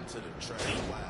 to the train. Wow.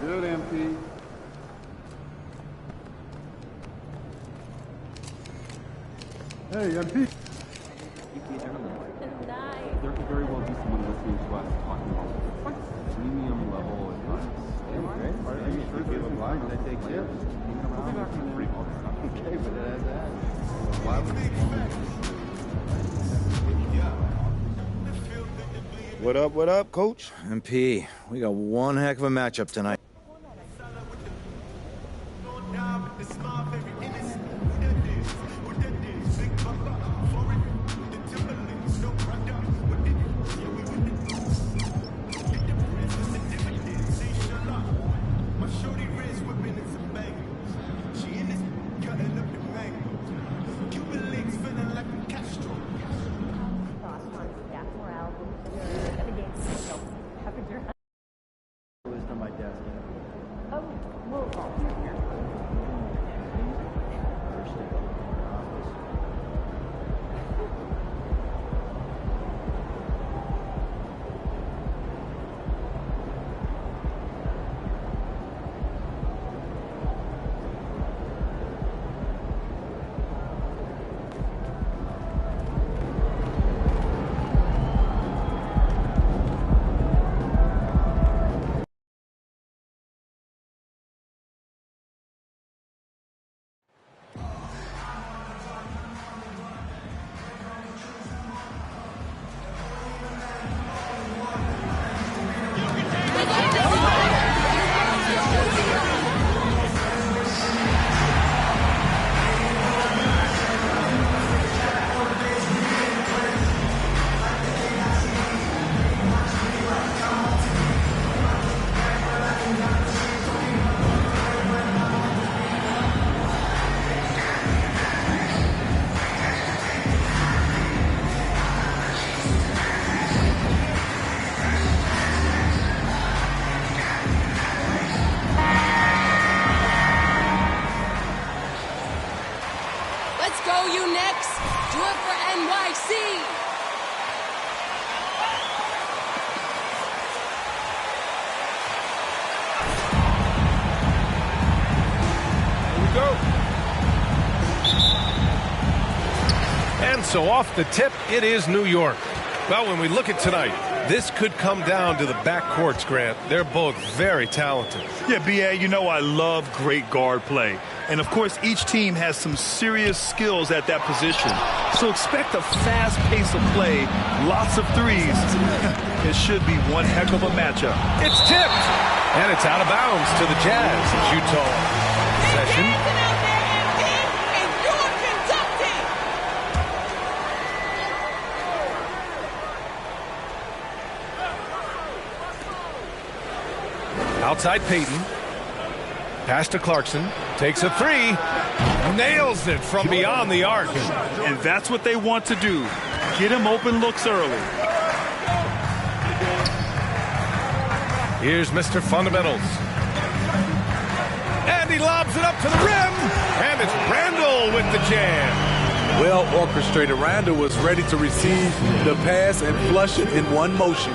Good, MP. Hey, MP. There could very well be someone listening to us talking about premium level advice. Are you sure they're blind? Did I take tips? We're not going to bring all this stuff. Okay, but it has that. Why would What up, Coach? MP, we got one heck of a matchup tonight. So off the tip, it is New York. Well, when we look at tonight, this could come down to the backcourts, Grant. They're both very talented. Yeah, B.A., you know I love great guard play. And, of course, each team has some serious skills at that position. So expect a fast pace of play, lots of threes. It should be one heck of a matchup. It's tipped, and it's out of bounds to the Jazz. Utah possession. Outside Payton. Pass to Clarkson. Takes a three. Nails it from beyond the arc. And that's what they want to do. Get him open looks early. Here's Mr. Fundamentals. And he lobs it up to the rim. And it's Randall with the jam. Well orchestrated. Randall was ready to receive the pass and flush it in one motion.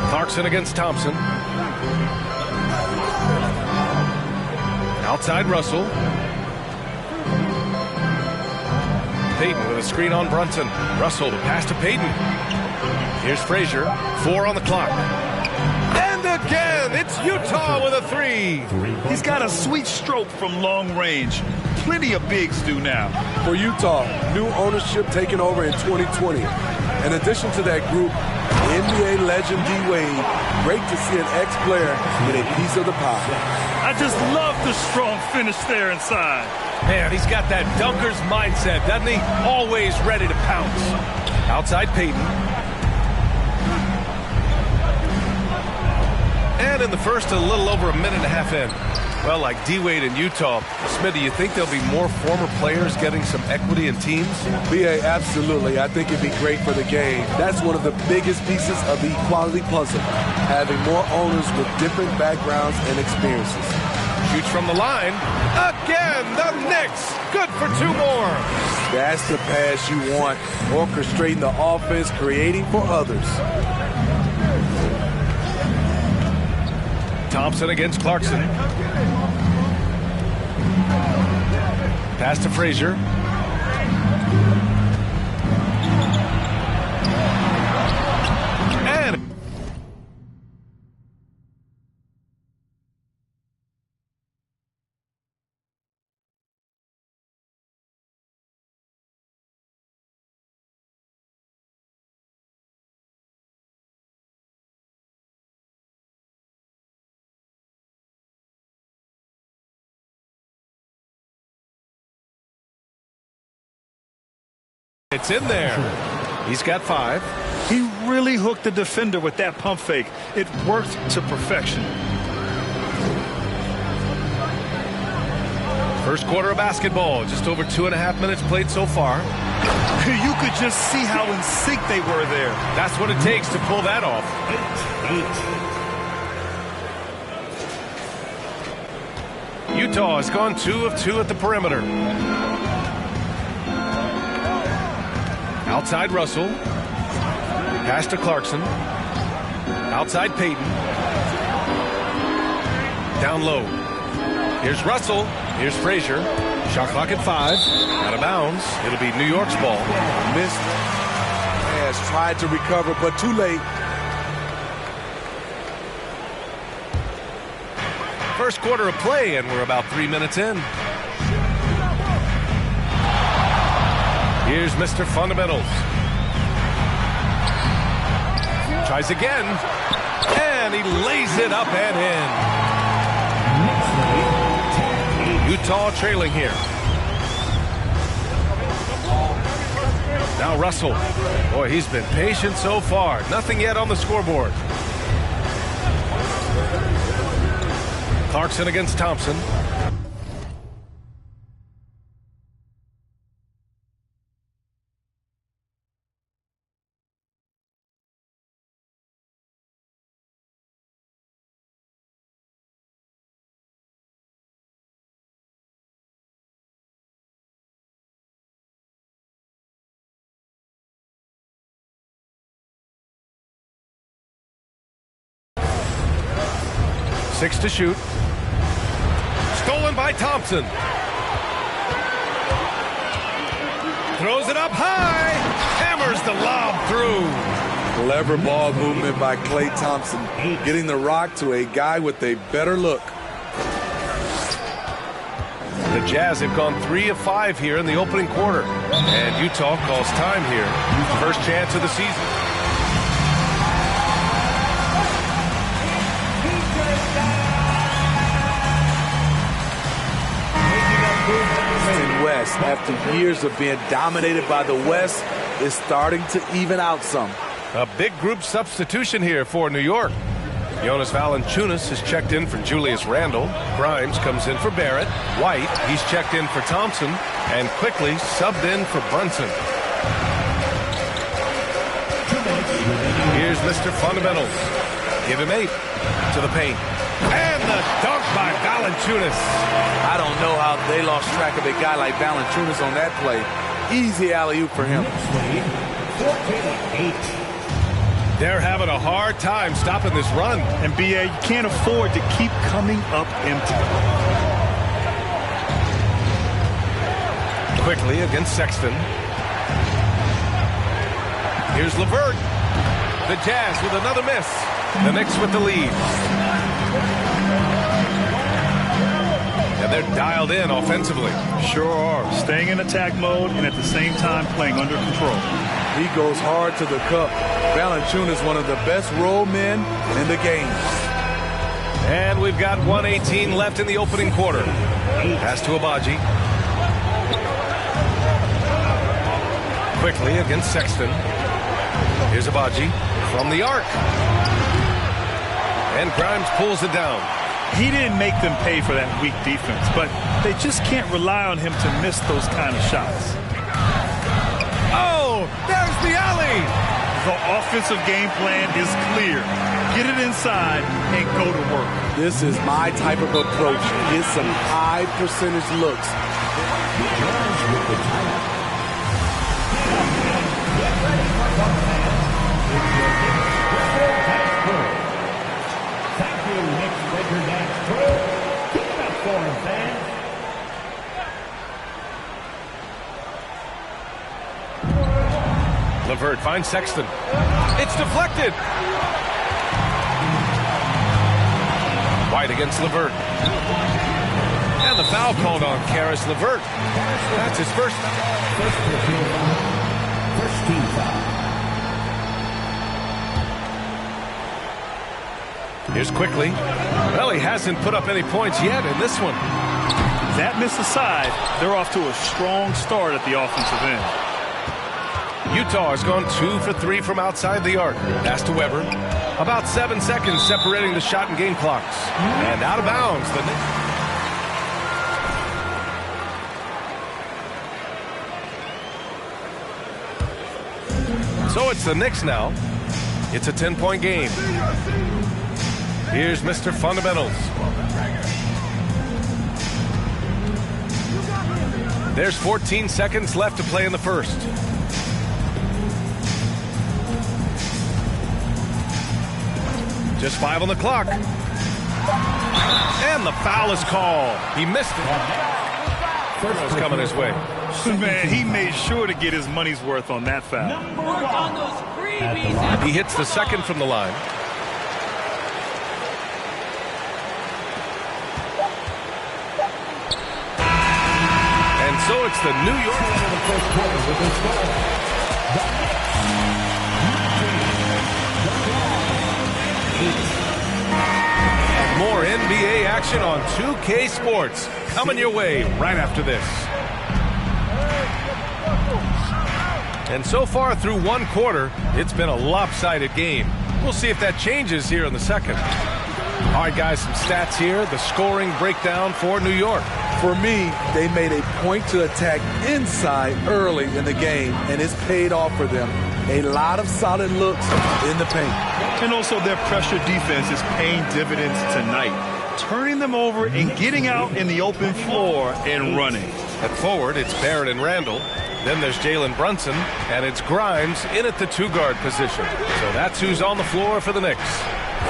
Clarkson against Thompson. Outside Russell. Payton with a screen on Brunson. Russell to pass to Payton. Here's Frazier. 4 on the clock. And again, And it's Utah with a three. He's got a sweet stroke from long range. Plenty of bigs do now. For Utah, new ownership taking over in 2020. In addition to that group, NBA legend D-Wade, great to see an ex-player get a piece of the pie. I just love the strong finish there inside. Man, he's got that dunker's mindset, doesn't he? Always ready to pounce. Outside Peyton. And in the first, a little over a minute and a half in. Well, like D-Wade in Utah, Smith, do you think there'll be more former players getting some equity in teams? BA, absolutely. I think it'd be great for the game. That's one of the biggest pieces of the equality puzzle, having more owners with different backgrounds and experiences. Shoots from the line. Again, the Knicks. Good for two more. That's the pass you want, orchestrating the offense, creating for others. Thompson against Clarkson. Pass to Frazier. And it's in there. He's got 5. He really hooked the defender with that pump fake. It worked to perfection. First quarter of basketball, just over 2.5 minutes played so far. You could just see how in sync they were there. That's what it takes to pull that off. 8. Utah has gone 2 of 2 at the perimeter. Outside Russell. Pass to Clarkson. Outside Peyton. Down low. Here's Russell. Here's Frazier. Shot clock at 5. Out of bounds. It'll be New York's ball. Missed. Has tried to recover, but too late. First quarter of play, and we're about 3 minutes in. Here's Mr. Fundamentals. Tries again. And he lays it up and in. Utah trailing here. Now Russell. Boy, he's been patient so far. Nothing yet on the scoreboard. Clarkson against Thompson. Six to shoot. Stolen by Thompson. Throws it up high. Hammers the lob through. Clever ball movement by Klay Thompson, getting the rock to a guy with a better look. The Jazz have gone 3 of 5 here in the opening quarter. And Utah calls time here. First chance of the season. West, after years of being dominated by the West, is starting to even out some. A big group substitution here for New York. Jonas Valanciunas has checked in for Julius Randle. Grimes comes in for Barrett. White, he's checked in for Thompson. And quickly subbed in for Brunson. Here's Mr. Fundamentals. Give him 8 to the paint. And the dunk by Valanciunas. I don't know how they lost track of a guy like Valanciunas on that play. Easy alley-oop for him. They're having a hard time stopping this run. And BA, you can't afford to keep coming up empty. Quickly against Sexton. Here's LeVert. The Jazz with another miss. The Knicks with the lead. they're dialed in offensively. Sure are. Staying in attack mode and at the same time playing under control. He goes hard to the cup. Valanciunas is one of the best roll men in the game. And we've got 1:18 left in the opening quarter. Pass to Abaji. Quickly against Sexton. Here's Abaji from the arc. And Grimes pulls it down. He didn't make them pay for that weak defense, but they just can't rely on him to miss those kind of shots. Oh, there's the alley. The offensive game plan is clear. Get it inside and go to work. This is my type of approach. Get some high percentage looks. LeVert finds Sexton. It's deflected. White against LeVert. And the foul called on Karis LeVert. That's his first team foul. Here's Quickly. Well, he hasn't put up any points yet in this one. That miss aside, they're off to a strong start at the offensive end. Utah has gone 2 for 3 from outside the arc. Pass to Weber. About 7 seconds separating the shot and game clocks. And out of bounds. So it's the Knicks now. It's a 10-point game. Here's Mr. Fundamentals. There's 14 seconds left to play in the first. Just 5 on the clock. And the foul is called. He missed it. It was coming his way. Man, he made sure to get his money's worth on that foul. He hits the second from the line. And so it's the New York. More NBA action on 2K Sports coming your way right after this. And so far through one quarter, it's been a lopsided game. We'll see if that changes here in the second. All right, guys, some stats here. The scoring breakdown for New York. For me, they made a point to attack inside early in the game, and it's paid off for them. A lot of solid looks in the paint. And also their pressure defense is paying dividends tonight. Turning them over and getting out in the open floor and running. At forward, it's Barrett and Randall. Then there's Jalen Brunson, and it's Grimes in at the 2-guard position. So that's who's on the floor for the Knicks.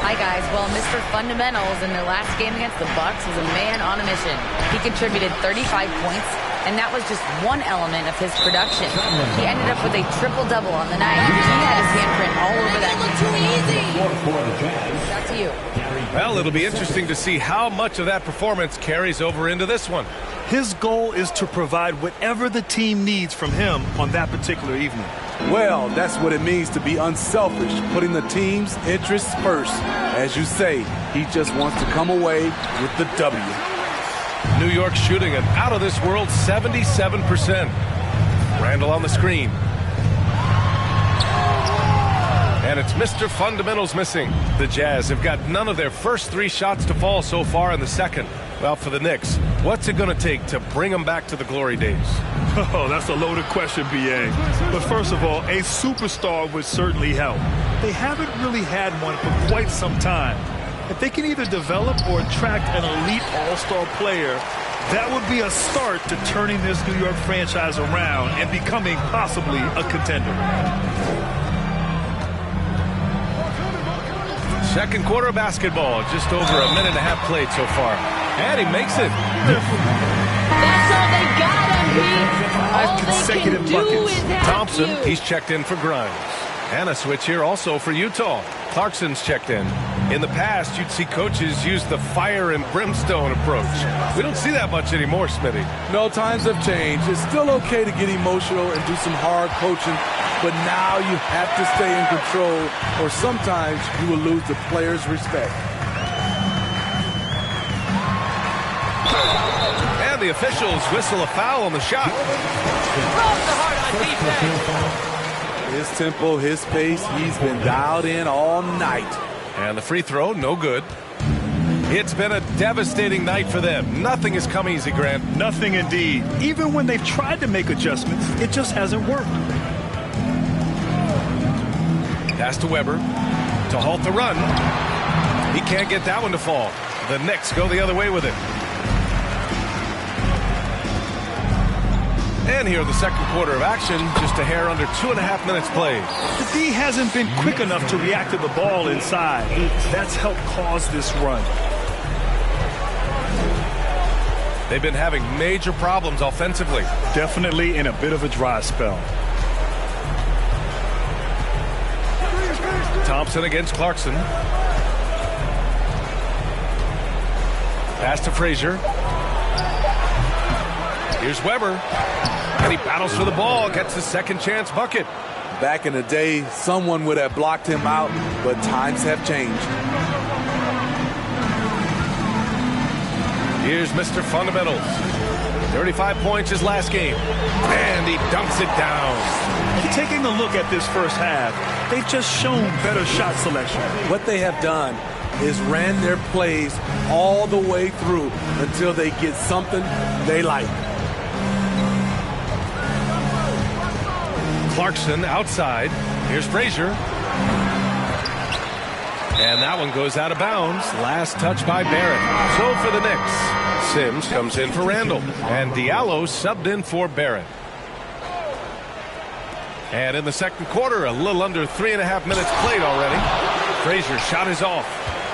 Hi, guys. Well, Mr. Fundamentals in their last game against the Bucks was a man on a mission. He contributed 35 points, and that was just one element of his production. He ended up with a triple-double on the night. He had his handprint all over that. Too easy. Back to you. Well, it'll be interesting to see how much of that performance carries over into this one. His goal is to provide whatever the team needs from him on that particular evening. Well, that's what it means to be unselfish, putting the team's interests first. As you say, he just wants to come away with the W. New York shooting an out-of-this-world 77%. Randall on the screen. And it's Mr. Fundamentals missing. The Jazz have got none of their first 3 shots to fall so far in the second. Well, for the Knicks, what's it going to take to bring them back to the glory days? Oh, that's a loaded question, B.A. But first of all, a superstar would certainly help. They haven't really had one for quite some time. If they can either develop or attract an elite all-star player, that would be a start to turning this New York franchise around and becoming possibly a contender. Second quarter of basketball, just over a minute and a half played so far. And he makes it. That's all they got, MB. All consecutive they can do buckets. is have Thompson, you. he's checked in for Grimes. And a switch here also for Utah. Clarkson's checked in. In the past, you'd see coaches use the fire and brimstone approach. We don't see that much anymore, Smitty. No, times have changed. It's still okay to get emotional and do some hard coaching, but now you have to stay in control, or sometimes you will lose the players' respect. And the officials whistle a foul on the shot. His tempo, his pace, he's been dialed in all night. And the free throw, no good. It's been a devastating night for them. Nothing has come easy, Grant. Nothing indeed. Even when they've tried to make adjustments, it just hasn't worked. Pass to Weber to halt the run. He can't get that one to fall. The Knicks go the other way with it. And here the second quarter of action, just a hair under 2.5 minutes played. The D hasn't been quick enough to react to the ball inside. That's helped cause this run. They've been having major problems offensively. Definitely in a bit of a dry spell. Thompson against Clarkson. Pass to Frazier. Here's Weber. And he battles for the ball, gets his second chance bucket. Back in the day, someone would have blocked him out, but times have changed. Here's Mr. Fundamentals. 35 points his last game. And he dunks it down. Taking a look at this first half, they've just shown better shot selection. What they have done is ran their plays all the way through until they get something they like. Clarkson outside. Here's Frazier. And that one goes out of bounds. Last touch by Barrett. So for the Knicks, Sims comes in for Randall. And Diallo subbed in for Barrett. And in the second quarter, a little under 3.5 minutes played already. Frazier's shot is off.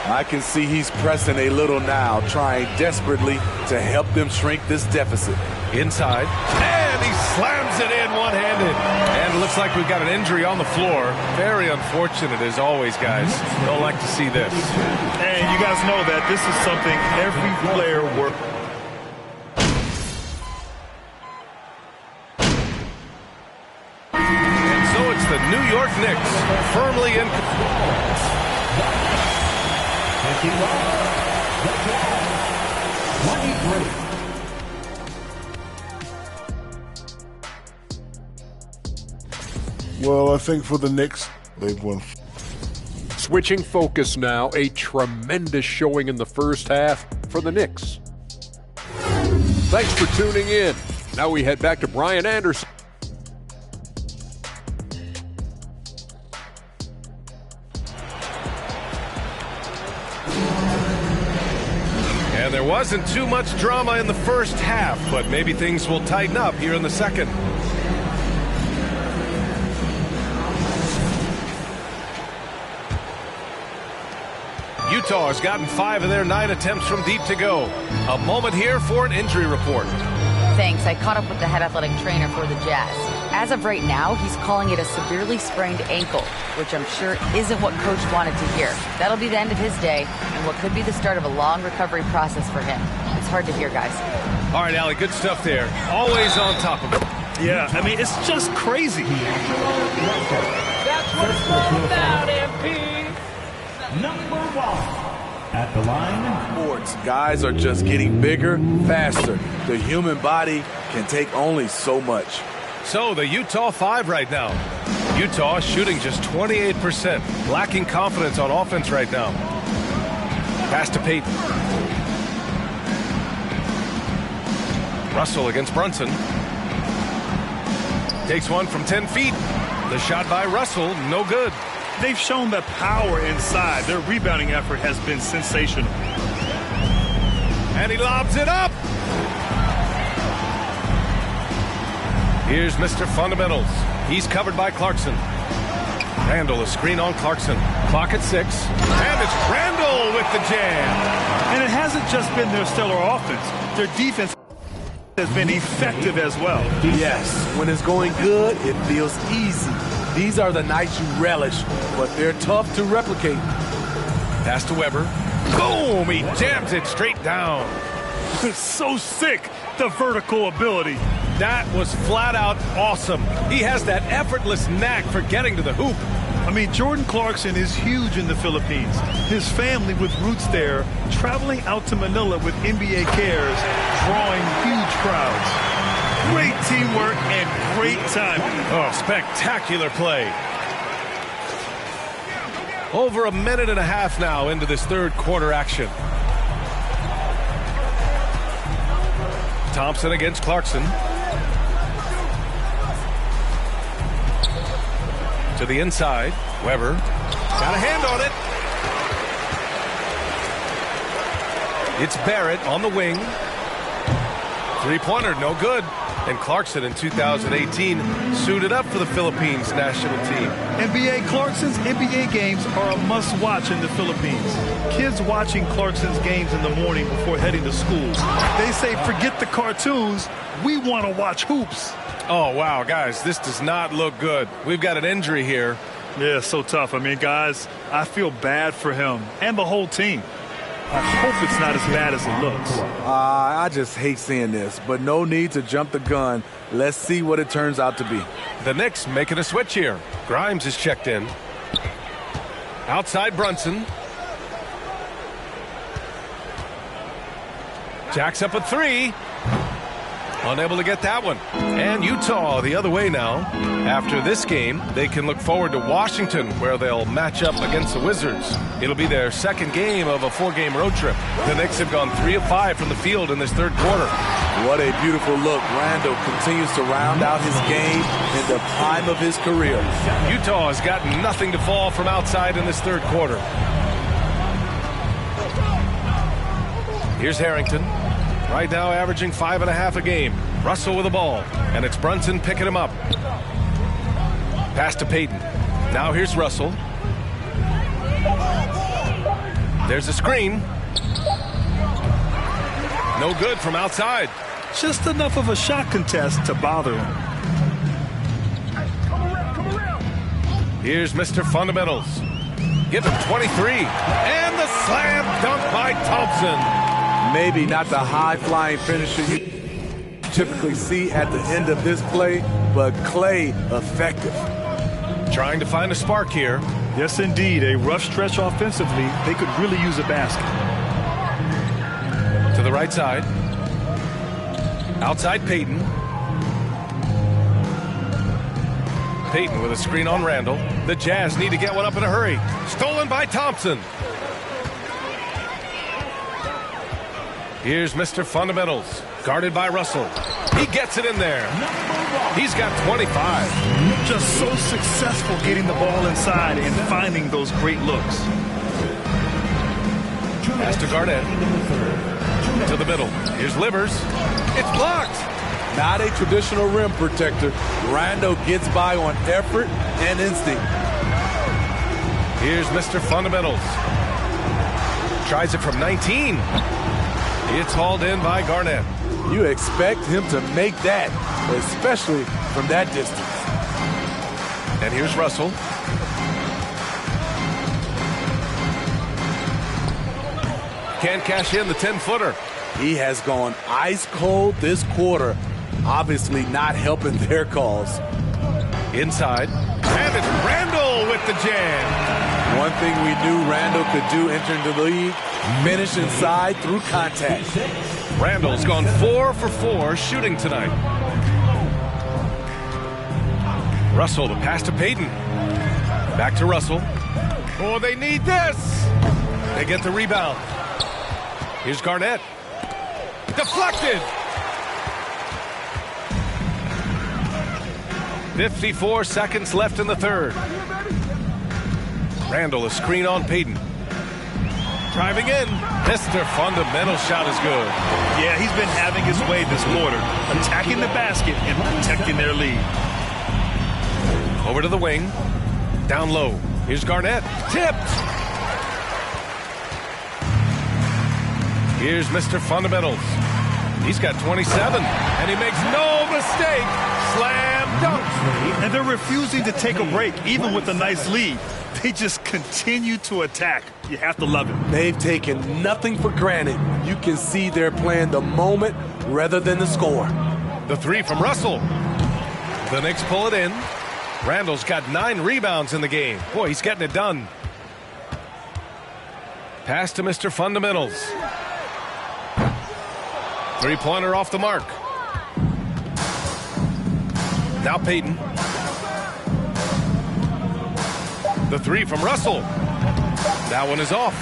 I can see he's pressing a little now, trying desperately to help them shrink this deficit. Inside. And he slams it in one-handed. And it looks like we've got an injury on the floor. Very unfortunate as always, guys. Don't like to see this. And you guys know that this is something every player works. And so it's the New York Knicks firmly in control. Well, I think for the Knicks, they've won. Switching focus now, a tremendous showing in the first half for the Knicks. Thanks for tuning in. Now we head back to Brian Anderson. And there wasn't too much drama in the first half, but maybe things will tighten up here in the second. Utah has gotten 5 of their 9 attempts from deep to go. A moment here for an injury report. Thanks. I caught up with the head athletic trainer for the Jazz. As of right now, he's calling it a severely sprained ankle, which I'm sure isn't what Coach wanted to hear. That'll be the end of his day, and what could be the start of a long recovery process for him. It's hard to hear, guys. All right, Allie, good stuff there. Always on top of it. Yeah, I mean, it's just crazy. That's what's all about, MP. Number 1 at the line. Sports, guys are just getting bigger, faster. The human body can take only so much. So the Utah 5 right now. Utah shooting just 28%, lacking confidence on offense right now. Pass to Payton. Russell against Brunson. Takes one from 10 feet. The shot by Russell, no good. They've shown that power inside. Their rebounding effort has been sensational. And he lobs it up. Here's Mr. Fundamentals. He's covered by Clarkson. Randall, a screen on Clarkson. Clock at 6. And it's Randall with the jam. And it hasn't just been their stellar offense. Their defense has been effective as well. Yes, when it's going good, it feels easy. These are the nights you relish, but they're tough to replicate. Pass to Weber. Boom! He jams it straight down. So sick, the vertical ability. That was flat out awesome. He has that effortless knack for getting to the hoop. I mean, Jordan Clarkson is huge in the Philippines. His family with roots there, traveling out to Manila with NBA cares, drawing huge crowds. Great teamwork and great timing. Oh, spectacular play. Over a minute and a half now into this third quarter action. Thompson against Clarkson. To the inside. Weber. Got a hand on it. It's Barrett on the wing. Three-pointer, no good. And Clarkson in 2018 suited up for the Philippines national team. NBA Clarkson's NBA games are a must-watch in the Philippines. Kids watching Clarkson's games in the morning before heading to school. They say, forget the cartoons, we want to watch hoops. Oh, wow, guys, this does not look good. We've got an injury here. Yeah, so tough. I mean, guys, I feel bad for him and the whole team. I hope it's not as bad as it looks. I just hate seeing this, but no need to jump the gun. Let's see what it turns out to be. The Knicks making a switch here. Grimes is checked in. Outside Brunson. Jacks up a three. Unable to get that one. And Utah the other way now. After this game, they can look forward to Washington, where they'll match up against the Wizards. It'll be their second game of a 4-game road trip. The Knicks have gone 3 of 5 from the field in this third quarter. What a beautiful look. Randall continues to round out his game in the prime of his career. Utah has got nothing to fall from outside in this third quarter. Here's Harrington. Right now averaging 5.5 a game. Russell with the ball. And it's Brunson picking him up. Pass to Payton. Now here's Russell. There's a screen. No good from outside. Just enough of a shot contest to bother him. Here's Mr. Fundamentals. Give him 23. And the slam dunk by Thompson. Maybe not the high-flying finisher you typically see at the end of this play, but Clay effective. Trying to find a spark here. Yes, indeed. A rough stretch offensively. They could really use a basket. To the right side. Outside Payton. Payton with a screen on Randall. The Jazz need to get one up in a hurry. Stolen by Thompson. Here's Mr. Fundamentals, guarded by Russell. He gets it in there. He's got 25. Just so successful getting the ball inside and finding those great looks. Pass to Garnett. To the middle. Here's Livers. It's blocked. Not a traditional rim protector. Randall gets by on effort and instinct. Here's Mr. Fundamentals. Tries it from 19. It's hauled in by Garnett. You expect him to make that, especially from that distance. And here's Russell. Can't cash in the 10-footer. He has gone ice cold this quarter, obviously not helping their cause. Inside. And it's Randall with the jam. One thing we knew Randall could do entering the league, finish inside through contact. Randall's gone 4 for 4 shooting tonight. Russell, the pass to Payton. Back to Russell. Oh, they need this. They get the rebound. Here's Garnett. Deflected. 54 seconds left in the third. Randall, a screen on Payton. Driving in. Mr. Fundamental shot is good. Yeah, he's been having his way this quarter, attacking the basket and protecting their lead. Over to the wing. Down low. Here's Garnett. Tipped. Here's Mr. Fundamentals. He's got 27, and he makes no mistake. Slam dunk. And they're refusing to take a break, even with a nice lead. They just continue to attack. You have to love it. They've taken nothing for granted. You can see they're playing the moment rather than the score. The three from Russell. The Knicks pull it in. Randall's got 9 rebounds in the game. Boy, he's getting it done. Pass to Mr. Fundamentals. Three-pointer off the mark. Now Payton. The three from Russell. That one is off.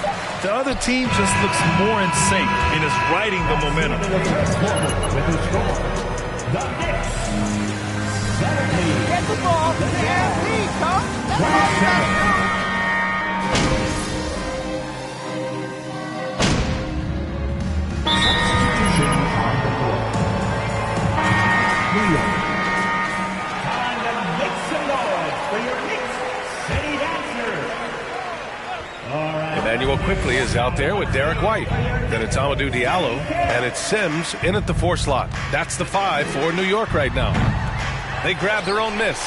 The other team just looks more in sync and is riding the momentum. Get the ball. Yeah, lead, coach. Time to make some noise for your Knicks City Dancers. All right. Emmanuel quickly is out there with Derek White. Then it's Amadou Diallo, and it's Sims in at the 4 slot. That's the 5 for New York right now. They grab their own miss.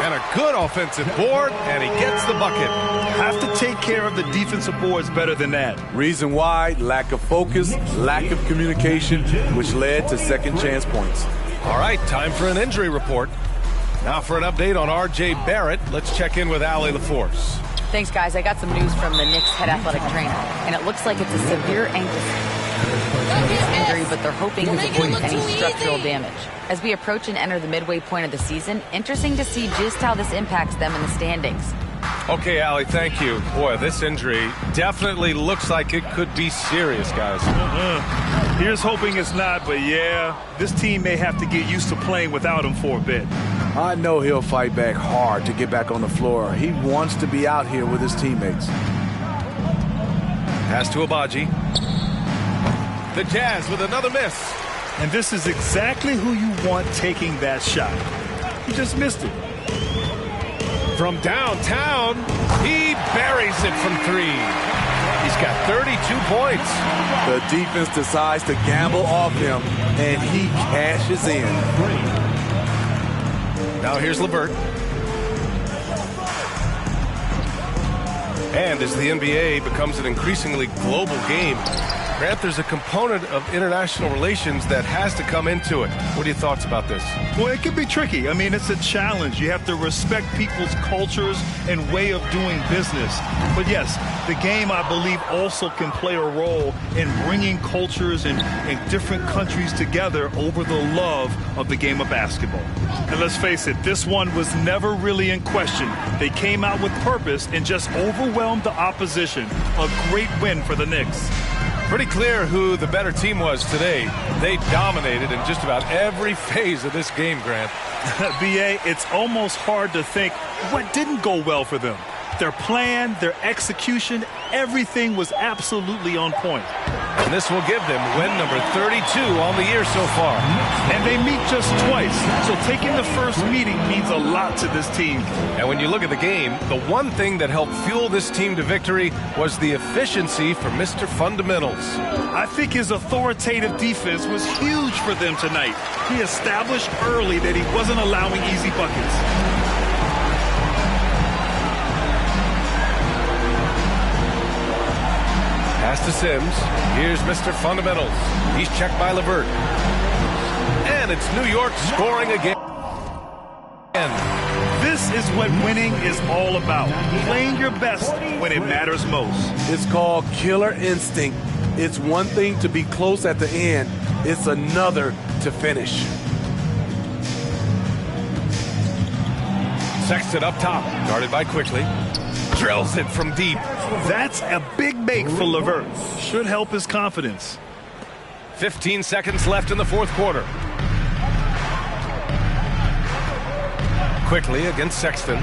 And a good offensive board, and he gets the bucket. Have to take care of the defensive boards better than that. Reason why, lack of focus, lack of communication, which led to second chance points. All right, time for an injury report. Now for an update on R.J. Barrett, let's check in with Allie LaForce. Thanks, guys. I got some news from the Knicks head athletic trainer, and it looks like it's a severe ankle injury, but they're hoping to avoid any structural damage. As we approach and enter the midway point of the season, interesting to see just how this impacts them in the standings. Okay, Allie, thank you. Boy, this injury definitely looks like it could be serious, guys. Here's hoping it's not, but yeah, this team may have to get used to playing without him for a bit. I know he'll fight back hard to get back on the floor. He wants to be out here with his teammates. Pass to Abaji. The Jazz with another miss. And this is exactly who you want taking that shot. He just missed it. From downtown, he buries it from 3. He's got 32 points. The defense decides to gamble off him, and he cashes in. Now here's LeVert. And as the NBA becomes an increasingly global game, Grant, there's a component of international relations that has to come into it. What are your thoughts about this? Well, it can be tricky. I mean, it's a challenge. You have to respect people's cultures and way of doing business. But yes, the game, I believe, also can play a role in bringing cultures in different countries together over the love of the game of basketball. And let's face it, this one was never really in question. They came out with purpose and just overwhelmed the opposition. A great win for the Knicks. Pretty clear who the better team was today. They dominated in just about every phase of this game, Grant. B.A., it's almost hard to think what didn't go well for them. Their plan, their execution, everything was absolutely on point. And this will give them win number 32 on the year so far. And they meet just twice, so taking the first meeting means a lot to this team. And when you look at the game, the one thing that helped fuel this team to victory was the efficiency for Mr. Fundamentals. I think his authoritative defense was huge for them tonight. He established early that he wasn't allowing easy buckets. Pass to Sims. Here's Mr. Fundamentals. He's checked by LeVert. And it's New York scoring again. This is what winning is all about. Playing your best when it matters most. It's called killer instinct. It's one thing to be close at the end. It's another to finish. Sexton up top. Guarded by Quickly. Drills it from deep. That's a big make for LeVert. Should help his confidence. 15 seconds left in the fourth quarter. Quickly against Sexton.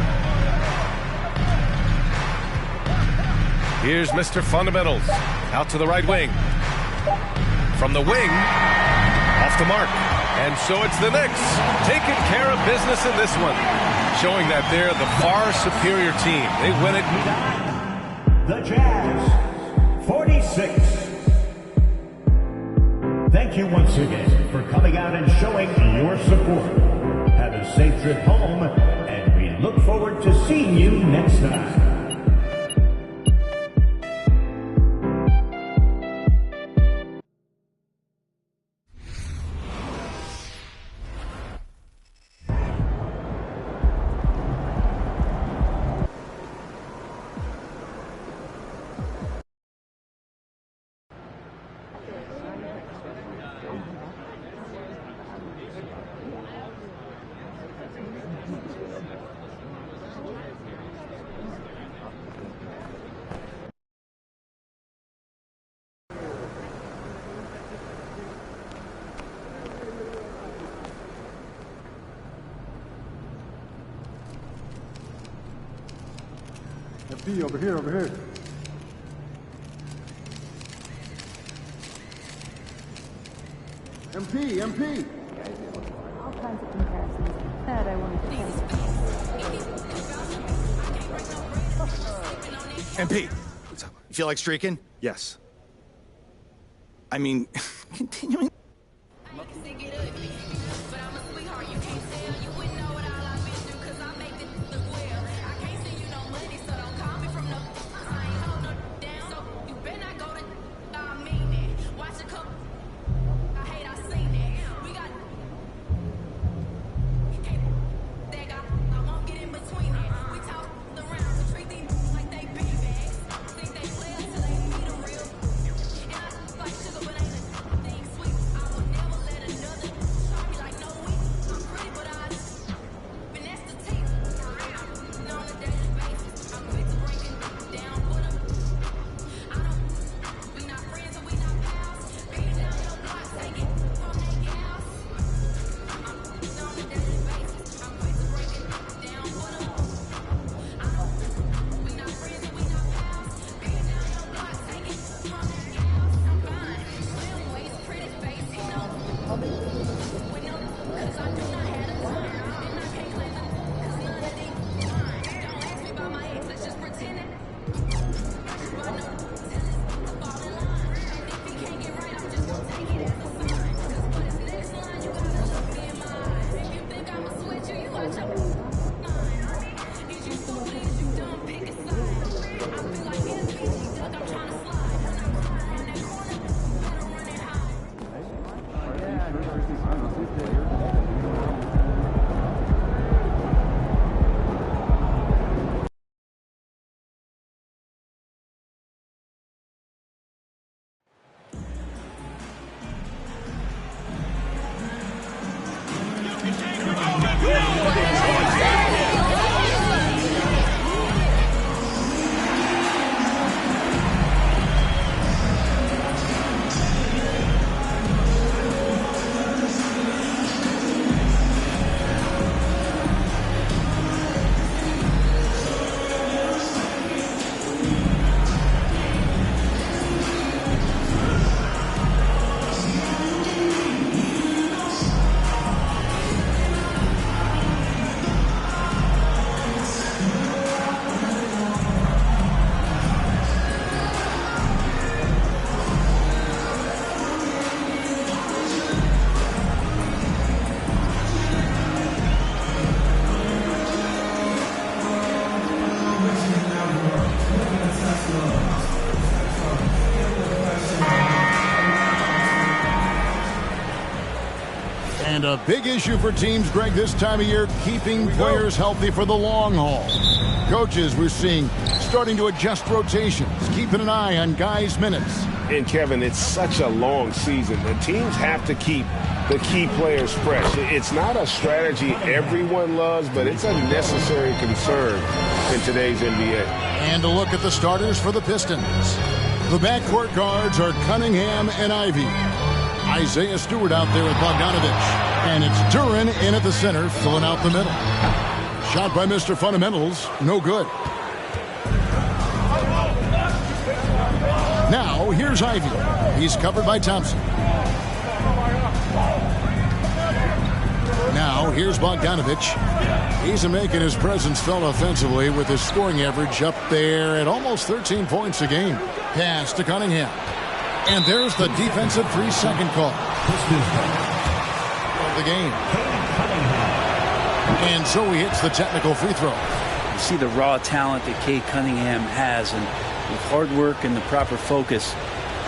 Here's Mr. Fundamentals. Out to the right wing. From the wing. Off the mark. And so it's the Knicks taking care of business in this one. Showing that they're the far superior team. They win it. The Jazz, 46. Thank you once again for coming out and showing your support. Have a safe trip home, and we look forward to seeing you next time. MP, over here, over here. MP. All kinds of comparisons. That I wanted to MP, you feel like streaking? Yes. I mean, continuing. And a big issue for teams, Greg, this time of year, keeping players healthy for the long haul. Coaches, we're seeing, starting to adjust rotations, keeping an eye on guys' minutes. And, Kevin, it's such a long season. The teams have to keep the key players fresh. It's not a strategy everyone loves, but it's a necessary concern in today's NBA. And a look at the starters for the Pistons. The backcourt guards are Cunningham and Ivey. Isaiah Stewart out there with Bogdanovich. And it's Duren in at the center, filling out the middle. Shot by Mr. Fundamentals, no good. Now, here's Ivey. He's covered by Thompson. Now, here's Bogdanovich. He's making his presence felt offensively with his scoring average up there at almost 13 points a game. Pass to Cunningham. And there's the defensive 3-second call. Of the game. And so he hits the technical free throw. You see the raw talent that Cade Cunningham has, and with hard work and the proper focus,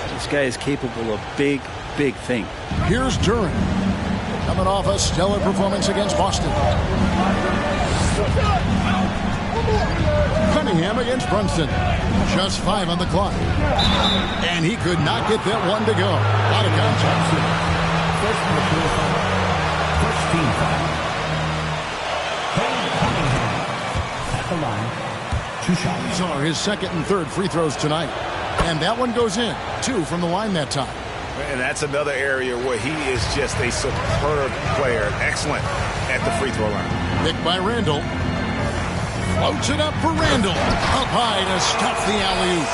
this guy is capable of big, big things. Here's Duren, coming off a stellar performance against Boston. Cunningham against Brunson. Just 5 on the clock. And he could not get that one to go. Out of contact. First team foul. Cade Cunningham at the line. 2 shots. These are his second and third free throws tonight. And that one goes in. 2 from the line that time. And that's another area where he is just a superb player. Excellent at the free throw line. Picked by Randall. Floats it up for Randall. Up high to stuff the alley-oop.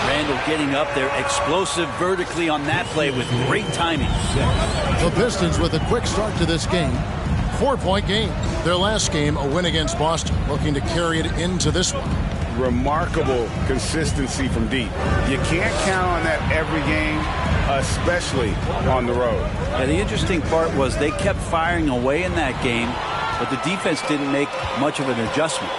Randall getting up there, explosive vertically on that play with great timing. The Pistons with a quick start to this game. 4-point game. Their last game, a win against Boston, looking to carry it into this one. Remarkable consistency from deep. You can't count on that every game, especially on the road. Yeah, the interesting part was they kept firing away in that game, but the defense didn't make much of an adjustment.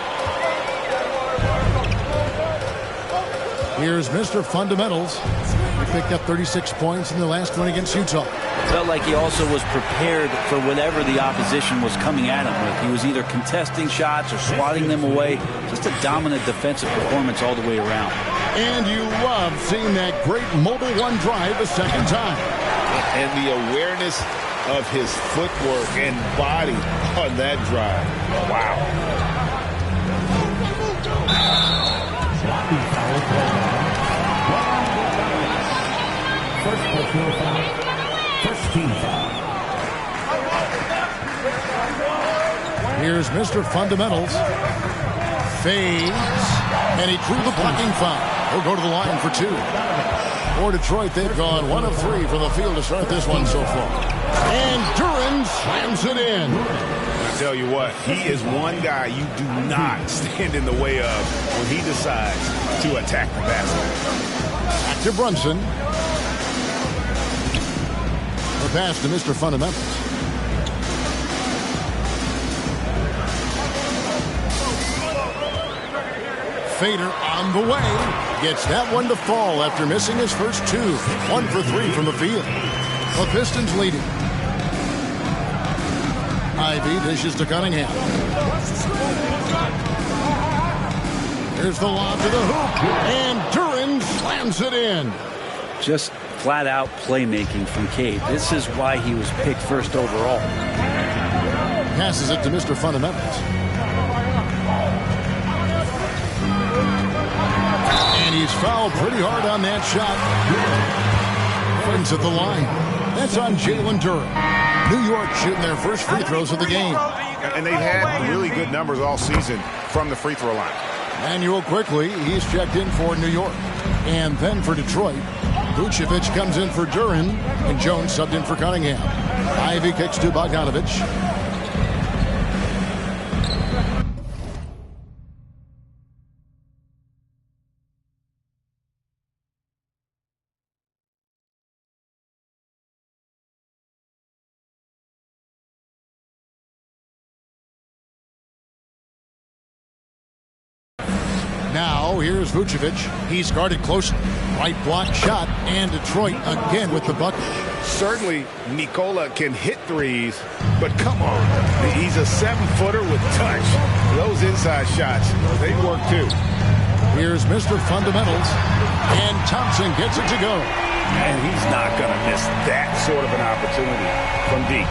Here's Mr. Fundamentals. He picked up 36 points in the last one against Utah. Felt like he also was prepared for whatever the opposition was coming at him with. He was either contesting shots or swatting them away. Just a dominant defensive performance all the way around. And you love seeing that great mobile one drive a second time. And the awareness of his footwork and body on that drive. Wow. First personal foul. First team foul. Here's Mr. Fundamentals. Fades. And he drew the blocking foul. He'll go to the line for 2. For Detroit, they've gone 1 of 3 from the field to start this one so far. And Duran slams it in. I tell you what, he is one guy you do not stand in the way of when he decides to attack the basket. Back to Brunson. The pass to Mr. Fundamentals. Fader on the way. Gets that one to fall after missing his first 2. 1 for 3 from the field. The Pistons leading. Ivy dishes to Cunningham. Here's the lob to the hoop. And Duran slams it in. Just flat-out playmaking from Cade. This is why he was picked first overall. Passes it to Mr. Fundamentals. And he's fouled pretty hard on that shot. Friends at the line. That's on Jalen Duran. New York shooting their first free throws of the game. And they've had really good numbers all season from the free throw line. Manuel quickly, he's checked in for New York. And then for Detroit, Vucevic comes in for Duran, and Jones subbed in for Cunningham. Ivy kicks to Bogdanovich. Now, here's Vucevic. He's guarded closely. Right block shot, and Detroit again with the bucket. Certainly, Nikola can hit threes, but come on. He's a 7-footer with touch. Those inside shots, they work too. Here's Mr. Fundamentals, and Thompson gets it to go. And he's not going to miss that sort of an opportunity from deep.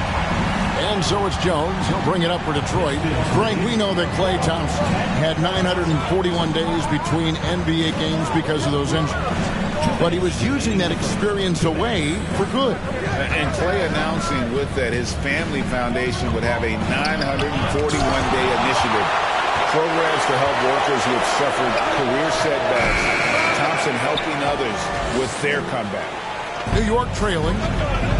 And so it's Jones. He'll bring it up for Detroit. Frank, we know that Klay Thompson had 941 days between NBA games because of those injuries. But he was using that experience away for good. And Klay announcing with that his family foundation would have a 941-day initiative. Programs to help workers who have suffered career setbacks. Thompson helping others with their comeback. New York trailing.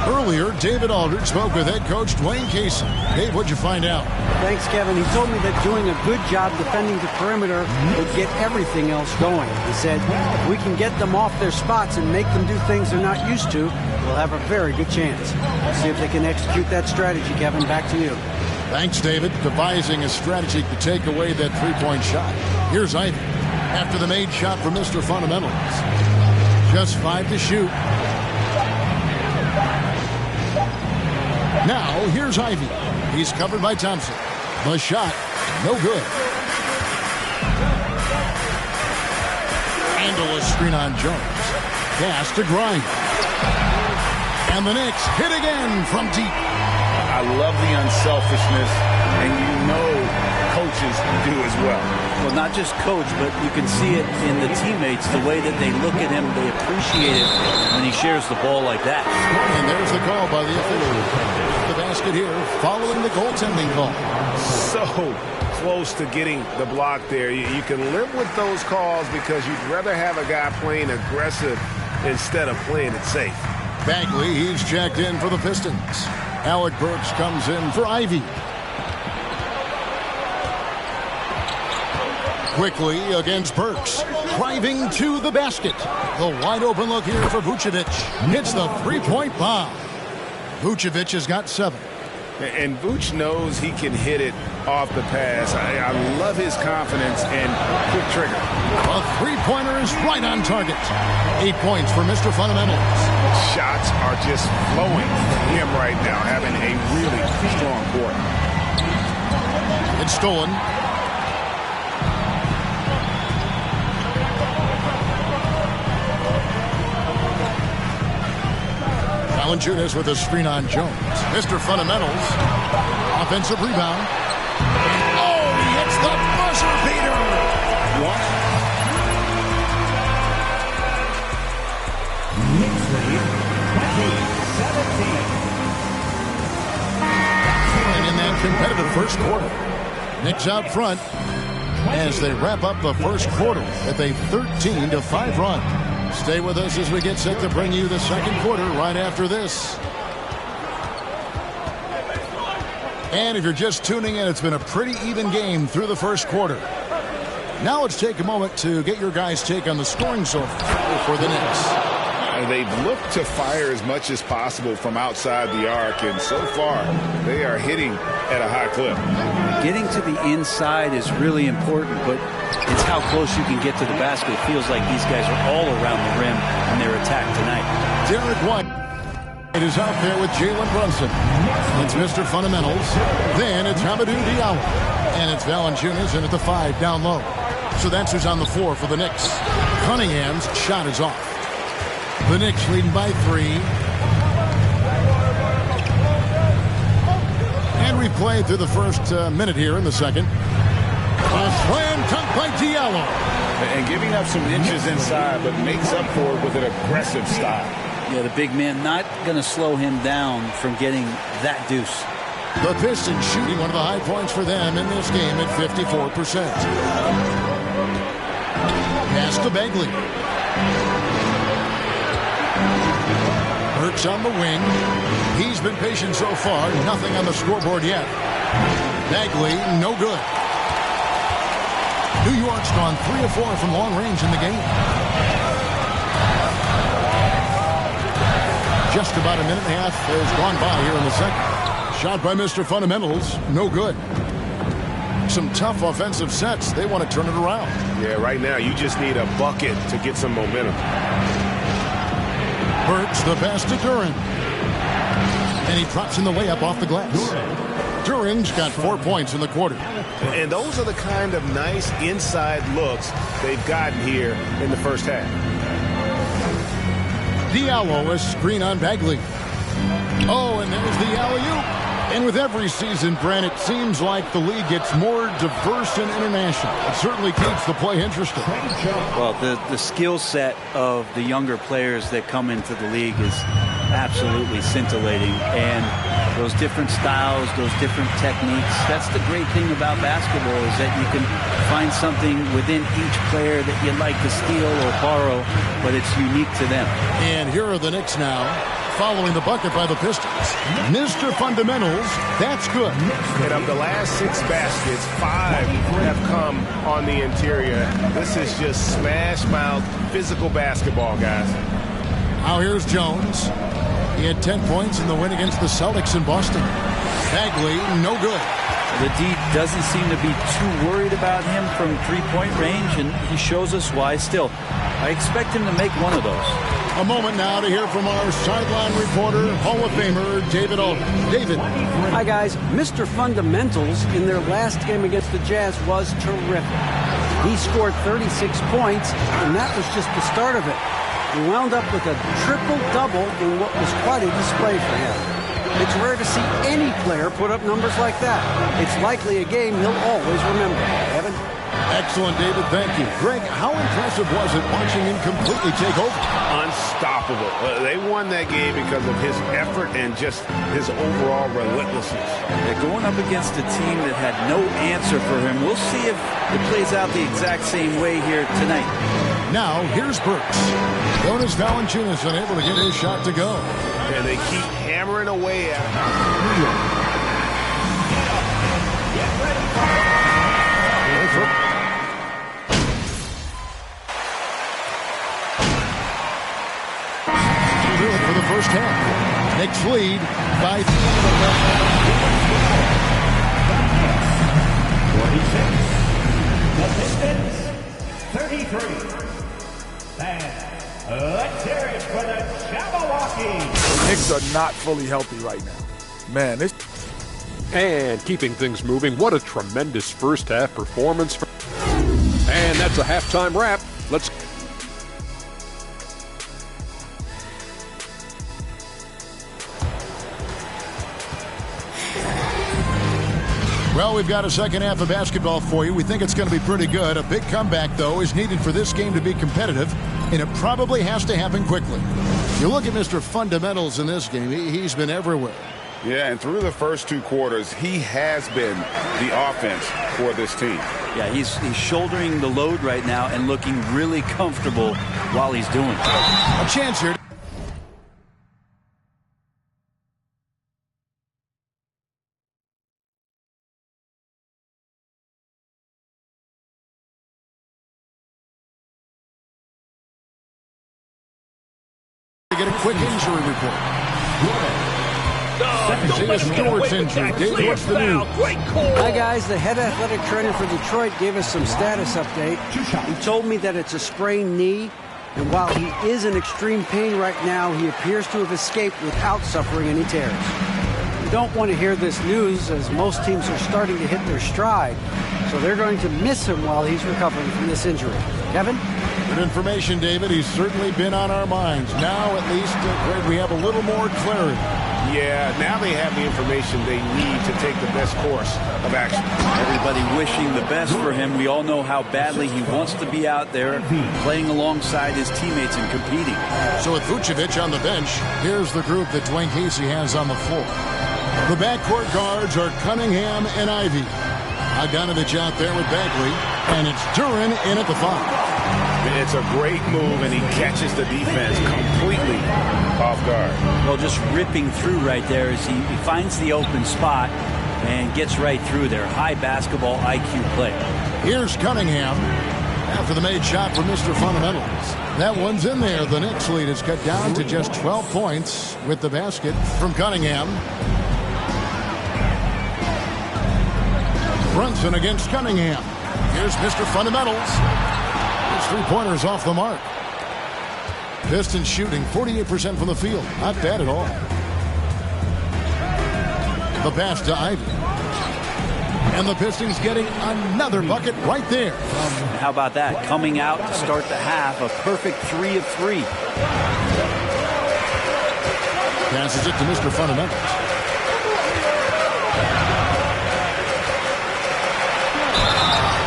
Earlier, David Aldridge spoke with head coach Dwayne Casey. Dave, what'd you find out? Thanks, Kevin. He told me that doing a good job defending the perimeter would get everything else going. He said, if we can get them off their spots and make them do things they're not used to, we'll have a very good chance. We'll see if they can execute that strategy, Kevin. Back to you. Thanks, David. Devising a strategy to take away that three-point shot. Here's Ivy. After the made shot for Mr. Fundamentals. Just 5 to shoot. Now, here's Ivy. He's covered by Thompson. The shot, no good. Handle a screen on Jones. Pass to Grimes. And the Knicks hit again from deep. I love the unselfishness, and you know coaches do as well. Well, not just coach, but you can see it in the teammates, the way that they look at him. They appreciate it when he shares the ball like that. And there's the call by the official. The basket here following the goaltending call. So close to getting the block there. You can live with those calls because you'd rather have a guy playing aggressive instead of playing it safe. Bagley, he's checked in for the Pistons. Alec Burks comes in for Ivy. Quickly against Burks, driving to the basket. The wide open look here for Vucevic. Hits the three-point bomb. Vucevic has got 7. And Vooch knows he can hit it off the pass. I love his confidence and quick trigger. A three-pointer is right on target. 8 points for Mr. Fundamentals. Shots are just flowing from him right now, having a really strong quarter. It's stolen. Valanciunas with a screen on Jones. Mr. Fundamentals. Offensive rebound. Oh, he hits the buzzer beater. What? Knicks lead 20-17. And in that competitive first quarter, Knicks out front as they wrap up the first quarter with a 13-5 run. Stay with us as we get set to bring you the second quarter right after this. And if you're just tuning in, it's been a pretty even game through the first quarter. Now let's take a moment to get your guys' take on the scoring so far for the Knicks. They've looked to fire as much as possible from outside the arc, and so far they are hitting at a high clip. Getting to the inside is really important, but it's how close you can get to the basket. It feels like these guys are all around the rim in their attack tonight. Derek White is out there with Jalen Brunson. It's Mr. Fundamentals. Then it's Hamidou Diallo. And it's Valanciunas in at the 5 down low. So that's who's on the floor for the Knicks. Cunningham's shot is off. The Knicks leading by 3. And we played through the first minute here in the second. A slam dunk by Diallo. And giving up some inches inside, but makes up for it with an aggressive style. Yeah, the big man not going to slow him down from getting that deuce. The Pistons shooting one of the high points for them in this game at 54%. Pass to Bagley. Burks on the wing. He's been patient so far. Nothing on the scoreboard yet. Bagley, no good. New York's gone 3 of 4 from long range in the game. Just about a minute and a half has gone by here in the second. Shot by Mr. Fundamentals, no good. Some tough offensive sets. They want to turn it around. Yeah, right now you just need a bucket to get some momentum. Burks the pass to Duran. And he drops in the layup off the glass. Duran's got 4 points in the quarter. And those are the kind of nice inside looks they've gotten here in the first half. Diallo, a screen on Bagley. Oh, and there's the alley-oop. And with every season, Brent, it seems like the league gets more diverse and international. It certainly keeps the play interesting. Well, the skill set of the younger players that come into the league is absolutely scintillating. And those different styles, those different techniques, that's the great thing about basketball is that you can find something within each player that you'd like to steal or borrow, but it's unique to them. And here are the Knicks now, following the bucket by the Pistons. Mr. Fundamentals, that's good. And of the last 6 baskets, 5 have come on the interior. This is just smash-mouth physical basketball, guys. Now here's Jones. He had 10 points in the win against the Celtics in Boston. Bagley, no good. The D doesn't seem to be too worried about him from three-point range, and he shows us why still. I expect him to make one of those. A moment now to hear from our sideline reporter, Hall of Famer, David Alden. David. Hi, guys. Mr. Fundamentals in their last game against the Jazz was terrific. He scored 36 points, and that was just the start of it. He wound up with a triple-double in what was quite a display for him. It's rare to see any player put up numbers like that. It's likely a game he'll always remember. Evan? Excellent, David. Thank you. Greg, how impressive was it watching him completely take over? Unstoppable. They won that game because of his effort and just his overall relentlessness. They're going up against a team that had no answer for him. We'll see if it plays out the exact same way here tonight. Now, here's Burks. Jonas Valanciunas unable to get his shot to go. And they keep hammering away at him. For the first half. Knicks lead by 46, the Pistons 33. And let's hear it for the Jabberwocky. The Knicks are not fully healthy right now. Man, this. And keeping things moving, what a tremendous first half performance. And that's a halftime wrap. Let's. Well, we've got a second half of basketball for you. We think it's going to be pretty good. A big comeback, though, is needed for this game to be competitive, and it probably has to happen quickly. You look at Mr. Fundamentals in this game, he's been everywhere. Yeah, and through the first two quarters, he has been the offense for this team. Yeah, he's shouldering the load right now and looking really comfortable while he's doing it. A chance here. Get a quick injury report. Isaiah Stewart's injury. David, what's the news? Hi, guys. The head athletic trainer for Detroit gave us some status update. He told me that it's a sprained knee, and while he is in extreme pain right now, he appears to have escaped without suffering any tears. We don't want to hear this news, as most teams are starting to hit their stride, so they're going to miss him while he's recovering from this injury. Kevin? Good information, David. He's certainly been on our minds. Now, at least, Greg, we have a little more clarity. Yeah, now they have the information they need to take the best course of action. Everybody wishing the best for him. We all know how badly he wants to be out there playing alongside his teammates and competing. So with Vucevic on the bench, here's the group that Dwayne Casey has on the floor. The backcourt guards are Cunningham and Ivy. Bogdanovich out there with Bagley, and it's Duren in at the 5. It's a great move, and he catches the defense completely off guard. Well, just ripping through right there as he finds the open spot and gets right through there. High basketball IQ play. Here's Cunningham after the made shot from Mr. Fundamentals. That one's in there. The Knicks lead is cut down to just 12 points with the basket from Cunningham. Brunson against Cunningham. Here's Mr. Fundamentals. His three-pointers off the mark. Pistons shooting 48% from the field. Not bad at all. The pass to Ivy. And the Pistons getting another bucket right there. How about that? Coming out to start the half, a perfect 3 of 3. Passes it to Mr. Fundamentals.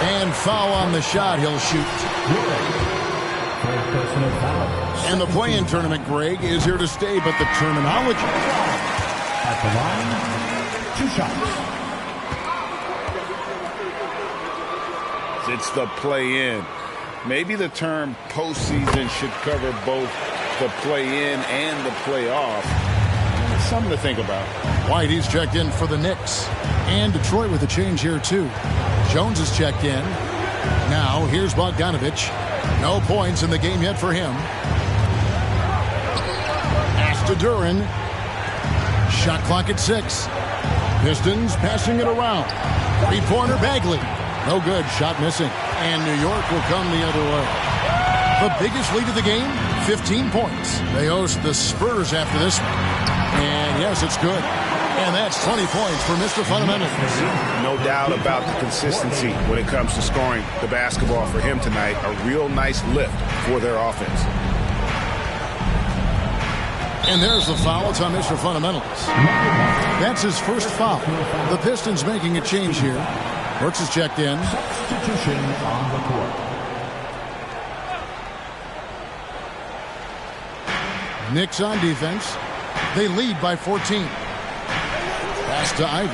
And foul on the shot. He'll shoot. And the play-in tournament, Greg, is here to stay, but the terminology. At the line, 2 shots. It's the play-in. Maybe the term postseason should cover both the play-in and the playoff. It's something to think about. White, he's checked in for the Knicks. And Detroit with a change here, too. Jones is checked in. Now, here's Bogdanovich. No points in the game yet for him. Pass to Duren. Shot clock at 6. Pistons passing it around. Three-pointer Bagley. No good. Shot missing. And New York will come the other way. The biggest lead of the game, 15 points. They host the Spurs after this one. And yes, it's good. And that's 20 points for Mr. Fundamentals. No doubt about the consistency when it comes to scoring the basketball for him tonight. A real nice lift for their offense. And there's the foul. It's on Mr. Fundamentals. That's his first foul. The Pistons making a change here. Brooks is checked in. substitution on the court. Knicks on defense. They lead by 14. Pass to Ivy.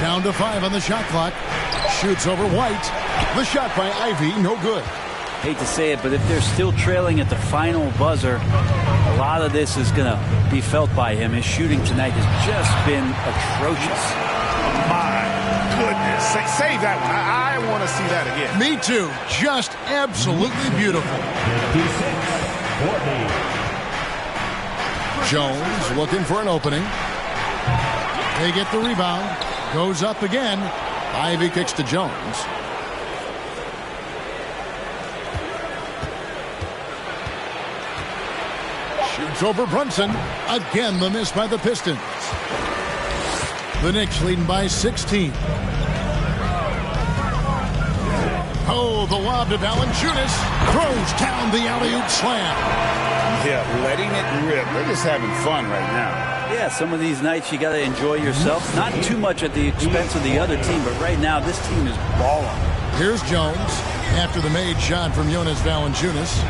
Down to 5 on the shot clock. Shoots over White. The shot by Ivy, no good. Hate to say it, but if they're still trailing at the final buzzer, a lot of this is going to be felt by him. His shooting tonight has just been atrocious. My goodness. Save that one. I want to see that again. Me too. Just absolutely beautiful. 56-40. Jones looking for an opening. They get the rebound. Goes up again. Ivy kicks to Jones. Shoots over Brunson. Again, the miss by the Pistons. The Knicks leading by 16. Oh, the lob to Valanciunas. Throws down the alley-oop slam. Yeah, letting it rip. They're just having fun right now. Yeah, some of these nights you got to enjoy yourself. Not too much at the expense of the other team, but right now this team is balling. Here's Jones after the made shot from Jonas Valanciunas.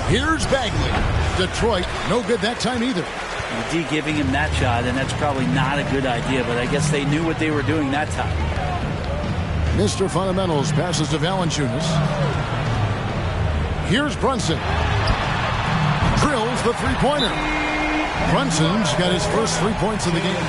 Here's Bagley. Detroit, no good that time either. The D giving him that shot, and that's probably not a good idea, but I guess they knew what they were doing that time. Mr. Fundamentals passes to Valanciunas. Here's Brunson. Drills the three-pointer. Brunson's got his first 3 points of the game.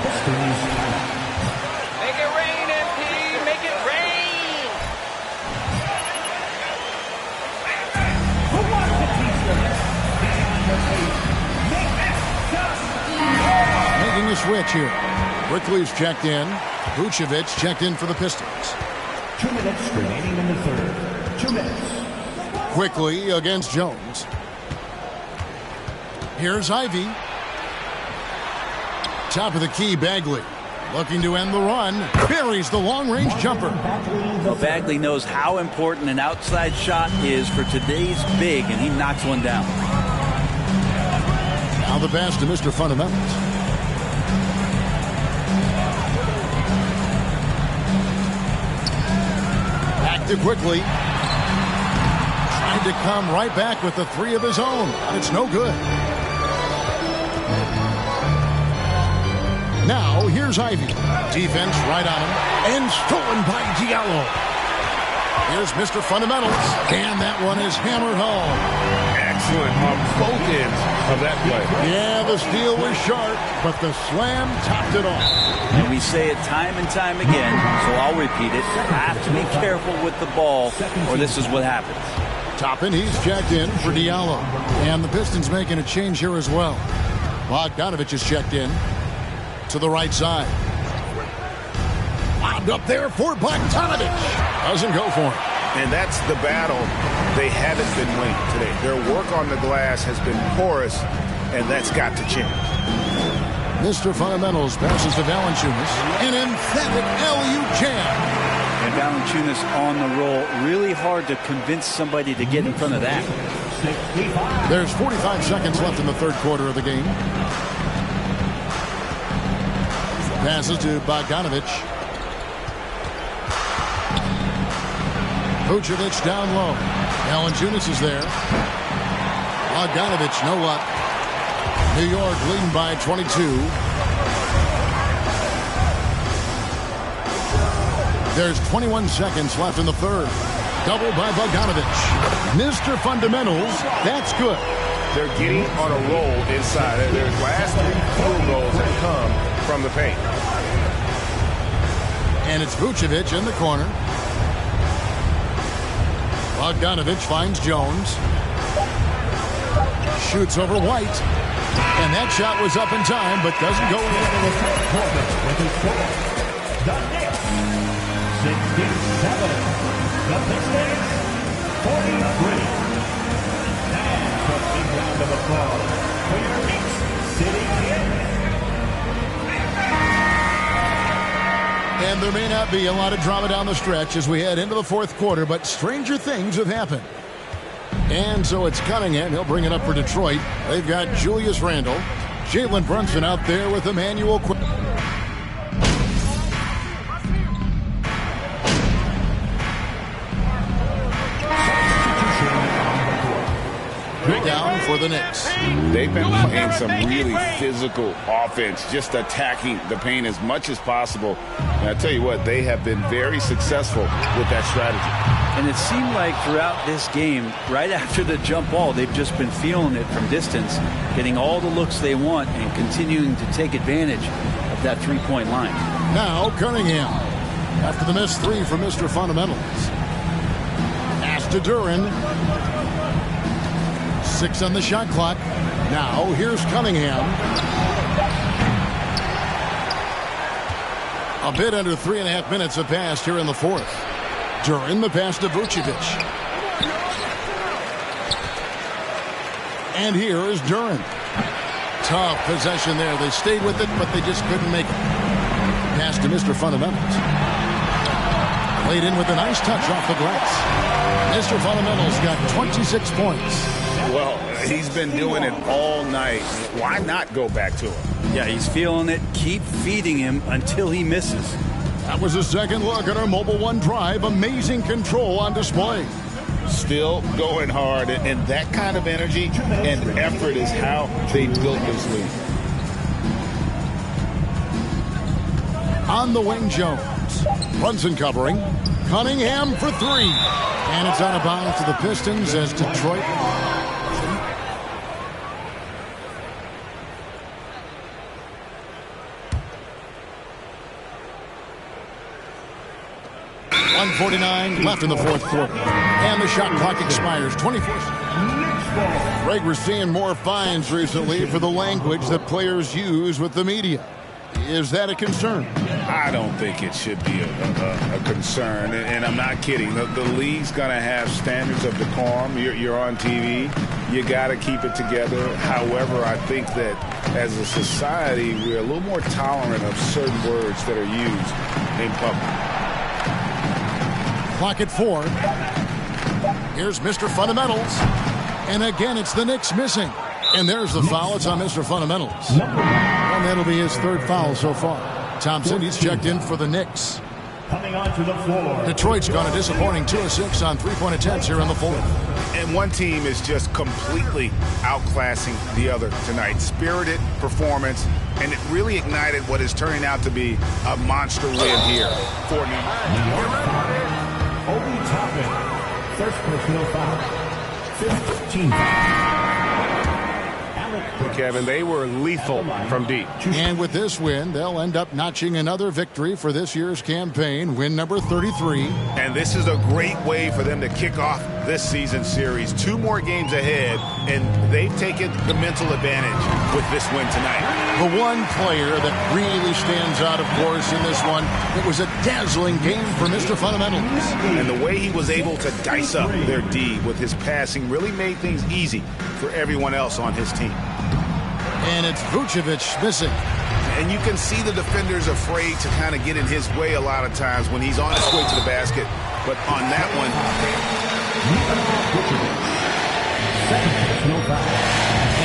Pistons. Make it rain, MP. Make it rain. Making a switch here. Brickley's checked in. Vucevic checked in for the Pistons. 2 minutes remaining in the third. 2 minutes. Quickly against Jones. Here's Ivy. Top of the key, Bagley. Looking to end the run. Buries the long-range jumper. Well, Bagley knows how important an outside shot is for today's big, and he knocks one down. Now the pass to Mr. Fundamentals. Back to Quickly. Trying to come right back with the three of his own, but it's no good. Now, here's Ivy. Defense right on him. And stolen by Diallo. Here's Mr. Fundamentals. And that one is hammered home. Excellent on both ends of that play. Yeah, the steal was sharp, but the slam topped it off. And we say it time and time again, so I'll repeat it. You have to be careful with the ball, or this is what happens. Toppin, he's checked in for Diallo. And the Pistons making a change here as well. Bogdanovich is checked in to the right side. Lobbed up there for Bogdanovich. Doesn't go for him. And that's the battle they haven't been winning today. Their work on the glass has been porous, and that's got to change. Mr. Fundamentals passes to Valanciunas. An emphatic LU jam. And Valanciunas on the roll. Really hard to convince somebody to get in front of that. There's 45 seconds left in the third quarter of the game. Passes to Bogdanovich. Vucevic down low. Valanciunas is there. Bogdanovich, no luck. New York leading by 22. There's 21 seconds left in the third. Double by Bogdanovich. Mr. Fundamentals, that's good. They're getting on a roll inside. Their last three field goals have come from the paint. And it's Vucevic in the corner. Bogdanovich finds Jones. Shoots over White. And that shot was up in time, but doesn't go in. The Knicks, 67. The Pistons, 43. And a big round of applause for your Knicks City Kings. And there may not be a lot of drama down the stretch as we head into the fourth quarter, but stranger things have happened. And so it's Cunningham. He'll bring it up for Detroit. They've got Julius Randle. Jalen Brunson out there with Emmanuel Quick. Down for the Knicks. They've been playing some really physical offense, just attacking the paint as much as possible. And I tell you what, they have been very successful with that strategy. And it seemed like throughout this game, right after the jump ball, they've just been feeling it from distance, getting all the looks they want and continuing to take advantage of that three-point line. Now Cunningham, after the missed three from Mr. Fundamentals. Pass to Duran. 6 on the shot clock. Now here's Cunningham. A bit under 3.5 minutes have passed here in the fourth. Duran, the pass to Vucevic. And here is Duran. Tough possession there. They stayed with it, but they just couldn't make it. Pass to Mr. Fundamentals. Played in with a nice touch off the glass. Mr. Fundamentals got 26 points. Well, he's been doing it all night. Why not go back to him? Yeah, he's feeling it. Keep feeding him until he misses. That was a second look at our Mobile One Drive. Amazing control on display. Still going hard, and that kind of energy and effort is how they built this league. On the wing, Jones. Brunson covering. Cunningham for three. And it's out of bounds to the Pistons as Detroit. 1:49 left in the fourth quarter. And the shot clock expires. 24 seconds. Greg, we're seeing more fines recently for the language that players use with the media. Is that a concern? I don't think it should be a concern, and I'm not kidding. The league's going to have standards of decorum. You're on TV. You got to keep it together. However, I think that as a society, we're a little more tolerant of certain words that are used in public. Clock at 4. Here's Mr. Fundamentals. And again, it's the Knicks missing. And there's the foul. It's on Mr. Fundamentals. And that'll be his third foul so far. Thompson, he's checked in for the Knicks. Coming onto the floor. Detroit's gone a disappointing 2 of 6 on three-point attempts here in the fourth. And one team is just completely outclassing the other tonight. Spirited performance, and it really ignited what is turning out to be a monster win here for New York. Obi Toppin, first personal foul. 15 foul. Kevin, they were lethal from deep. And with this win, they'll end up notching another victory for this year's campaign, win number 33. And this is a great way for them to kick off this season series. 2 more games ahead, and they've taken the mental advantage with this win tonight. The one player that really stands out, of course, in this one, it was a dazzling game for Mr. Fundamentals. And the way he was able to dice up their D with his passing really made things easy for everyone else on his team. And it's Vucevic missing. And you can see the defenders afraid to kind of get in his way a lot of times when he's on his way to the basket. But on that one,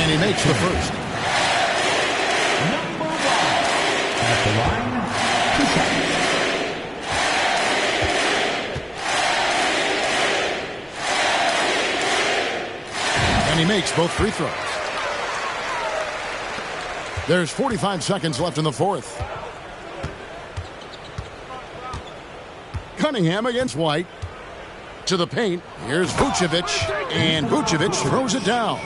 and he makes the first. Number 1 at the line, 2 shots. And he makes both free throws. There's 45 seconds left in the fourth. Cunningham against White. To the paint. Here's Vucevic. And Vucevic throws it down.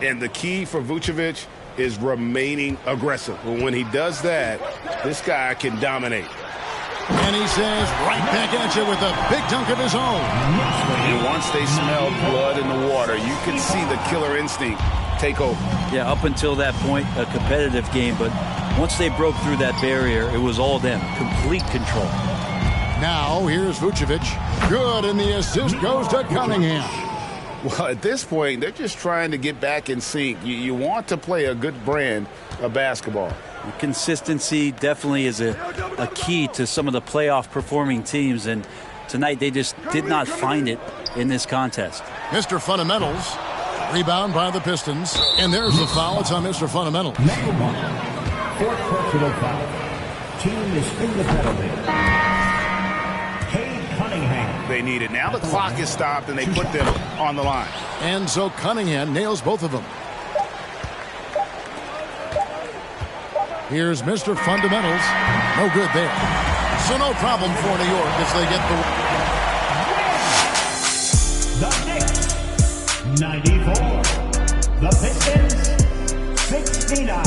And the key for Vucevic is remaining aggressive. When he does that, this guy can dominate. And he says right back at you with a big dunk of his own. And once they smell blood in the water, you can see the killer instinct take over. Yeah, up until that point, a competitive game, but once they broke through that barrier, it was all them. Complete control. Now, here's Vucevic. Good, and the assist goes to Cunningham. Well, at this point, they're just trying to get back in sync. You want to play a good brand of basketball. Consistency definitely is a key to some of the playoff performing teams, and tonight they just did not find it in this contest. Mr. Fundamentals, rebound by the Pistons, and there's the foul. It's on Mr. Fundamentals. Number 1, fourth personal foul. Team is in the penalty. Cunningham. They need it. Now the clock is stopped, and they put them on the line. And so Cunningham nails both of them. Here's Mr. Fundamentals. No good there. So no problem for New York as they get the Knicks, 94. The Pistons, 69.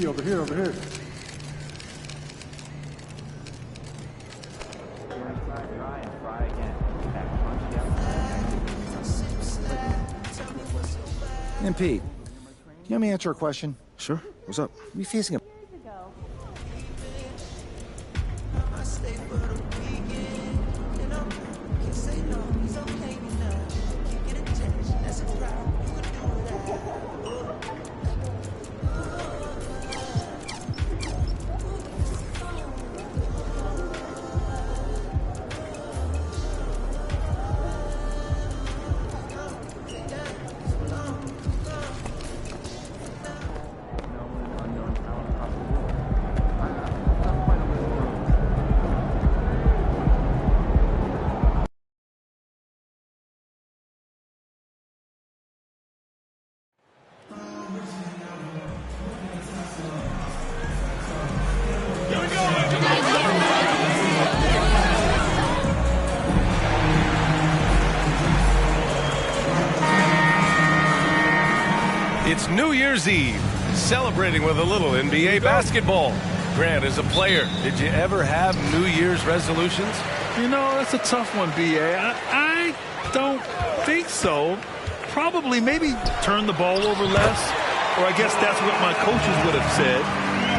Over here, over here. MP, can you let me answer a question? Sure. What's up? We facing a... It's New Year's Eve, celebrating with a little NBA basketball. Grant, as a player, did you ever have New Year's resolutions? You know, that's a tough one, B.A. I don't think so. Probably maybe turn the ball over less, or I guess that's what my coaches would have said.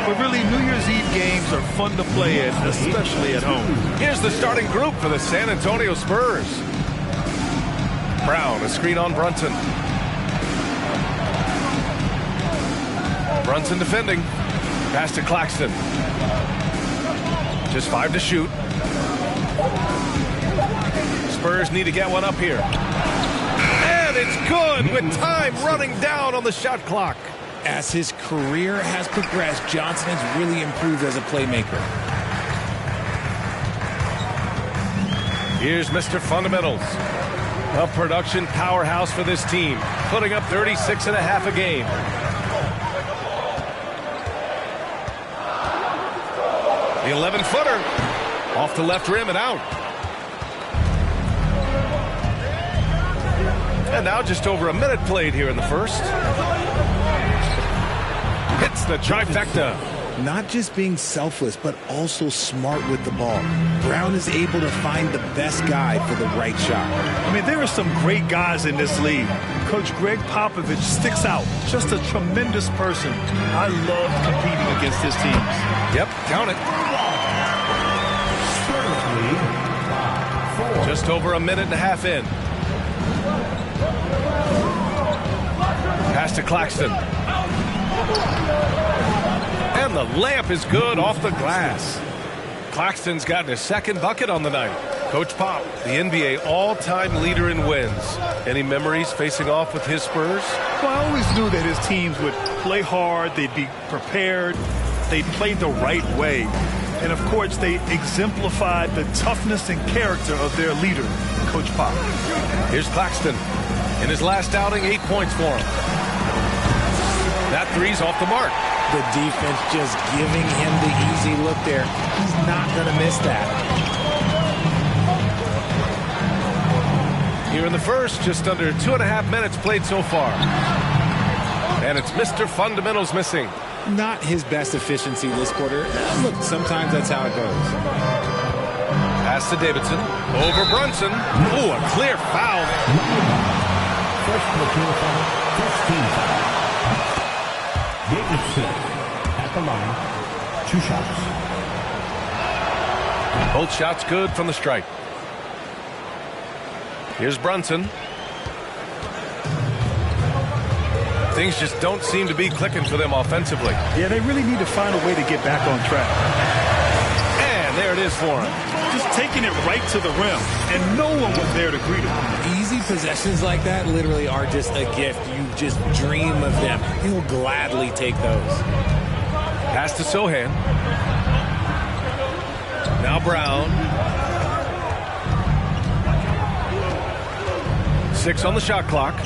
But really, New Year's Eve games are fun to play in, especially at home. Here's the starting group for the San Antonio Spurs. Brown, a screen on Brunson. Brunson defending. Pass to Claxton. Just 5 to shoot. Spurs need to get one up here. And it's good with time running down on the shot clock. As his career has progressed, Johnson has really improved as a playmaker. Here's Mr. Fundamentals. A production powerhouse for this team, putting up 36.5 a game. The 11-footer off the left rim and out. And now just over a minute played here in the first. Hits the trifecta. Not just being selfless, but also smart with the ball. Brown is able to find the best guy for the right shot. I mean, there are some great guys in this league. Coach Greg Popovich sticks out. Just a tremendous person. I love competing against his teams. Yep, count it. Just over a minute and a half in. Pass to Claxton. And the layup is good off the glass. Claxton's gotten his second bucket on the night. Coach Pop, the NBA all-time leader in wins. Any memories facing off with his Spurs? Well, I always knew that his teams would play hard, they'd be prepared, they'd play the right way. And, of course, they exemplified the toughness and character of their leader, Coach Pop. Here's Claxton. In his last outing, 8 points for him. That three's off the mark. The defense just giving him the easy look there. He's not going to miss that. Here in the first, just under 2.5 minutes played so far. And it's Mr. Fundamentals missing. Not his best efficiency this quarter. Look, sometimes that's how it goes. Pass to Davidson. Over Brunson. Ooh, a clear foul. First material foul, first team foul. Davidson at the line. 2 shots. Both shots good from the stripe. Here's Brunson. Things just don't seem to be clicking for them offensively. Yeah, they really need to find a way to get back on track. And there it is for him. Just taking it right to the rim, and no one was there to greet him. Easy possessions like that literally are just a gift. You just dream of them. He'll gladly take those. Pass to Sohan. Now Brown. 6 on the shot clock.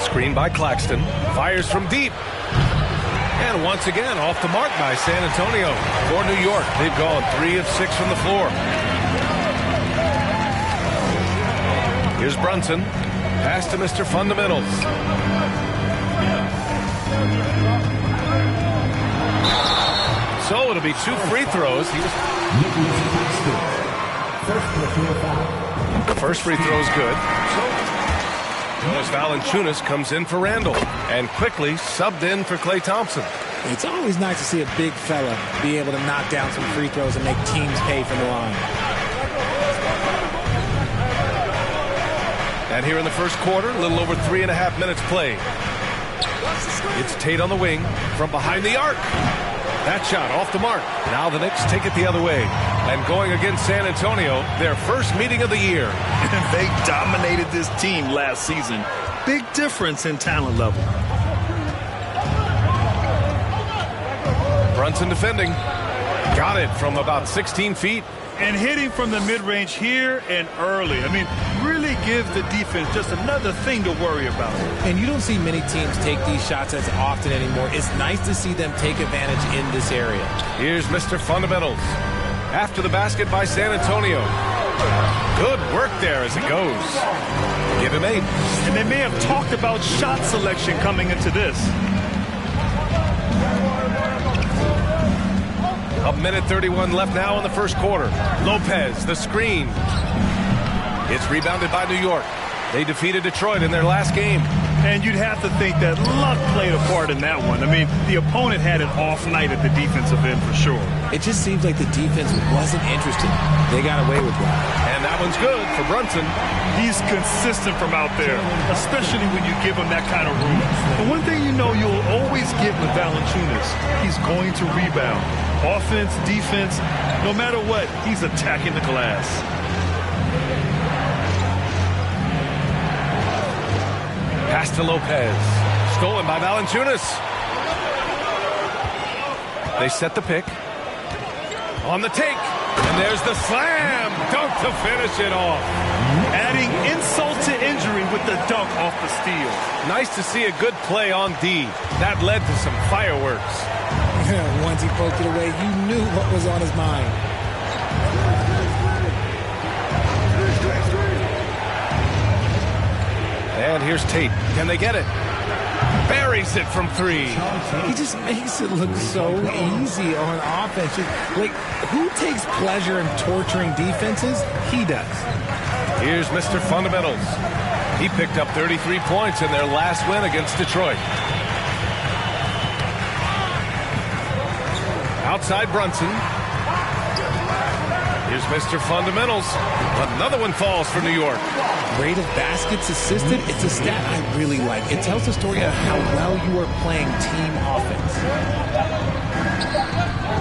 Screen by Claxton. Fires from deep. And once again, off the mark by San Antonio. For New York, they've gone 3 of 6 from the floor. Here's Brunson. Pass to Mr. Fundamentals. So it'll be 2 free throws. First free throw is good. Jonas Valanciunas comes in for Randall and quickly subbed in for Klay Thompson. It's always nice to see a big fella be able to knock down some free throws and make teams pay from the line. And here in the first quarter, a little over 3.5 minutes played. It's Tate on the wing from behind the arc. That shot off the mark. Now the Knicks take it the other way. And going against San Antonio, their first meeting of the year. They dominated this team last season. Big difference in talent level. Brunson defending. Got it from about 16 feet. And hitting from the mid-range here and early. I mean, really gives the defense just another thing to worry about. And you don't see many teams take these shots as often anymore. It's nice to see them take advantage in this area. Here's Mr. Fundamentals. After the basket by San Antonio. Good work there as it goes. Give him 8. And they may have talked about shot selection coming into this. A minute 31 left now in the first quarter. Lopez, the screen. It's rebounded by New York. They defeated Detroit in their last game. And you'd have to think that luck played a part in that one. I mean, the opponent had an off night at the defensive end for sure. It just seems like the defense wasn't interested. They got away with one. And that one's good for Brunson. He's consistent from out there, especially when you give him that kind of room. And one thing you know you'll always get with Valanciunas, he's going to rebound. Offense, defense, no matter what, he's attacking the glass. Pass to Lopez. Stolen by Valanciunas. They set the pick. On the take. And there's the slam. Dunk to finish it off. Adding insult to injury with the dunk off the steal. Nice to see a good play on D. That led to some fireworks. Once he poked it away, you knew what was on his mind. And here's Tate. Can they get it? Buries it from 3. He just makes it look so easy on offense. Like, who takes pleasure in torturing defenses? He does. Here's Mr. Fundamentals. He picked up 33 points in their last win against Detroit. Outside Brunson. Here's Mr. Fundamentals. Another one falls for New York. Rate of baskets assisted, it's a stat I really like. It tells the story of how well you are playing team offense.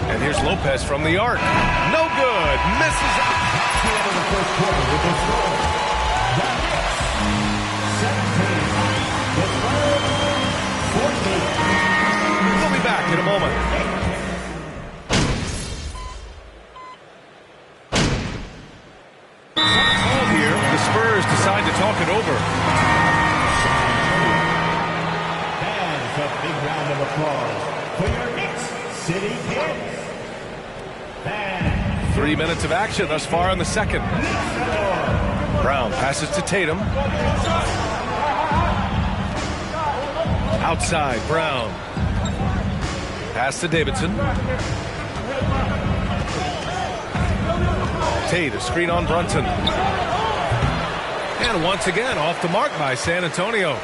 And here's Lopez from the arc. No good. Misses it. We'll be back in a moment. Spurs decide to talk it over. And a big round of applause for your Knicks City Kids. And 3 minutes of action thus far in the second. Brown passes to Tatum. Outside, Brown. Pass to Davidson. Tate, a screen on Brunson. And once again, off the mark by San Antonio.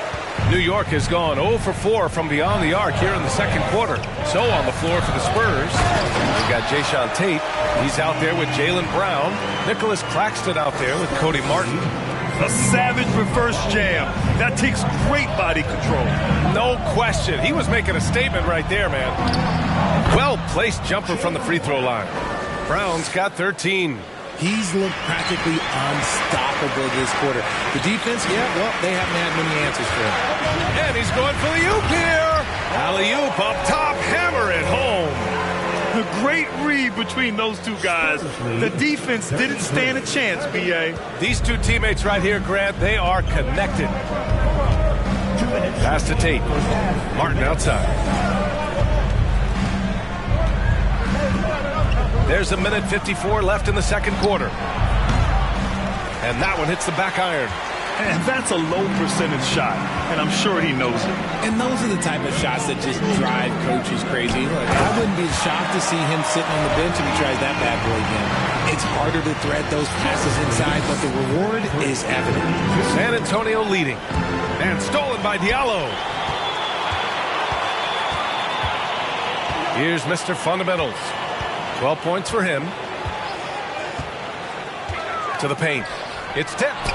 New York has gone 0 for 4 from beyond the arc here in the second quarter. So on the floor for the Spurs, we've got Jayshawn Tate. He's out there with Jaylen Brown. Nicholas Claxton out there with Cody Martin. A savage reverse jam. That takes great body control. No question. He was making a statement right there, man. Well-placed jumper from the free throw line. Brown's got 13. He's looked practically unstoppable this quarter. The defense, yeah, well, they haven't had many answers for him. And he's going for the oop here. Alley-oop up top, hammer it home. The great read between those two guys. The defense didn't stand a chance, B.A. These two teammates right here, Grant, they are connected. Pass to Tate. Martin outside. There's a minute 54 left in the second quarter. And that one hits the back iron. And that's a low percentage shot, and I'm sure he knows it. And those are the type of shots that just drive coaches crazy. Look, I wouldn't be shocked to see him sitting on the bench if he tries that bad boy again. It's harder to thread those passes inside, but the reward is evident. San Antonio leading. And stolen by Diallo. Here's Mr. Fundamentals. 12 points for him. To the paint. It's tipped.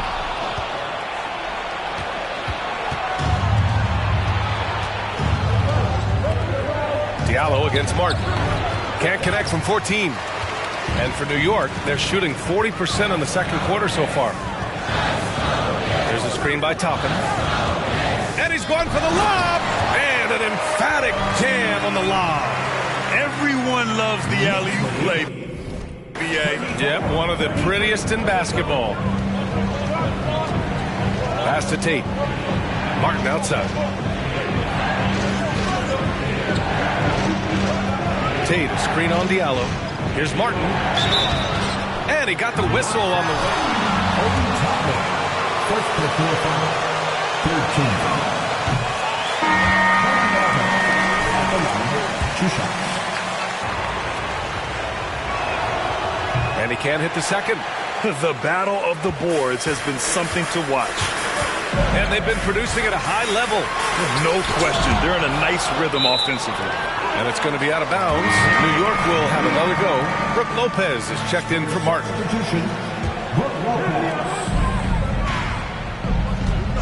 Diallo against Martin. Can't connect from 14. And for New York, they're shooting 40% in the second quarter so far. There's a screen by Toppin. And he's going for the lob. And an emphatic jam on the lob. Everyone loves the alley-oop play, B.A. Yep, one of the prettiest in basketball. Pass to Tate. Martin outside. Tate, a screen on Diallo. Here's Martin. And he got the whistle on the way. First personal foul, 13. 2 shots. And he can't hit the second. The battle of the boards has been something to watch. And they've been producing at a high level. No question. They're in a nice rhythm offensively. And it's going to be out of bounds. New York will have another go. Brooke Lopez is checked in for Martin.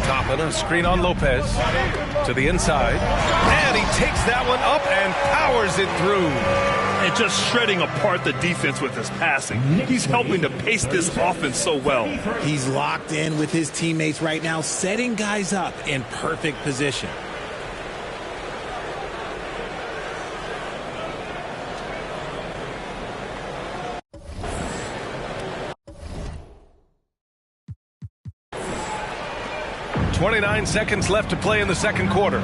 Toppin, a screen on Lopez to the inside. And he takes that one up and powers it through. And just shredding apart the defense with his passing. He's helping to pace this offense so well. He's locked in with his teammates right now, setting guys up in perfect position. .29 seconds left to play in the second quarter.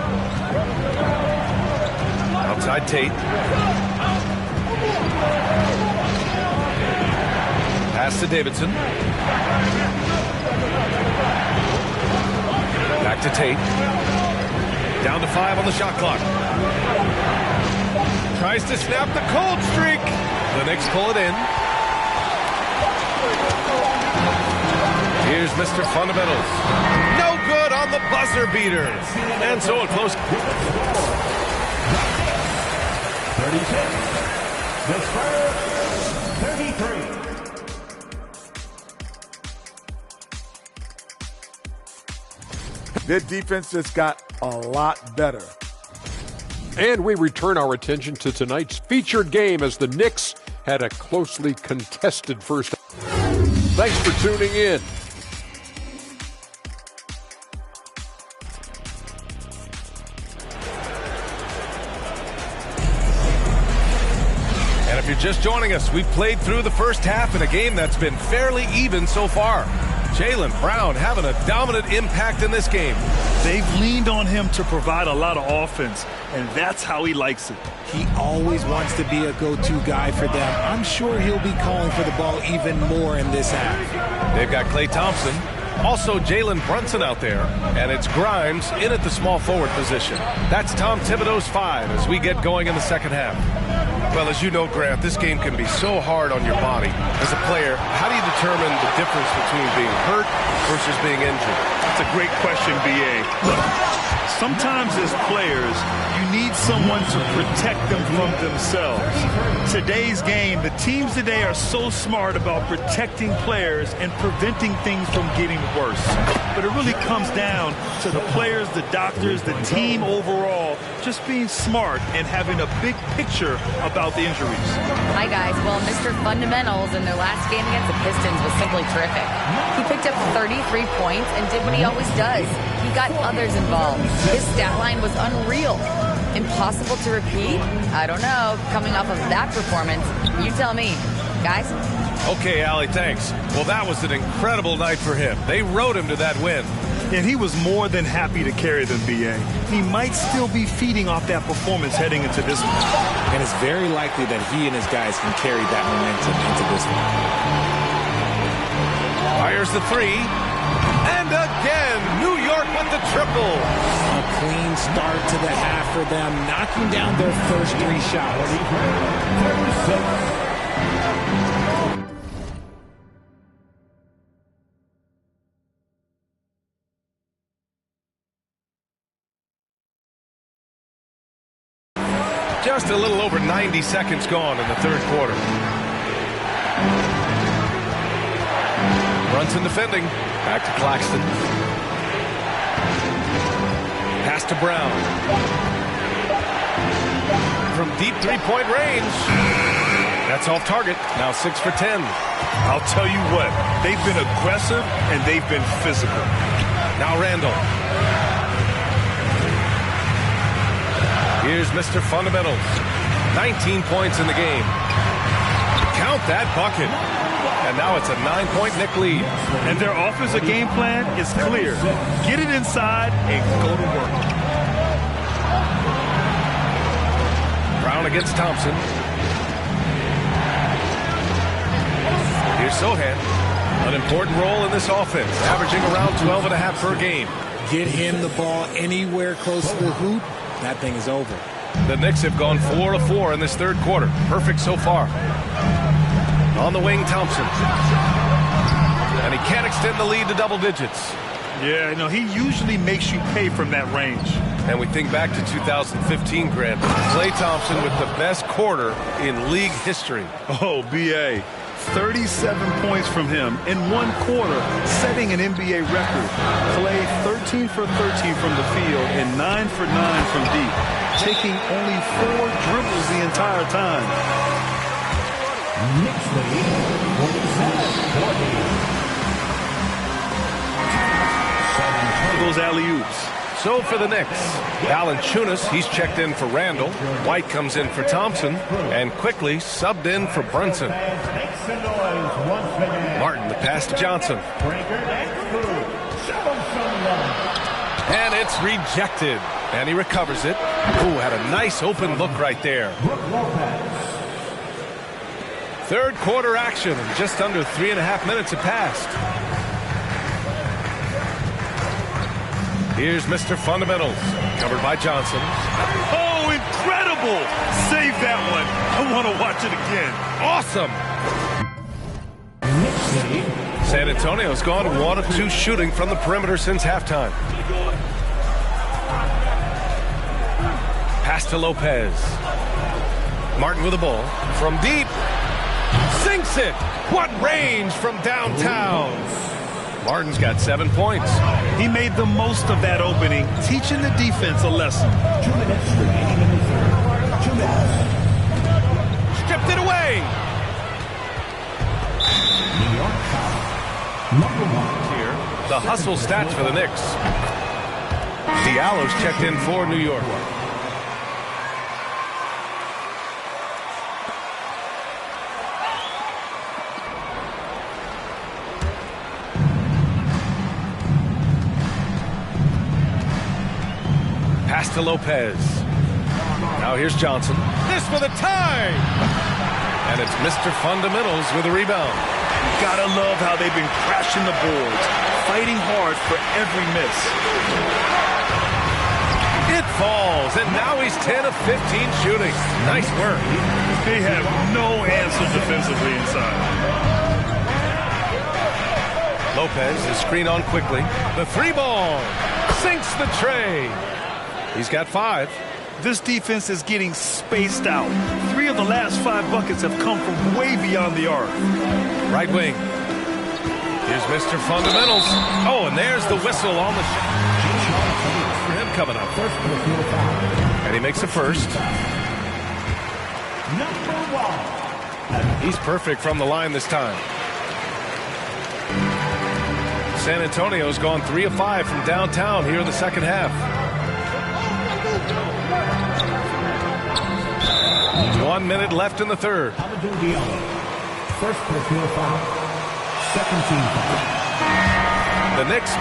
Outside Tate. Pass to Davidson. Back to Tate. Down to 5 on the shot clock. Tries to snap the cold streak. The Knicks pull it in. Here's Mr. Fundamentals. No good on the buzzer beater. And so a close. 36. The Spurs, 33. Their defense just got a lot better. And we return our attention to tonight's featured game as the Knicks had a closely contested first. Thanks for tuning in. And if you're just joining us, we've played through the first half in a game that's been fairly even so far. Jaylen Brown having a dominant impact in this game. They've leaned on him to provide a lot of offense, and that's how he likes it. He always wants to be a go-to guy for them. I'm sure he'll be calling for the ball even more in this half. They've got Klay Thompson, also Jalen Brunson out there, and it's Grimes in at the small forward position. That's Tom Thibodeau's 5 as we get going in the second half. Well, as you know, Grant, this game can be so hard on your body. As a player, how do you determine the difference between being hurt versus being injured? That's a great question, B.A. Look, sometimes as players, you need someone to protect them from themselves. Today's game, the teams today are so smart about protecting players and preventing things from getting worse. But it really comes down to the players, the doctors, the team overall, just being smart and having a big picture about the injuries. Hi, guys. Well, Mr. Fundamentals in their last game against the Pistons was simply terrific. He picked up 33 points and did what he always does. He got others involved. His stat line was unreal. Impossible to repeat? I don't know. Coming off of that performance, you tell me. Guys? Okay, Allie, thanks. Well, that was an incredible night for him. They rode him to that win. And he was more than happy to carry them, B.A. He might still be feeding off that performance heading into this one. And it's very likely that he and his guys can carry that momentum into this one. Fires the 3. And again, New York with the triple. A clean start to the half for them, knocking down their first 3 shots. Just a little over 90 seconds gone in the third quarter. Brunson defending. Back to Claxton. Pass to Brown. From deep three-point range. That's off target. Now 6 for 10. I'll tell you what, they've been aggressive and they've been physical. Now Randall. Here's Mr. Fundamentals. 19 points in the game. Count that bucket. And now it's a 9-point Knick lead. And their offensive game plan is clear. Get it inside and go to work. Brown against Thompson. Here's Sohan. An important role in this offense, averaging around 12.5 per game. Get him the ball anywhere close to the hoop, that thing is over. The Knicks have gone 4 of 4 in this third quarter. Perfect so far. On the wing, Thompson. And he can't extend the lead to double digits. Yeah, no, he usually makes you pay from that range. And we think back to 2015, Grant. Klay Thompson with the best quarter in league history. Oh, B.A. 37 points from him in one quarter, setting an NBA record. Klay 13 for 13 from the field and 9 for 9 from deep, taking only 4 dribbles the entire time. Knicks lead 47-40. Those alley-oops. So for the Knicks, Valanciunas, he's checked in for Randall. White comes in for Thompson, and quickly subbed in for Brunson. Martin, the pass to Johnson. And it's rejected, and he recovers it. Ooh, had a nice open look right there. Third quarter action, and just under 3.5 minutes have passed. Here's Mr. Fundamentals, covered by Johnson. Oh, incredible! Save that one. I want to watch it again. Awesome! San Antonio's gone 1 of 2 shooting from the perimeter since halftime. Pass to Lopez. Martin with the ball. From deep. Sinks it! What range from downtown! Martin's got 7 points. He made the most of that opening, teaching the defense a lesson. 2 minutes remaining in the third. 2 minutes. Stripped it away. New York foul. Number 1. Here, the hustle stats for the Knicks. Diallo's checked in for New York. Pass to Lopez. Now here's Johnson. This for the tie! And it's Mr. Fundamentals with a rebound. Gotta love how they've been crashing the boards, fighting hard for every miss. It falls, and now he's 10 of 15 shooting. Nice work. They have no answer defensively inside. Lopez is screened on quickly. The 3-ball sinks the tray. He's got 5. This defense is getting spaced out. 3 of the last 5 buckets have come from way beyond the arc. Right wing. Here's Mr. Fundamentals. Oh, and there's the whistle on the shot. For him coming up. And he makes a first. Number 1. He's perfect from the line this time. San Antonio's gone 3 of 5 from downtown here in the second half. 1 minute left in the third. Amadou Diallo. First personal foul. Second team foul. The Knicks.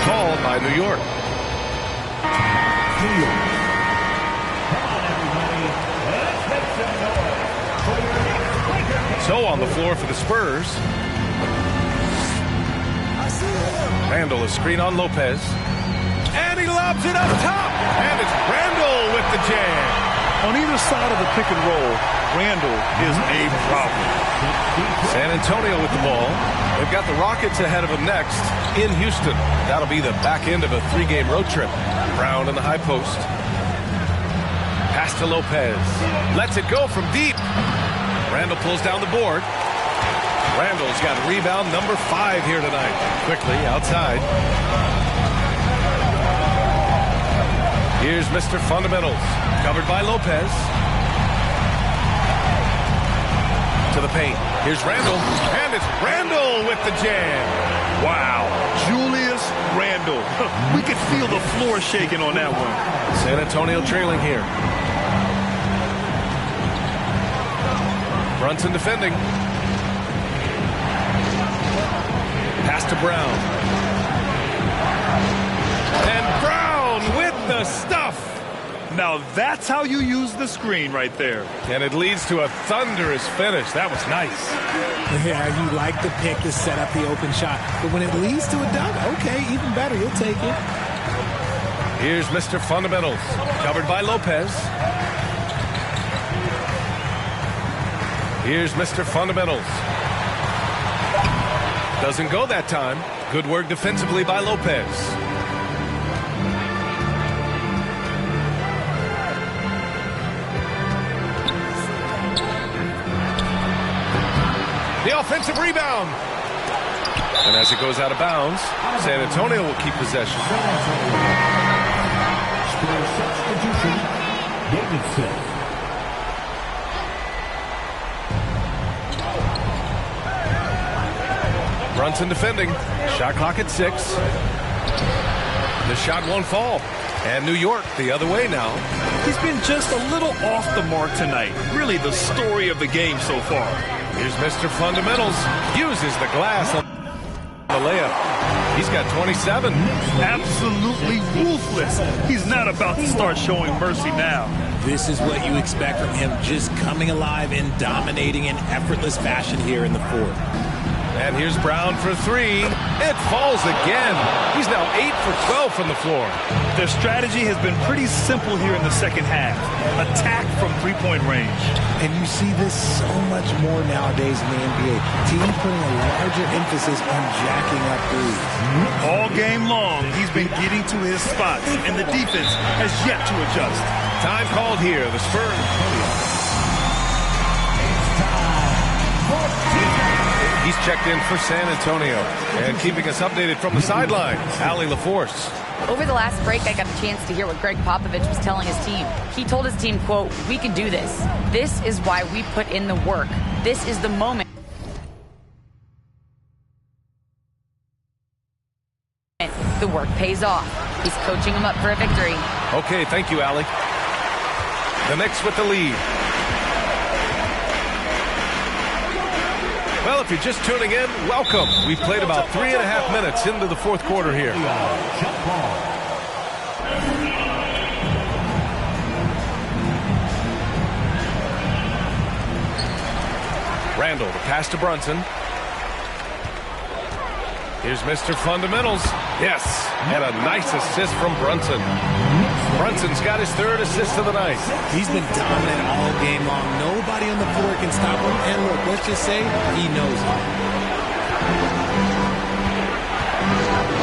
Called by New York. New York. Come on, everybody. Let's make some noise for your Knicks. So on the floor for the Spurs. Randall is screen on Lopez. And he lobs it up top. And it's Randall with the jam. On either side of the pick and roll, Randall is a problem. San Antonio with the ball. They've got the Rockets ahead of them next in Houston. That'll be the back end of a 3-game road trip. Brown in the high post. Pass to Lopez. Lets it go from deep. Randall pulls down the board. Randall's got rebound number 5 here tonight. Quickly outside. Here's Mr. Fundamentals. Covered by Lopez. To the paint. Here's Randall. And it's Randall with the jam. Wow. Julius Randall. We could feel the floor shaking on that one. San Antonio trailing here. Brunson defending. Pass to Brown. And Brown with the stuff. Now that's how you use the screen right there. And it leads to a thunderous finish. That was nice. Yeah, you like the pick to set up the open shot. But when it leads to a dunk, okay, even better. You'll take it. Here's Mr. Fundamentals, covered by Lopez. Here's Mr. Fundamentals. Doesn't go that time. Good work defensively by Lopez. The offensive rebound. And as it goes out of bounds, San Antonio will keep possession. Substitution, Davidson. Brunson defending. Shot clock at 6. The shot won't fall. And New York the other way now. He's been just a little off the mark tonight. Really the story of the game so far. Here's Mr. Fundamentals. Uses the glass on the layup. He's got 27. Absolutely ruthless. He's not about to start showing mercy now. This is what you expect from him, just coming alive and dominating in effortless fashion here in the fourth. And here's Brown for 3. It falls again. He's now 8 for 12 from the floor. Their strategy has been pretty simple here in the second half. Attack from three-point range. And you see this so much more nowadays in the NBA. Teams putting a larger emphasis on jacking up threes. All game long, he's been getting to his spots, and the defense has yet to adjust. Time called here. The Spurs. He's checked in for San Antonio. And keeping us updated from the sideline, Allie LaForce. Over the last break, I got a chance to hear what Greg Popovich was telling his team. He told his team, quote, "We can do this. This is why we put in the work. This is the moment. The work pays off." He's coaching them up for a victory. Okay, thank you, Allie. The Knicks with the lead. Well, if you're just tuning in, welcome. We've played about 3.5 minutes into the fourth quarter here. Randall, the pass to Brunson. Here's Mr. Fundamentals. Yes, and a nice assist from Brunson. Brunson's got his 3rd assist of the night. He's been dominant all game long. Nobody on the floor can stop him. And look, let's just say he knows it.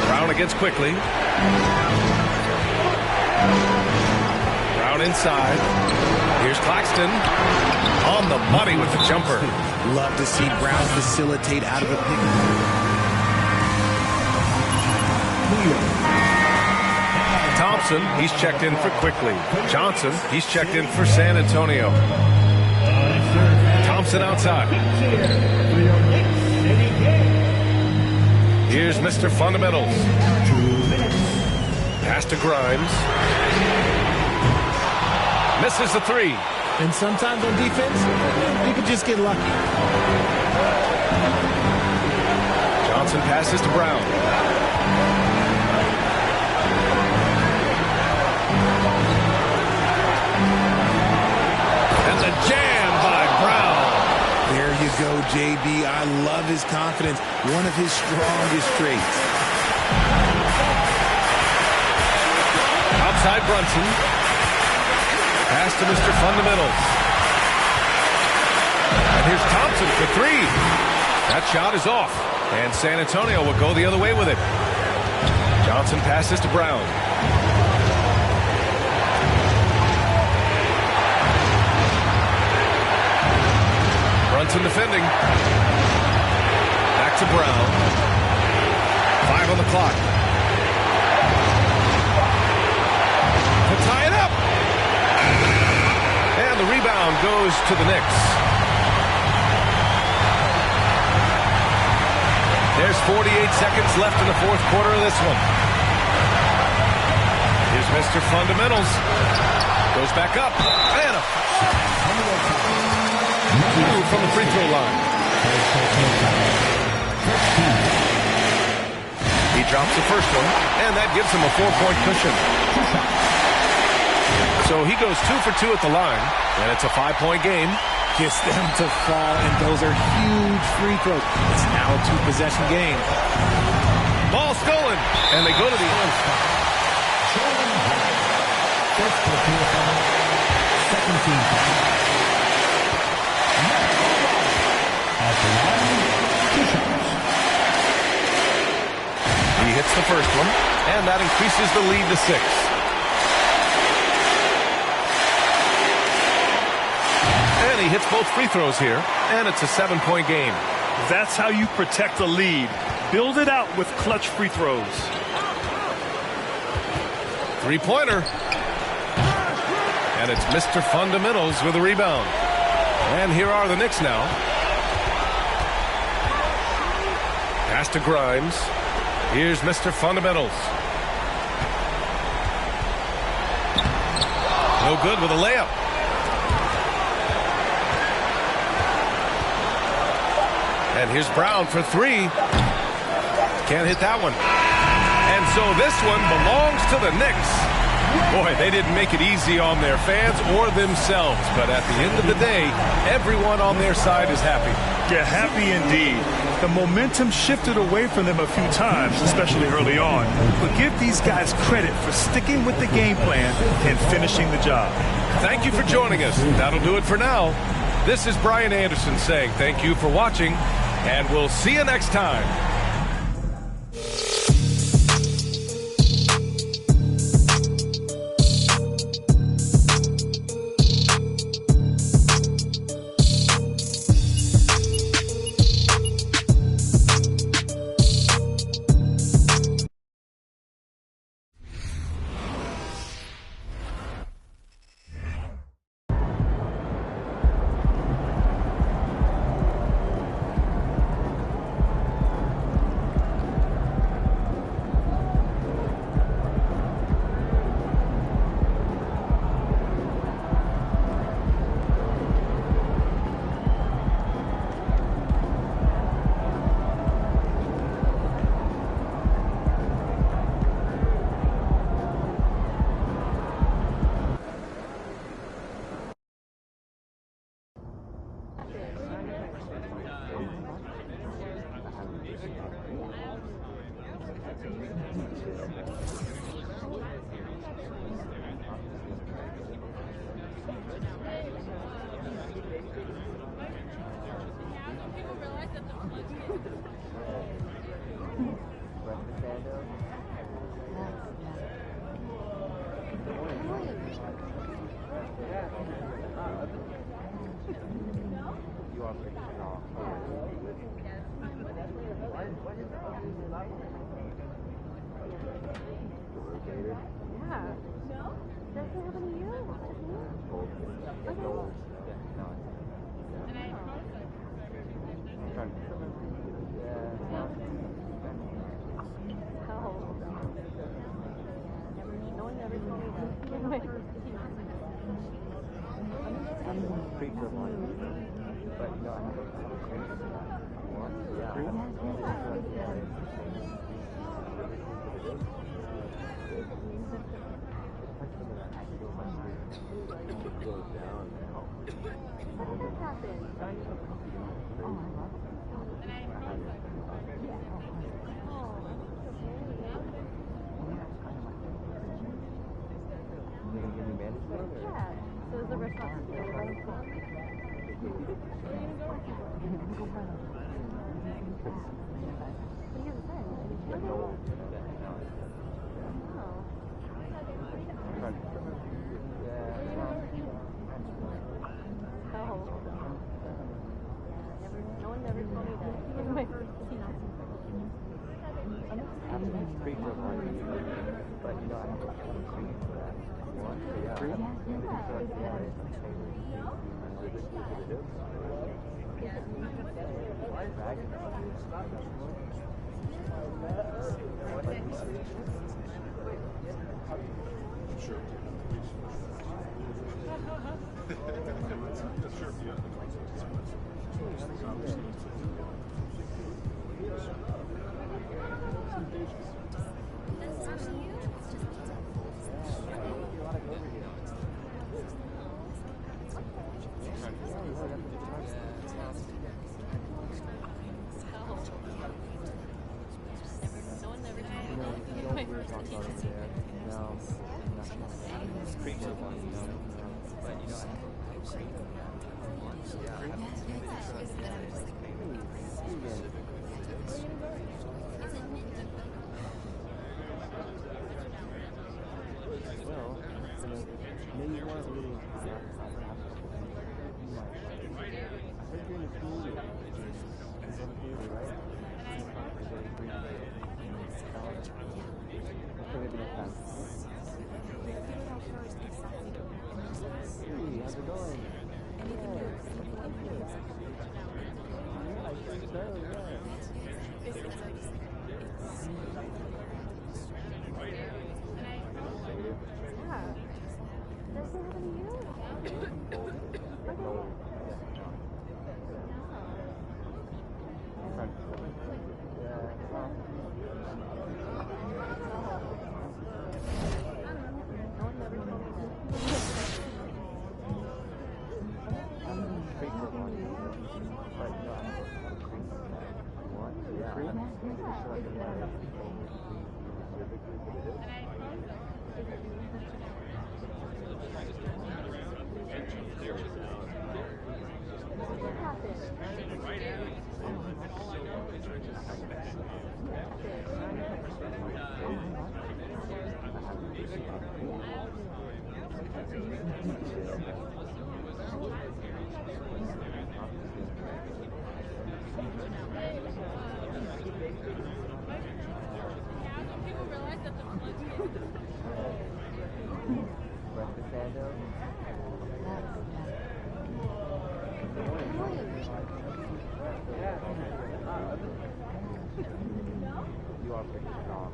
Brown against quickly. Brown inside. Here's Claxton on the money with the jumper. Love to see Brown facilitate out of a pick. Thompson, he's checked in for quickly. Johnson, he's checked in for San Antonio. Thompson outside. Here's Mr. Fundamentals. Pass to Grimes. Misses the 3. And sometimes on defense, you can just get lucky. Johnson passes to Brown. And the jam by Brown. There you go, JB. I love his confidence. One of his strongest traits. Outside Brunson. Pass to Mr. Fundamentals. And here's Thompson for 3. That shot is off. And San Antonio will go the other way with it. Johnson passes to Brown. Brunson defending. Back to Brown. 5 on the clock. To tie it up. And the rebound goes to the Knicks. There's 48 seconds left in the fourth quarter of this one. Here's Mr. Fundamentals. Goes back up. And a move from the free throw line. He drops the first one, and that gives him a 4-point cushion. So he goes 2 for 2 at the line, and it's a 5-point game. Gets them to fall, and those are huge free throws. It's now a 2-possession game. Ball stolen, and they go to the end. Second team. At the line, 2 shots. He hits the first one, and that increases the lead to 6. And he hits both free throws here, and it's a 7-point game. That's how you protect a lead. Build it out with clutch free throws. 3-pointer. And it's Mr. Fundamentals with a rebound. And here are the Knicks now. Pass to Grimes. Here's Mr. Fundamentals. No good with a layup. And here's Brown for 3. Can't hit that one. And so this one belongs to the Knicks. Boy, they didn't make it easy on their fans or themselves. But at the end of the day, everyone on their side is happy. Yeah, happy indeed. The momentum shifted away from them a few times, especially early on. But give these guys credit for sticking with the game plan and finishing the job. Thank you for joining us. That'll do it for now. This is Brian Anderson saying thank you for watching, and we'll see you next time. talked about over there. No, not pretty good one, you know. But you know, well, maybe you weren't really I heard you're in the school year. It's on the table, right? Okay, maybe next time. Hey, how's it going? You are pretty strong.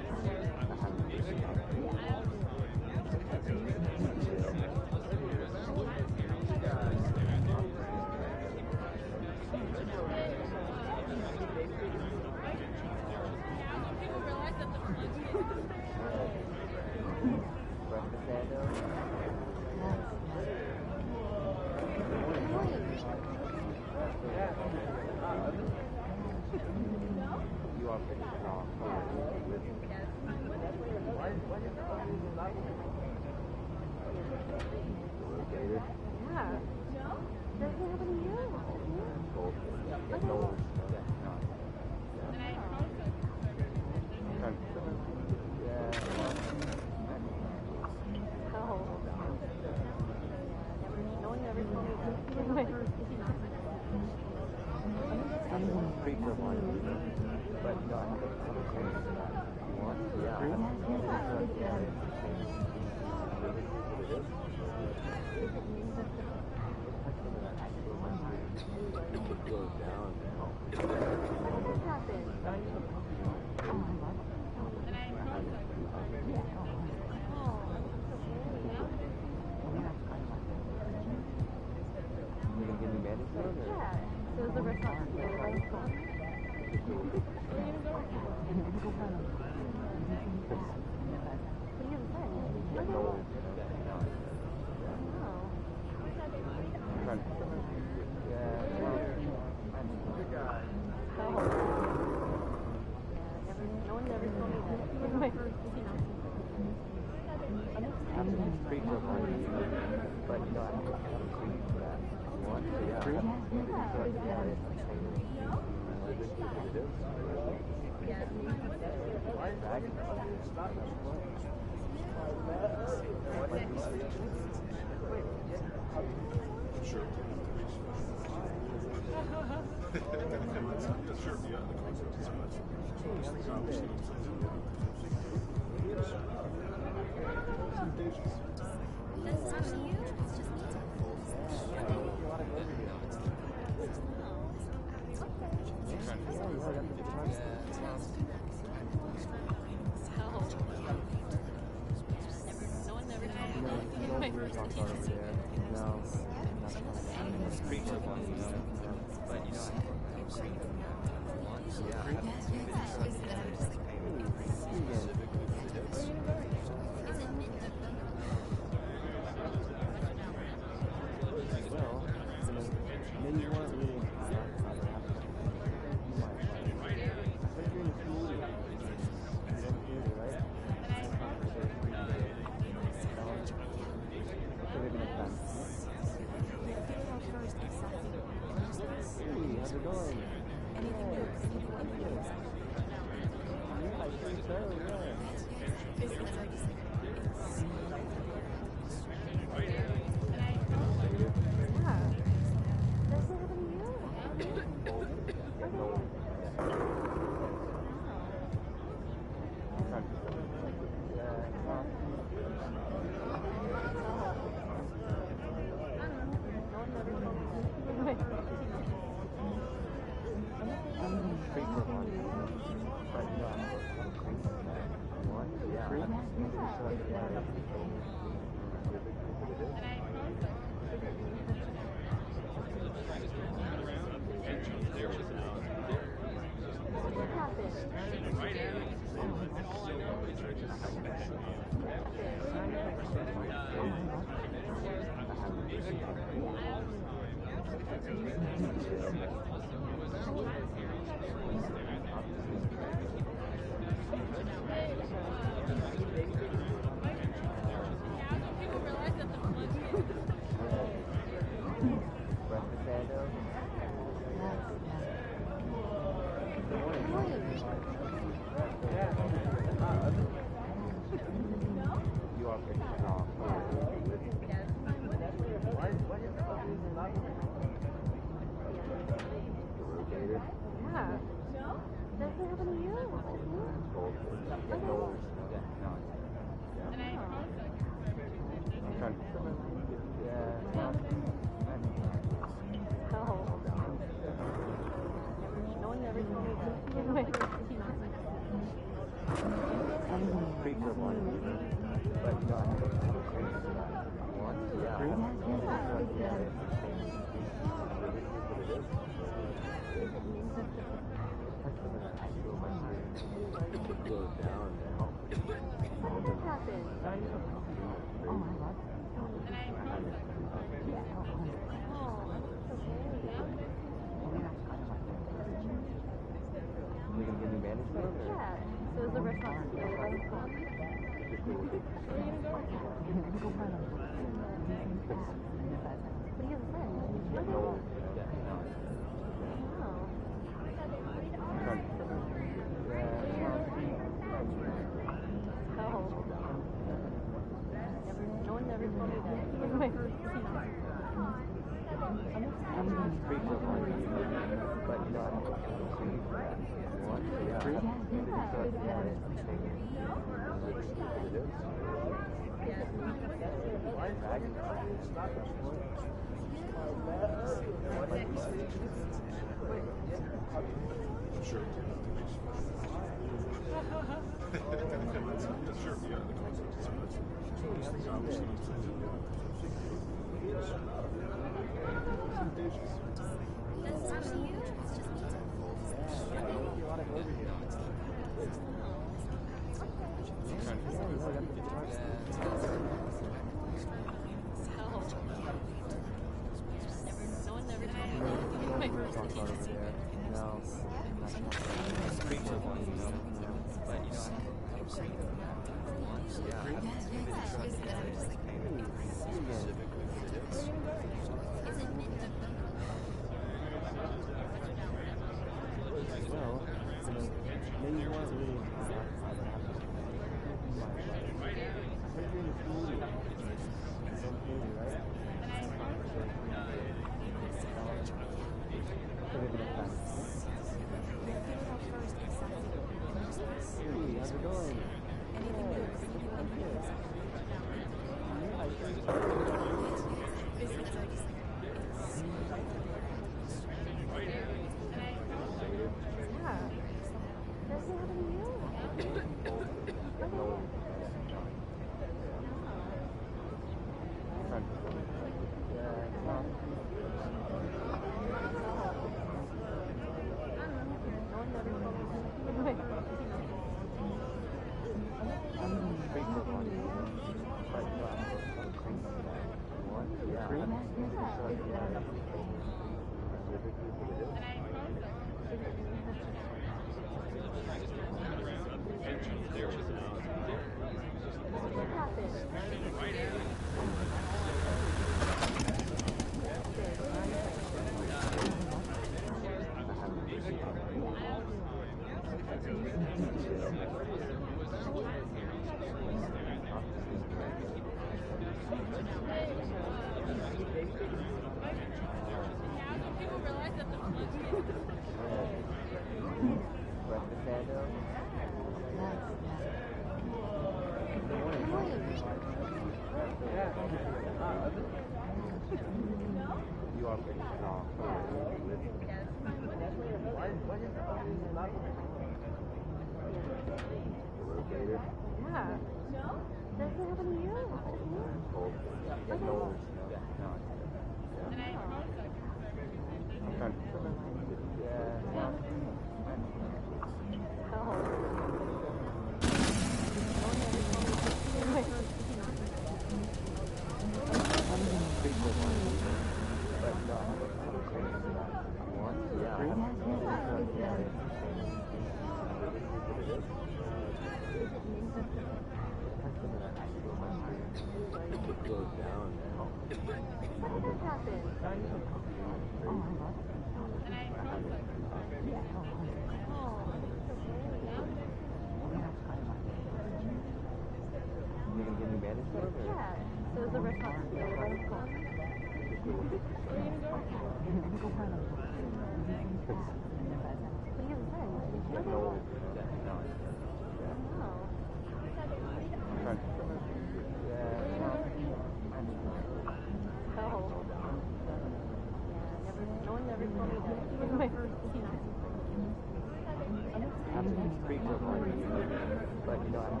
But you know, I'm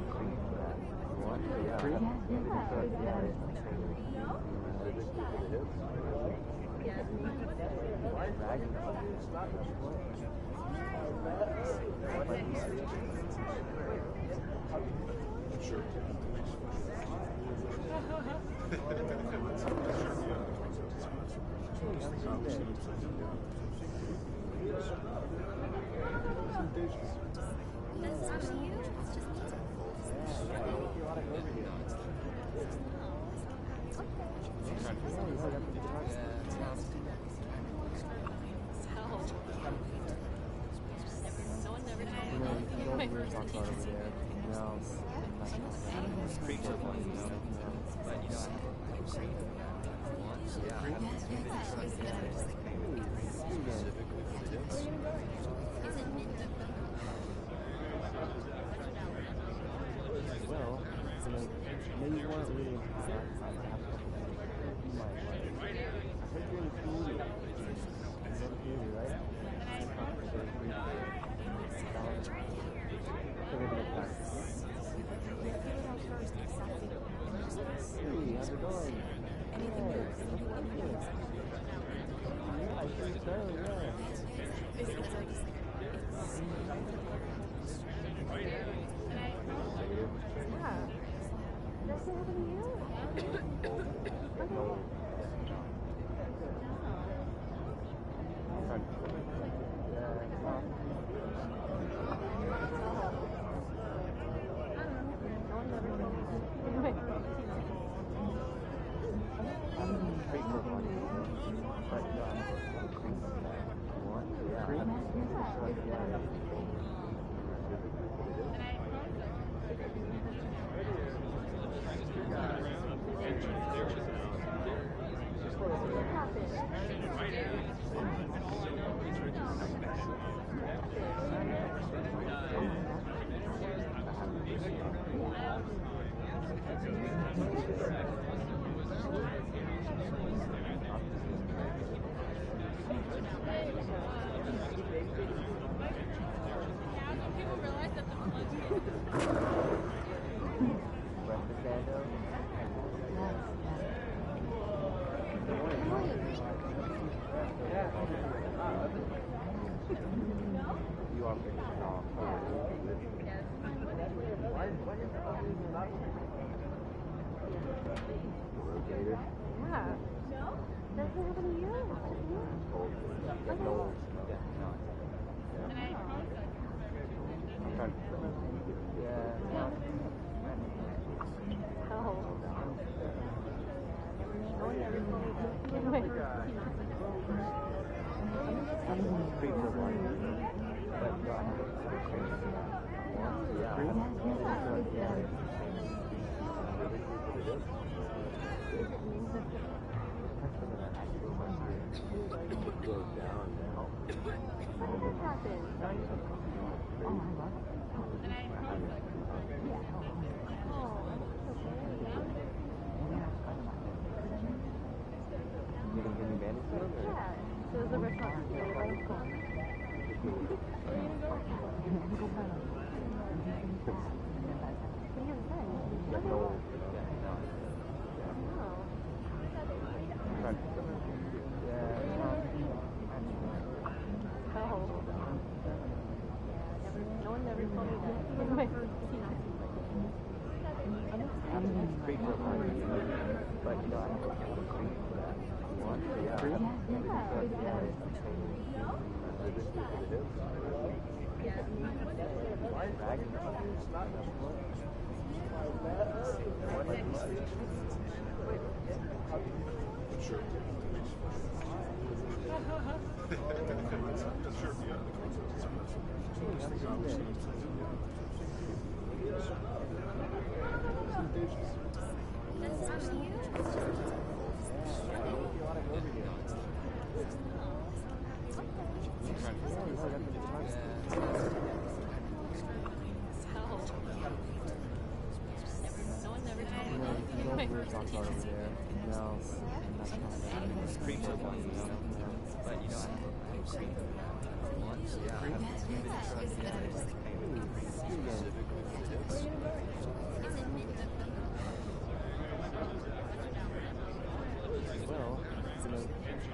screening for that. What? Yeah.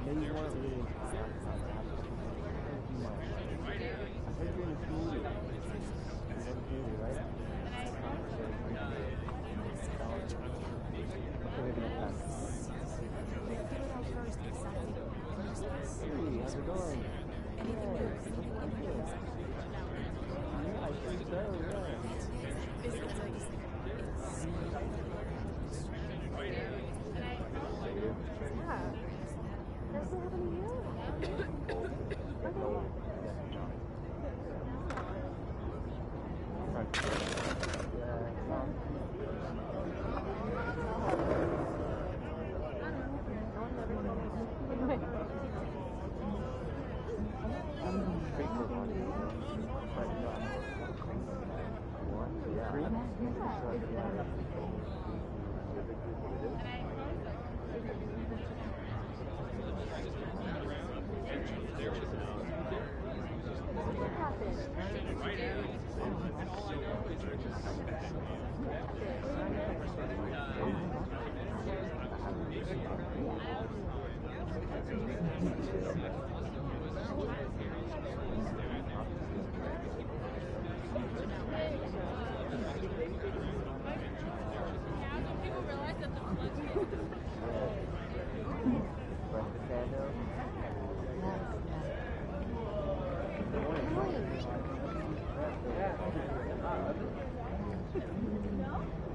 Maybe one of the really I heard you're in the community. Right? Hey, how's it going? Yeah, I think so, That's what happened to you.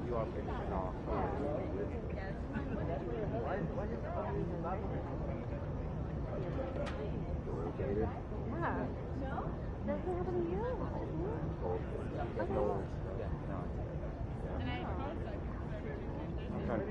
You are pretty strong. Yeah. That's what happened to you. I'm trying to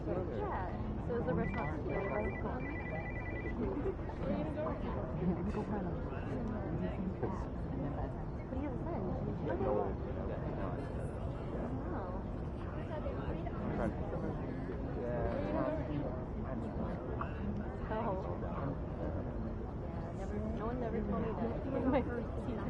Yeah. So is the restaurant still open? Where are you gonna go? What do you have a friend? No one never told me that. It was my first season.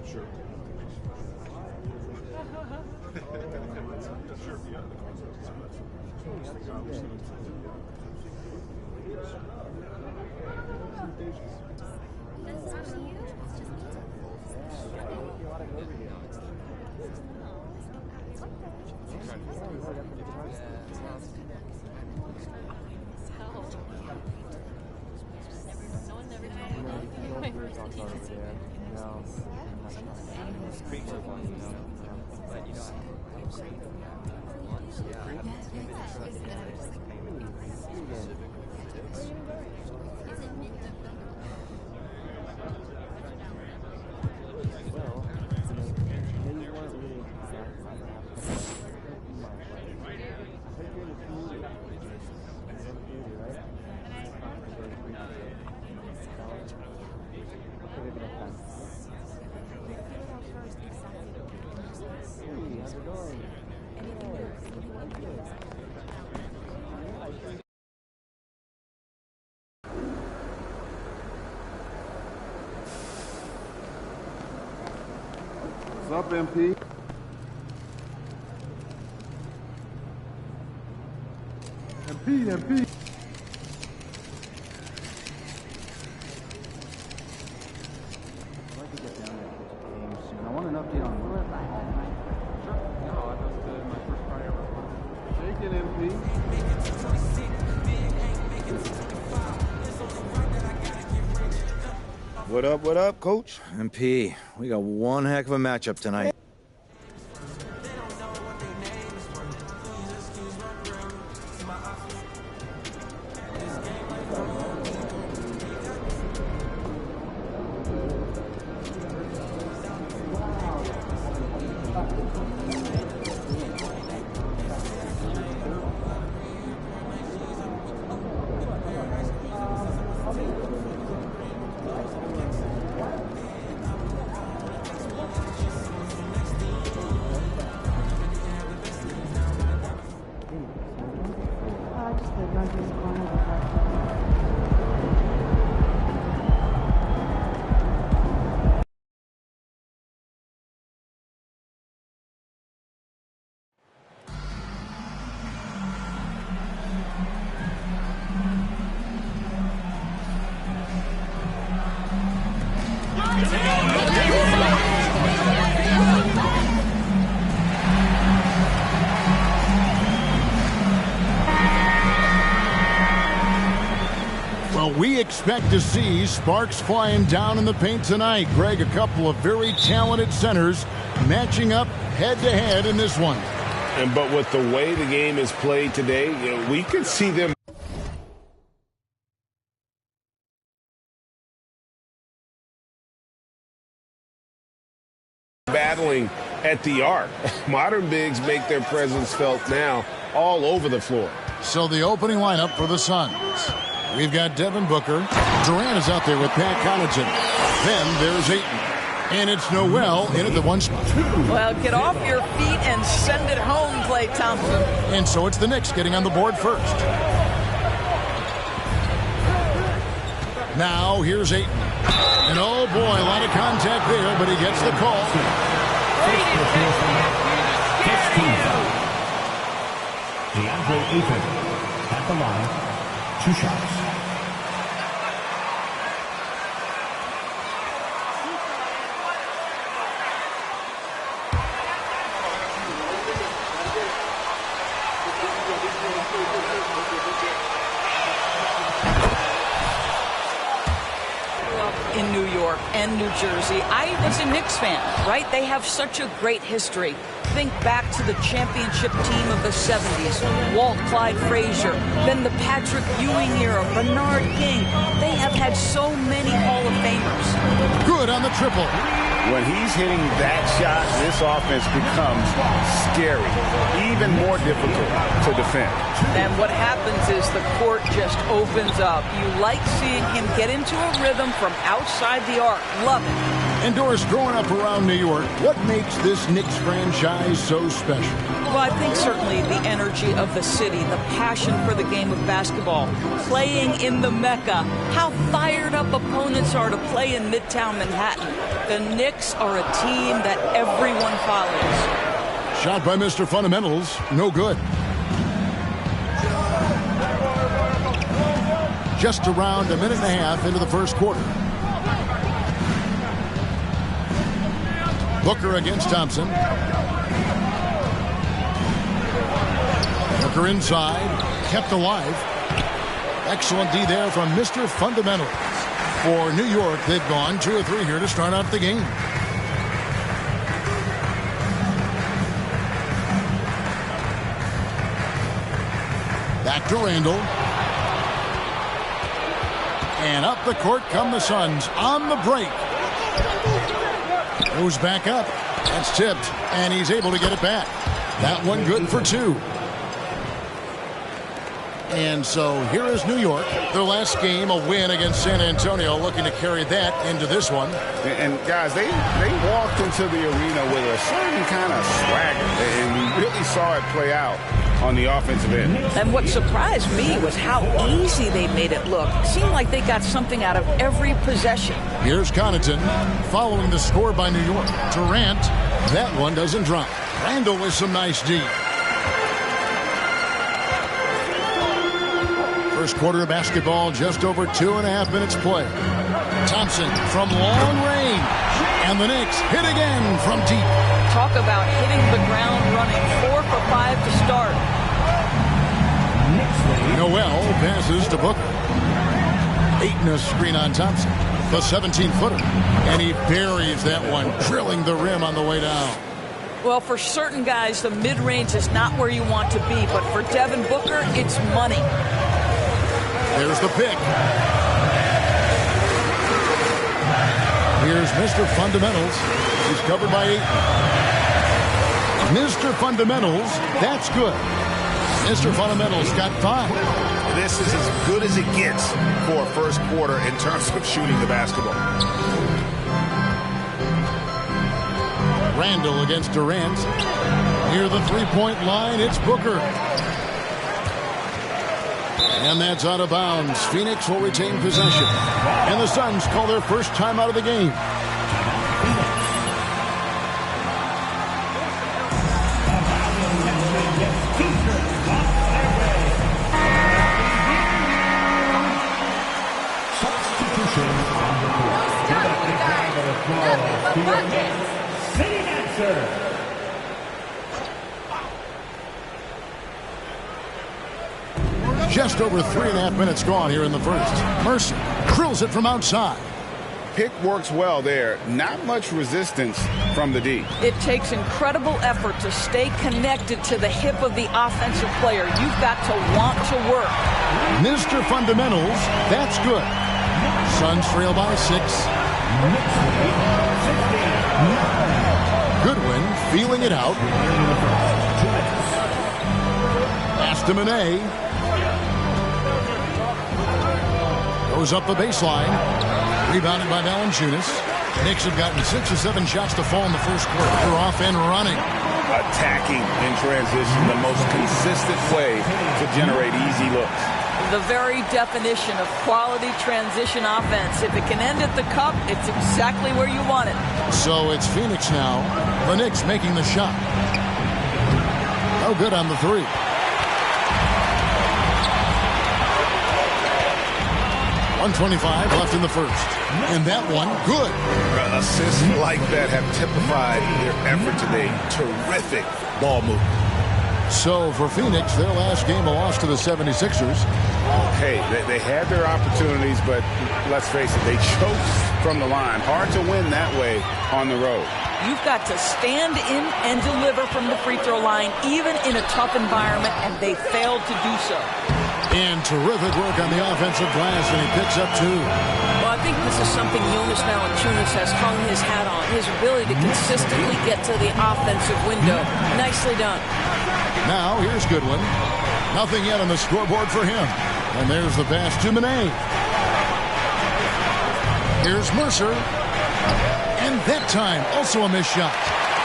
Sure. What's up, MP? MP. I want an update on Sure. No, that's my first try ever. Take it, MP. What up, Coach? MP, we got one heck of a matchup tonight. Well, we expect to see sparks flying down in the paint tonight. Greg, a couple of very talented centers matching up head-to-head in this one. But with the way the game is played today, we could see them battling at the arc. Modern bigs make their presence felt now all over the floor. So the opening lineup for the Suns. We've got Devin Booker. Durant is out there with Pat Connaughton. Then there's Ayton. And it's Noel in at the one spot. Well, get off your feet and send it home, Klay Thompson. And so it's the Knicks getting on the board first. Now here's Ayton. And oh boy, a lot of contact there, but he gets the call. DeAndre Ayton at the line. 2 shots. In New York and New Jersey, I was a Knicks fan, right? They have such a great history. Think back to the championship team of the 70s, Walt Clyde Frazier, then the Patrick Ewing era, Bernard King. They have had so many Hall of Famers. Good on the triple. When he's hitting that shot, this offense becomes scary, even more difficult to defend. And what happens is the court just opens up. You like seeing him get into a rhythm from outside the arc. Love it. And Doris, growing up around New York, what makes this Knicks franchise so special? Well, I think certainly the energy of the city, the passion for the game of basketball, playing in the Mecca, how fired up opponents are to play in Midtown Manhattan. The Knicks are a team that everyone follows. Shot by Mr. Fundamentals, no good. Just around a minute and a half into the first quarter. Booker against Thompson. Booker inside, kept alive. Excellent D there from Mr. Fundamentals. For New York, they've gone 2 or 3 here to start out the game. Back to Randall. And up the court come the Suns on the break. Goes back up. That's tipped, and he's able to get it back. That one good for 2. And so here is New York. Their last game, a win against San Antonio, looking to carry that into this one. And guys, they walked into the arena with a certain kind of swagger, and we really saw it play out on the offensive end. And what surprised me was how easy they made it look. It seemed like they got something out of every possession. Here's Connaughton following the score by New York. Durant, that one doesn't drop. Randall with some nice D. First quarter of basketball, just over 2.5 minutes play. Thompson from long range. And the Knicks hit again from deep. Talk about hitting the ground running. 4 for 5 to start. Noel passes to Booker. Ayton a screen on Thompson. The 17-footer. And he buries that one, drilling the rim on the way down. Well, for certain guys, the mid-range is not where you want to be. But for Devin Booker, it's money. There's the pick. Here's Mr. Fundamentals. He's covered by Ayton. Mr. Fundamentals, that's good. Mr. Fundamentals got 5. This is as good as it gets for a first quarter in terms of shooting the basketball. Randall against Durant. Near the three-point line, it's Booker. And that's out of bounds. Phoenix will retain possession. And the Suns call their first time out of the game. Just over 3.5 minutes gone here in the first. Mercer drills it from outside. Pick works well there. Not much resistance from the D. It takes incredible effort to stay connected to the hip of the offensive player. You've got to want to work. Mr. Fundamentals, that's good. Suns trail by 6. Goodwin feeling it out. Pass to Monet. Goes up the baseline. Rebounded by Valanciunas. Knicks have gotten 6 or 7 shots to fall in the first quarter. They're off and running. Attacking in transition, the most consistent way to generate easy looks. The very definition of quality transition offense. If it can end at the cup, it's exactly where you want it. So it's Phoenix now. The Knicks making the shot. No good on the 3. .125 left in the first. And that one, good. Assists like that have typified their effort today. Terrific ball movement. So for Phoenix, their last game a loss to the 76ers. Hey, they had their opportunities, but let's face it, they choked from the line. Hard to win that way on the road. You've got to stand in and deliver from the free throw line, even in a tough environment, and they failed to do so. And terrific work on the offensive glass, and he picks up 2. Well, I think this is something Jonas Valanciunas has hung his hat on, his ability to consistently get to the offensive window. Nicely done. Now, here's Goodwin. Nothing yet on the scoreboard for him. And there's the pass to Monet. Here's Mercer. And that time, also a missed shot.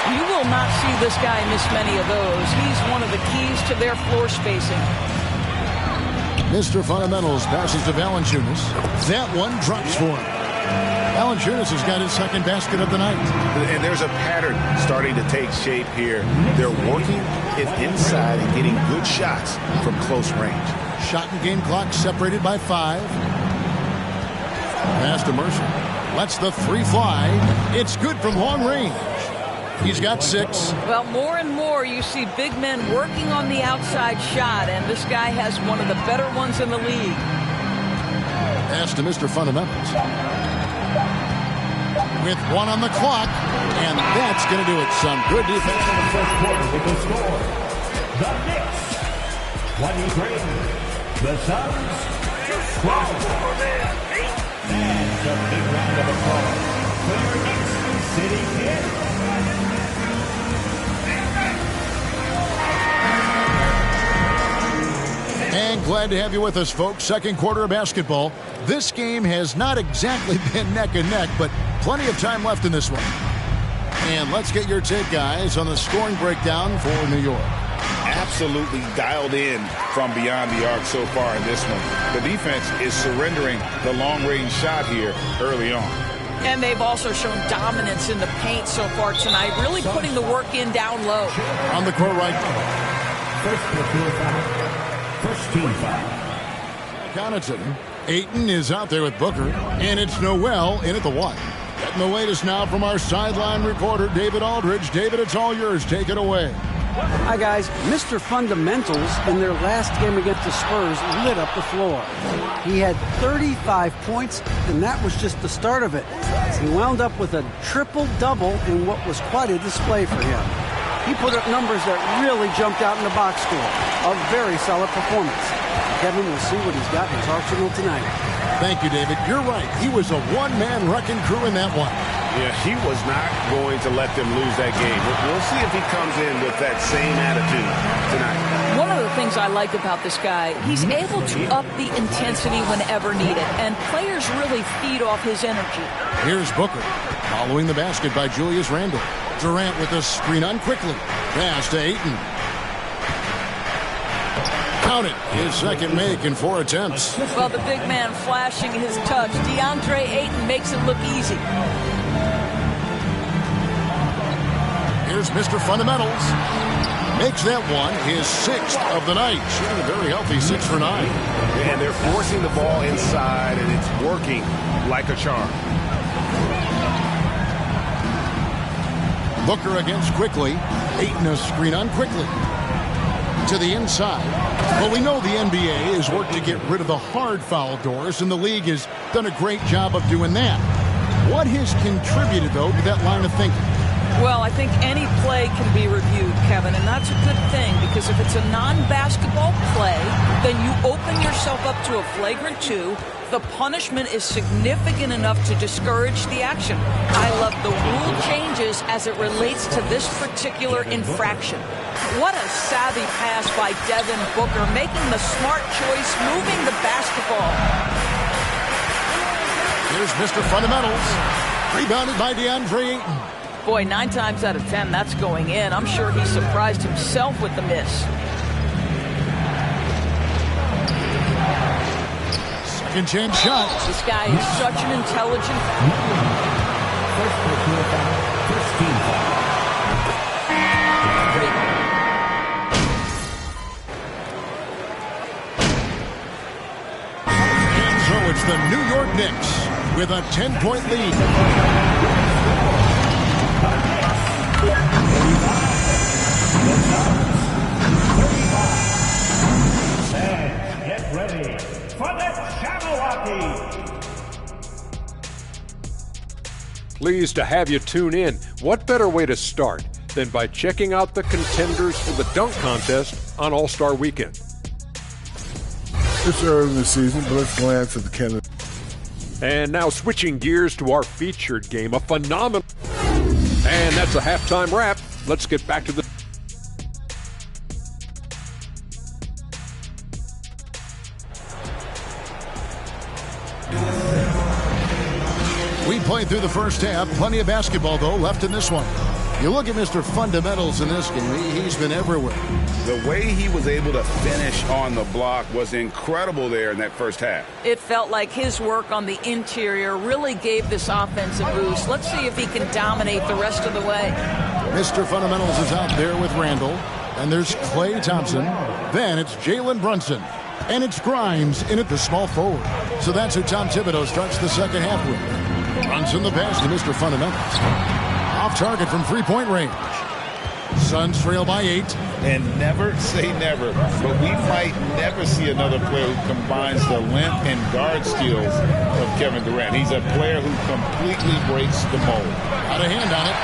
You will not see this guy miss many of those. He's one of the keys to their floor spacing. Mr. Fundamentals passes to Valanciunas. That one drops for him. Valanciunas has got his second basket of the night. And there's a pattern starting to take shape here. They're working it inside and getting good shots from close range. Shot and game clock separated by 5. Pass to Mercer. Lets the 3 fly. It's good from long range. He's got 6. Well, more and more you see big men working on the outside shot, and this guy has one of the better ones in the league. Pass to Mr. Fundamentals. With 1 on the clock, and that's going to do it. Some good defense in the first quarter with the score. The Knicks 23. The Suns 12. And a big round of applause for your Knicks City Kid. And glad to have you with us, folks. Second quarter of basketball. This game has not exactly been neck and neck, but plenty of time left in this one. And let's get your take, guys, on the scoring breakdown for New York. Absolutely dialed in from beyond the arc so far in this one. The defense is surrendering the long-range shot here early on. And they've also shown dominance in the paint so far tonight, really putting the work in down low. On the court right. First team foul. Connaughton. Ayton is out there with Booker, and it's Noel in at the 1. Getting the latest now from our sideline reporter, David Aldridge. David, it's all yours. Take it away. Hi, guys. Mr. Fundamentals, in their last game against the Spurs, lit up the floor. He had 35 points, and that was just the start of it. He wound up with a triple-double in what was quite a display for him. He put up numbers that really jumped out in the box score. A very solid performance. Kevin will see what he's got in his arsenal tonight. Thank you, David. You're right. He was a one-man wrecking crew in that one. Yeah, he was not going to let them lose that game. We'll see if he comes in with that same attitude tonight. One of the things I like about this guy, he's able to up the intensity whenever needed, and players really feed off his energy. Here's Booker, following the basket by Julius Randle. Durant with a screen on quickly. Pass to Ayton. Count it. His second make in 4 attempts. Well, the big man flashing his touch. DeAndre Ayton makes it look easy. Here's Mr. Fundamentals. Makes that one his 6th of the night. Shooting a very healthy 6 for 9. And they're forcing the ball inside, and it's working like a charm. Booker against quickly. Ayton a screen on quickly. To the inside. Well, we know the NBA has worked to get rid of the hard foul doors, and the league has done a great job of doing that. What has contributed, though, to that line of thinking? Well, I think any play can be reviewed, Kevin, and that's a good thing because if it's a non-basketball play, then you open yourself up to a flagrant 2. The punishment is significant enough to discourage the action. I love the rule changes as it relates to this particular infraction. What a savvy pass by Devin Booker, making the smart choice, moving the basketball. Here's Mr. Fundamentals. Rebounded by DeAndre Ayton. Boy, 9 times out of 10, that's going in. I'm sure he surprised himself with the miss. Second chance shot. This guy is such an intelligent. First personal foul, first team foul. And so it's the New York Knicks with a 10-point lead. Fans, get ready for the Jabberwocky. Pleased to have you tune in. What better way to start than by checking out the contenders for the dunk contest on All-Star Weekend? It's early in the season, but let's glance at the candidates. And now switching gears to our featured game, a phenomenal. And that's a halftime wrap. Let's get back to the. We played through the first half. Plenty of basketball, though, left in this one. You look at Mr. Fundamentals in this game. He's been everywhere. The way he was able to finish on the block was incredible there in that first half. It felt like his work on the interior really gave this offense a boost. Let's see if he can dominate the rest of the way. Mr. Fundamentals is out there with Randall. And there's Klay Thompson. Then it's Jalen Brunson. And it's Grimes in at the small forward. So that's who Tom Thibodeau starts the second half with. Brunson the pass to Mr. Fundamentals. Off target from three-point range. Suns trail by 8. And never say never, but we might never see another player who combines the length and guard skills of Kevin Durant. He's a player who completely breaks the mold. Got a hand on it.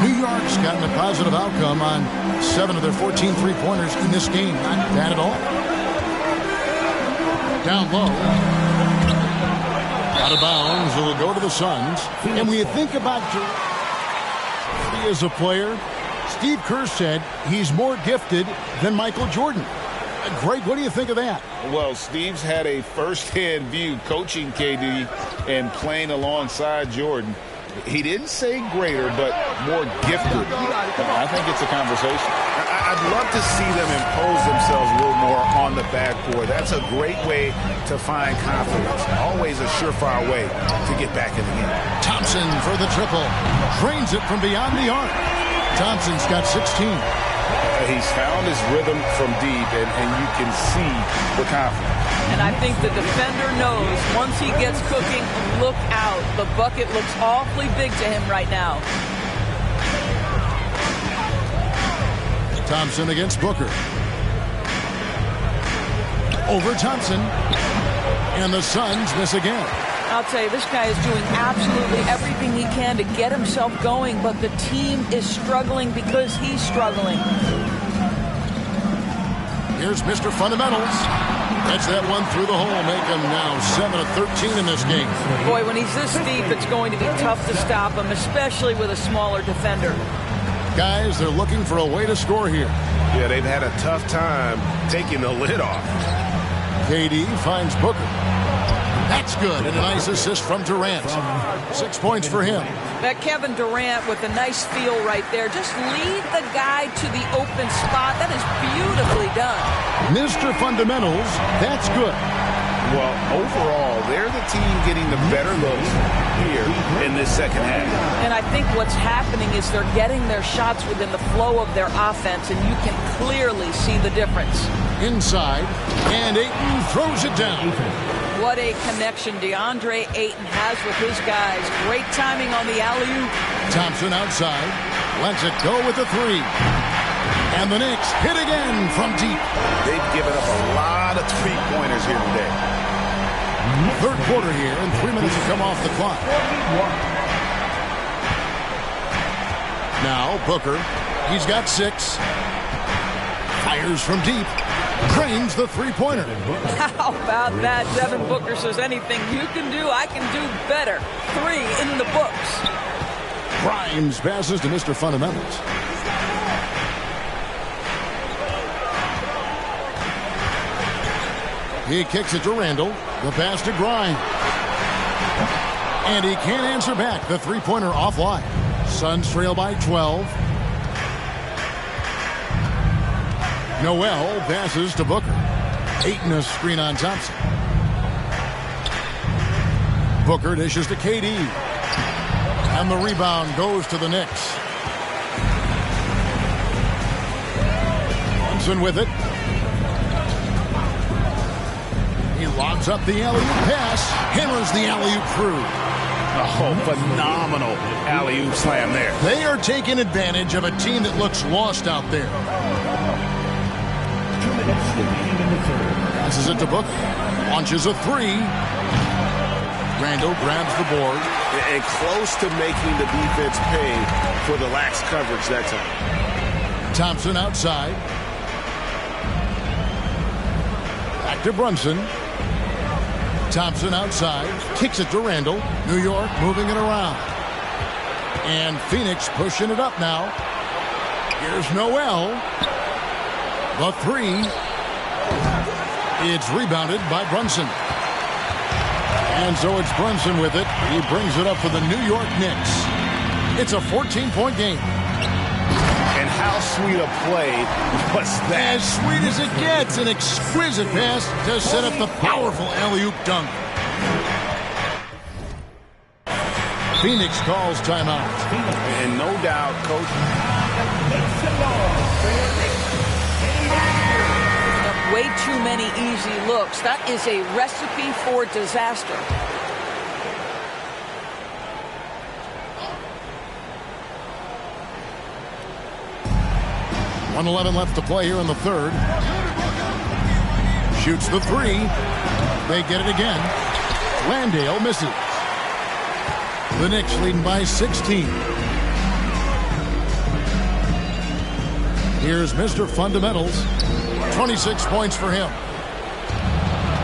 New York's gotten a positive outcome on 7 of their 14 three-pointers in this game. Not bad at all. Down low. Out of bounds. It'll go to the Suns. And when you think about he as a player, Steve Kerr said he's more gifted than Michael Jordan. Greg, what do you think of that? Well, Steve's had a first-hand view coaching KD and playing alongside Jordan. He didn't say greater, but more gifted. I think it's a conversation. I'd love to see them impose themselves a little more on the backboard. That's a great way to find confidence. Always a surefire way to get back in the game. Thompson for the triple. Drains it from beyond the arc. Thompson's got 16. He's found his rhythm from deep, and you can see the confidence. And I think the defender knows once he gets cooking, look out. The bucket looks awfully big to him right now. Thompson against Booker. Over Thompson. And the Suns miss again. I'll tell you, this guy is doing absolutely everything he can to get himself going, but the team is struggling because he's struggling. Here's Mr. Fundamentals. That's that one through the hole. Make him now 7 of 13 in this game. Boy, when he's this deep, it's going to be tough to stop him, especially with a smaller defender. Guys, they're looking for a way to score here. Yeah, they've had a tough time taking the lid off. KD finds Booker. That's good, and a nice assist from Durant. 6 points for him. That Kevin Durant with a nice feel right there. Just lead the guy to the open spot. That is beautifully done. Mr. Fundamentals, that's good. Well, overall, they're the team getting the better looks here in this second half. And I think what's happening is they're getting their shots within the flow of their offense, and you can clearly see the difference. Inside, and Ayton throws it down. What a connection DeAndre Ayton has with his guys. Great timing on the alley-oop. Thompson outside. Lets it go with the three. And the Knicks hit again from deep. They've given up a lot of three-pointers here today. Third quarter here, and 3 minutes to come off the clock. Now Booker. He's got 6. Fires from deep. Drains the three-pointer. How about that? Devin Booker says anything you can do, I can do better. 3 in the books. Grimes passes to Mr. Fundamentals. He kicks it to Randall. The pass to Grimes. And he can't answer back. The three-pointer offline. Suns trail by 12. Noel passes to Booker. Ayton a screen on Thompson. Booker dishes to KD. And the rebound goes to the Knicks. Thompson with it. He lobs up the alley-oop pass. Hammers the alley-oop through. Oh, phenomenal alley-oop slam there. They are taking advantage of a team that looks lost out there. 2 minutes remaining in the third. Passes it to Booker. Launches a three. Randall grabs the board. And close to making the defense pay for the lax coverage that time. Thompson outside. Back to Brunson. Thompson outside. Kicks it to Randall. New York moving it around. And Phoenix pushing it up now. Here's Noel. The three. It's rebounded by Brunson. And so it's Brunson with it. He brings it up for the New York Knicks. It's a 14-point game. And how sweet a play was that? As sweet as it gets. An exquisite pass to set up the powerful alley-oop dunk. Phoenix calls timeout. And no doubt, Coach. Way too many easy looks. That is a recipe for disaster. .111 left to play here in the third. Shoots the three. They get it again. Landale misses. The Knicks leading by 16. Here's Mr. Fundamentals. 26 points for him.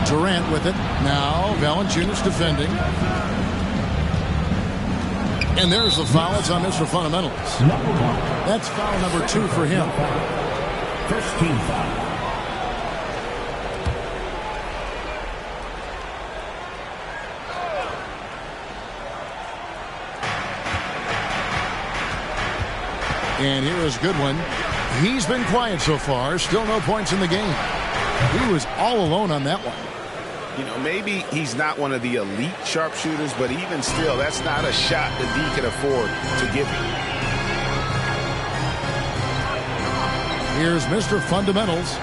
Durant with it. Now Valanciunas defending. And there's the foul. It's on Mr. Fundamentals. That's foul number 2 for him. First team foul. And here is Goodwin. He's been quiet so far. Still no points in the game. He was all alone on that one. You know, maybe he's not one of the elite sharpshooters, but even still, that's not a shot that D can afford to give him. Here's Mr. Fundamentals.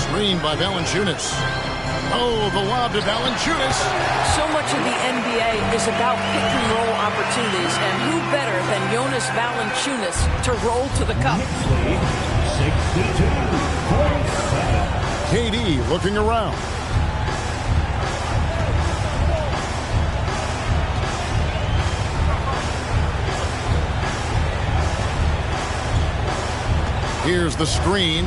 Screened by Valanciunas. Oh, the lob to Valanciunas. So much of the NBA is about pick-and-roll opportunities, and who better than Jonas Valanciunas to roll to the cup? 62-47. KD looking around. Here's the screen.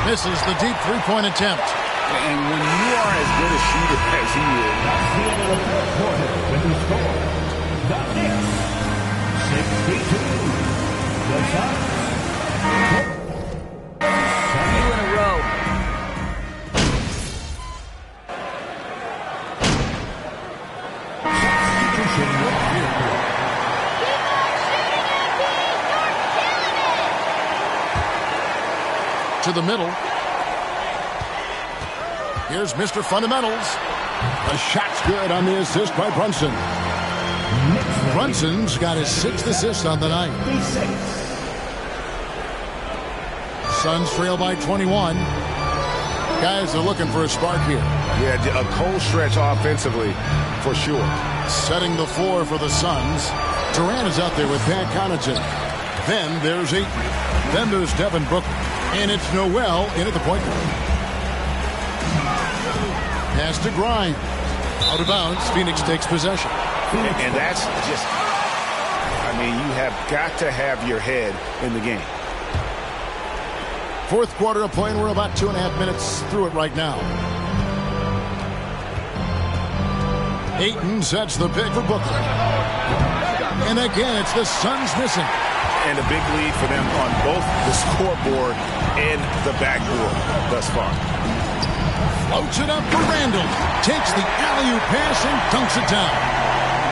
Misses the deep three-point attempt. And when you are as good a shooter as he is. That's the end of the third quarter with the score. The Knicks, 62. The Suns, 2 in a row. substitution here. To the middle. Here's Mr. Fundamentals. The shot's good on the assist by Brunson. Brunson's got his 6th assist on the night. Suns trail by 21. Guys are looking for a spark here. Yeah, a cold stretch offensively, for sure. Setting the floor for the Suns. Durant is out there with Pat Connaughton. Then there's Ayton. Then there's Devin Booker. And it's Noel in at the point guard. Pass to Grimes. Out of bounds. Phoenix takes possession. And that's just, I mean, you have got to have your head in the game. Fourth quarter of play, and we're about 2.5 minutes through it right now. Ayton sets the pick for Booker. And again, it's the Suns missing. And a big lead for them on both the scoreboard and the backboard thus far. Floats it up for Randall. Takes the alley-oop pass and dunks it down.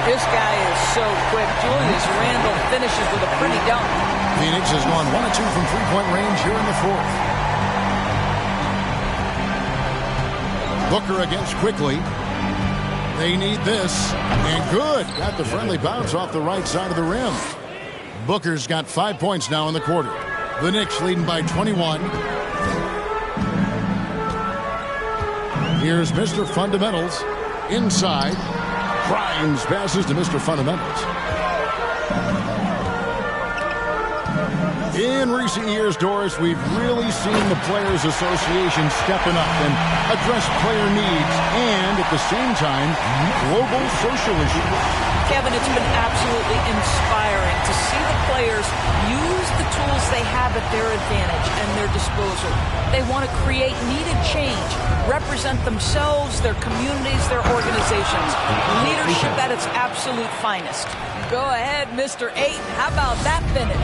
This guy is so quick. Julius Randle finishes with a pretty dunk. Phoenix has gone 1 of 2 from three-point range here in the fourth. Booker against Quickly. They need this. And good. Got the friendly bounce off the right side of the rim. Booker's got 5 points now in the quarter. The Knicks leading by 21. Here's Mr. Fundamentals. Inside. Grimes passes to Mr. Fundamentals. In recent years, Doris, we've really seen the Players Association stepping up and address player needs and, at the same time, global social issues. Kevin, it's been absolutely inspiring to see the players use the tools they have at their advantage and their disposal. They want to create needed change, represent themselves, their communities, their organizations. Leadership at its absolute finest. Go ahead, Mr. 8. How about that finish?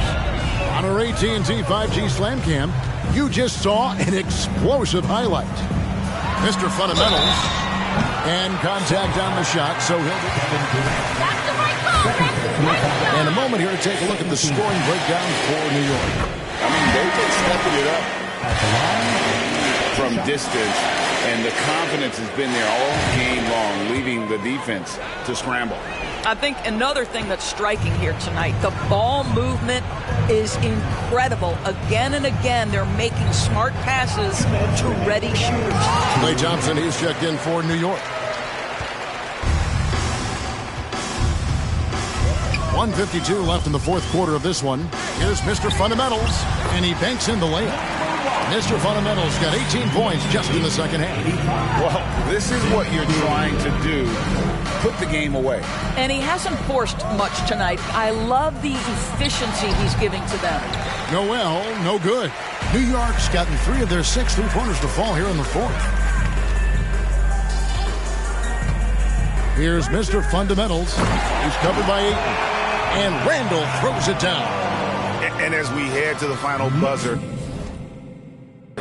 On our AT&T 5G Slam Cam, you just saw an explosive highlight. Mr. Fundamentals, and contact on the shot, so he'll be... And a moment here to take a look at the scoring breakdown for New York. I mean, they've been stepping it up from distance, and the confidence has been there all game long, leaving the defense to scramble. I think another thing that's striking here tonight, the ball movement is incredible. Again and again, they're making smart passes to ready shooters. Klay Thompson, he's checked in for New York. 1:52 left in the fourth quarter of this one. Here's Mr. Fundamentals, and he banks in the layup. Mr. Fundamentals got 18 points just in the second half. Well, this is what you're trying to do. Put the game away. And he hasn't forced much tonight. I love the efficiency he's giving to them. Noel, no good. New York's gotten 3 of their 6 three-pointers to fall here in the fourth. Here's Mr. Fundamentals. He's covered by 8. And Randall throws it down. And as we head to the final buzzer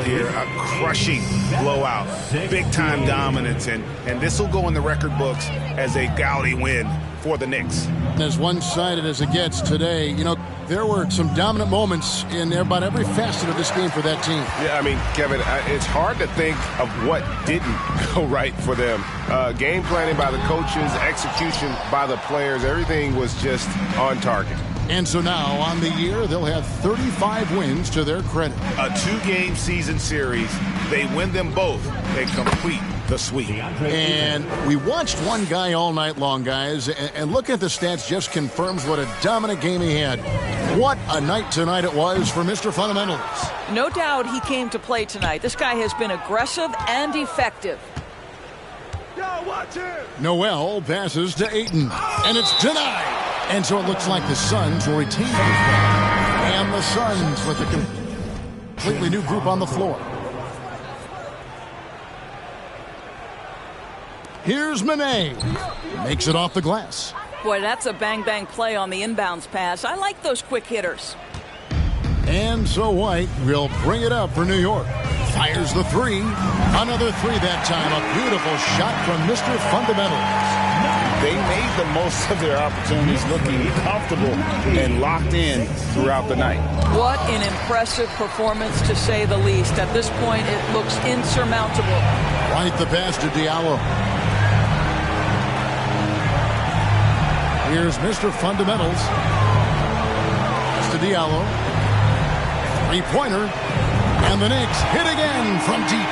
here, a crushing blowout, big-time dominance, and this will go in the record books as a gaudy win for the Knicks. As one-sided as it gets today, you know, there were some dominant moments in about every facet of this game for that team. Yeah, I mean, Kevin, it's hard to think of what didn't go right for them. Game planning by the coaches, execution by the players, everything was just on target. And so now, on the year, they'll have 35 wins to their credit. A 2-game season series. They win them both and complete the sweep. And we watched one guy all night long, guys, and looking at the stats just confirms what a dominant game he had. What a night tonight it was for Mr. Fundamentals. No doubt he came to play tonight. This guy has been aggressive and effective. Noel passes to Ayton, and it's denied. And so it looks like the Suns will retain this ball. And the Suns with a completely new group on the floor. Here's Manet. Makes it off the glass. Boy, that's a bang-bang play on the inbounds pass. I like those quick hitters. And so White will bring it up for New York. Fires the 3. Another 3 that time. A beautiful shot from Mr. Fundamentals. They made the most of their opportunities, looking comfortable and locked in throughout the night. What an impressive performance, to say the least. At this point, it looks insurmountable. White the pass to Diallo. Here's Mr. Fundamentals. It's to Diallo. 3-pointer. And the Knicks hit again from deep.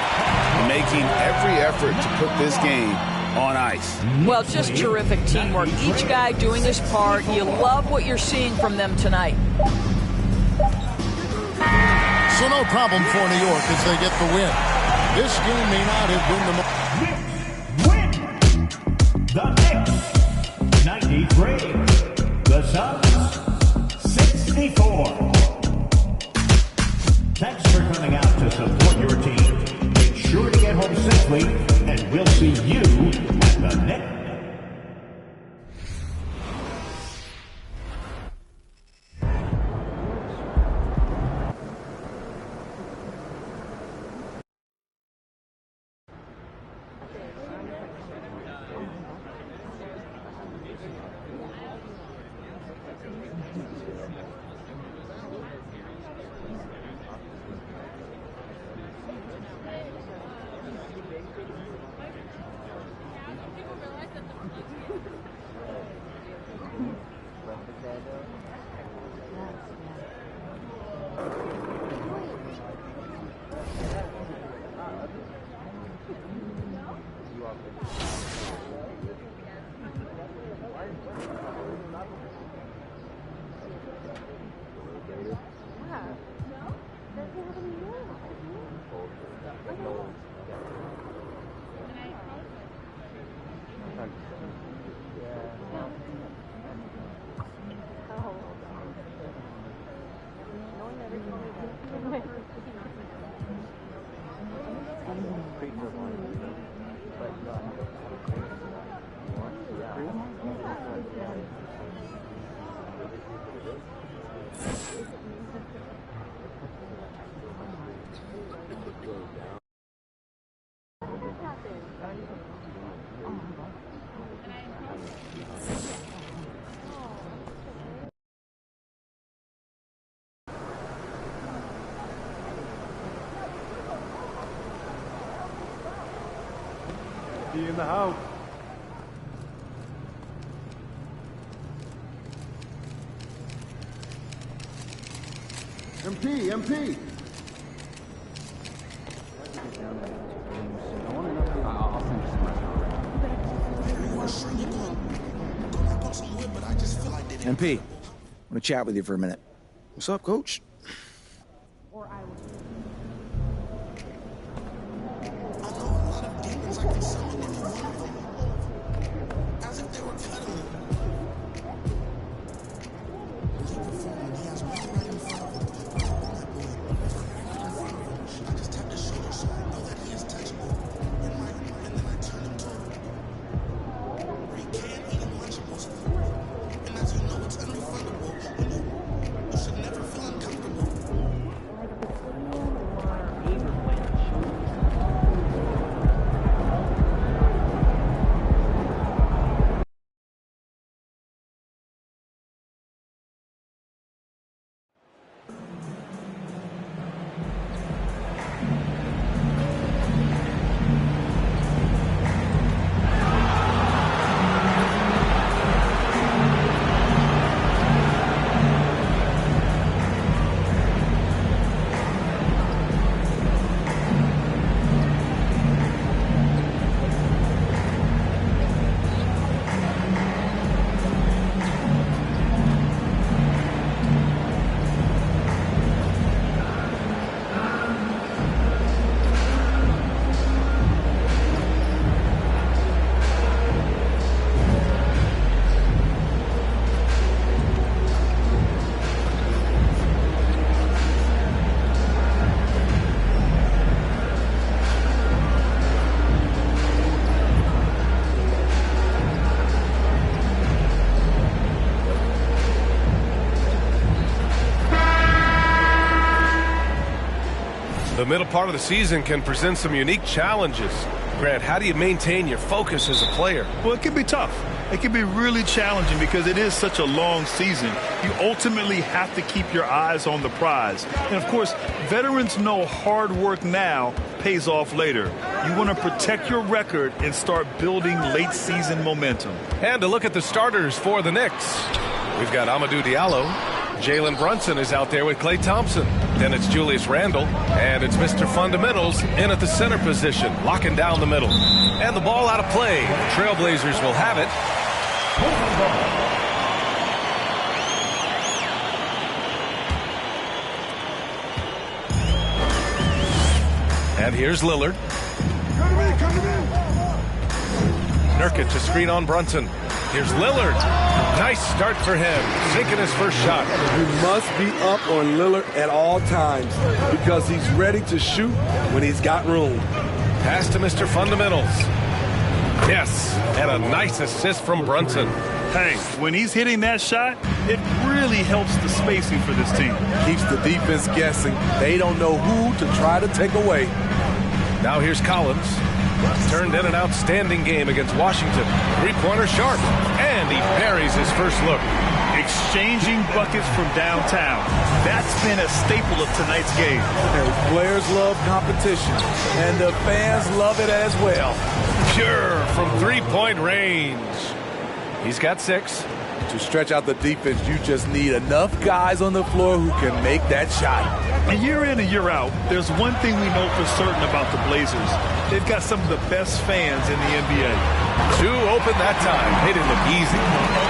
making every effort to put this game on ice. Well, just terrific teamwork. Each guy doing his part. You love what you're seeing from them tonight. So no problem for New York as they get the win. This game may not have been the Knicks 93, the Suns 64. Thanks for coming out to support your team. Make sure to get home safely, and we'll see you at the Knicks. Be in the house. MP. MP, I want to chat with you for a minute. What's up, Coach? The middle part of the season can present some unique challenges. Grant, how do you maintain your focus as a player? Well, it can be tough. It can be really challenging because it is such a long season. You ultimately have to keep your eyes on the prize. And, of course, veterans know hard work now pays off later. You want to protect your record and start building late-season momentum. And to look at the starters for the Knicks, we've got Amadou Diallo, Jalen Brunson is out there with Klay Thompson. Then it's Julius Randle, and it's Mr. Fundamentals in at the center position, locking down the middle. And the ball out of play. Trailblazers will have it. And here's Lillard. Nurkic, a screen on Brunson. Here's Lillard. Nice start for him, sinking his first shot. You must be up on Lillard at all times because he's ready to shoot when he's got room. Pass to Mr. Fundamentals. Yes, and a nice assist from Brunson. Hey, when he's hitting that shot, it really helps the spacing for this team. Keeps the defense guessing. They don't know who to try to take away. Now here's Collins. Turned in an outstanding game against Washington. Three-pointer sharp, and he buries his first look. Exchanging buckets from downtown. That's been a staple of tonight's game. Players love competition, and the fans love it as well. Pure from three-point range. He's got 6. To stretch out the defense, you just need enough guys on the floor who can make that shot. And year in and year out, there's one thing we know for certain about the Blazers. They've got some of the best fans in the NBA. 2 open that time. They didn't look easy.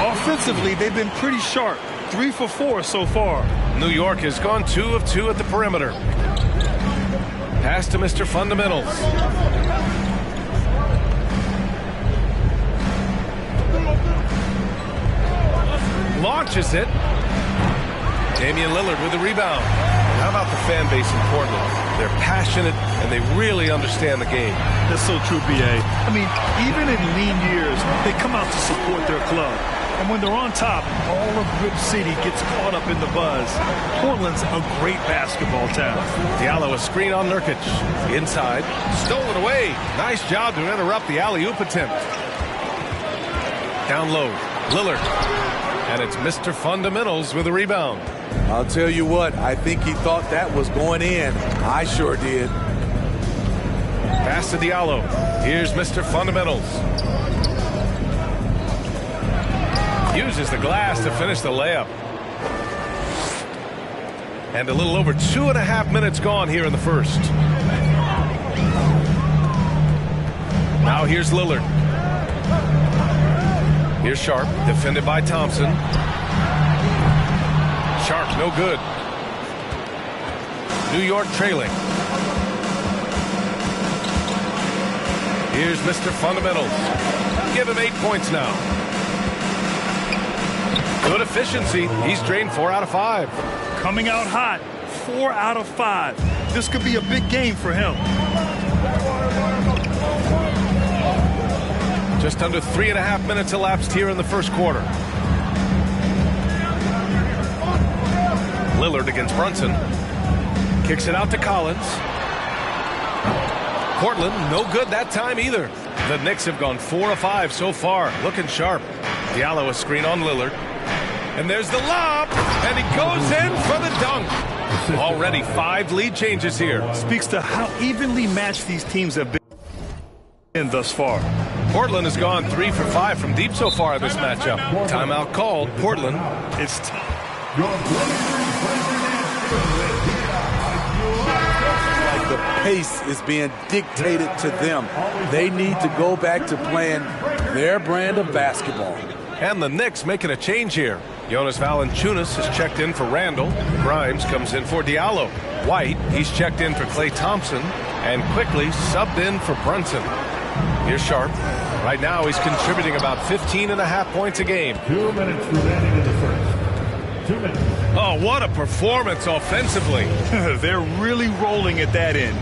Offensively, they've been pretty sharp. 3 for 4 so far. New York has gone 2 of 2 at the perimeter. Pass to Mr. Fundamentals. Launches it. Damian Lillard with the rebound. How about the fan base in Portland? They're passionate, and they really understand the game. That's so true, B.A. I mean, even in lean years, they come out to support their club. And when they're on top, all of Rip City gets caught up in the buzz. Portland's a great basketball town. Diallo, a screen on Nurkic. Inside. Stolen away. Nice job to interrupt the alley-oop attempt. Down low. Lillard. And it's Mr. Fundamentals with a rebound. I'll tell you what, I think he thought that was going in. I sure did. Pass to Diallo. Here's Mr. Fundamentals. Uses the glass to finish the layup. And a little over 2.5 minutes gone here in the first. Now here's Lillard. Here's Sharp, defended by Thompson. Sharp, no good. New York trailing. Here's Mr. Fundamentals. Give him 8 points now. Good efficiency. He's drained 4 out of 5. Coming out hot, 4 out of 5. This could be a big game for him. Just under 3.5 minutes elapsed here in the first quarter. Lillard against Brunson. Kicks it out to Collins. Portland, no good that time either. The Knicks have gone 4 of 5 so far. Looking sharp. Diallo a screen on Lillard. And there's the lob. And he goes in for the dunk. Already 5 lead changes here. Speaks to how evenly matched these teams have been thus far. Portland has gone 3 for 5 from deep so far in this matchup. Timeout called. Portland. It's like the pace is being dictated to them. They need to go back to playing their brand of basketball. And the Knicks making a change here. Jonas Valanciunas has checked in for Randle. Grimes comes in for Diallo. White, he's checked in for Klay Thompson. And quickly subbed in for Brunson. Here's Sharp. Right now he's contributing about 15.5 points a game. 2 minutes remaining in the first. 2 minutes. Oh, what a performance offensively. They're really rolling at that end.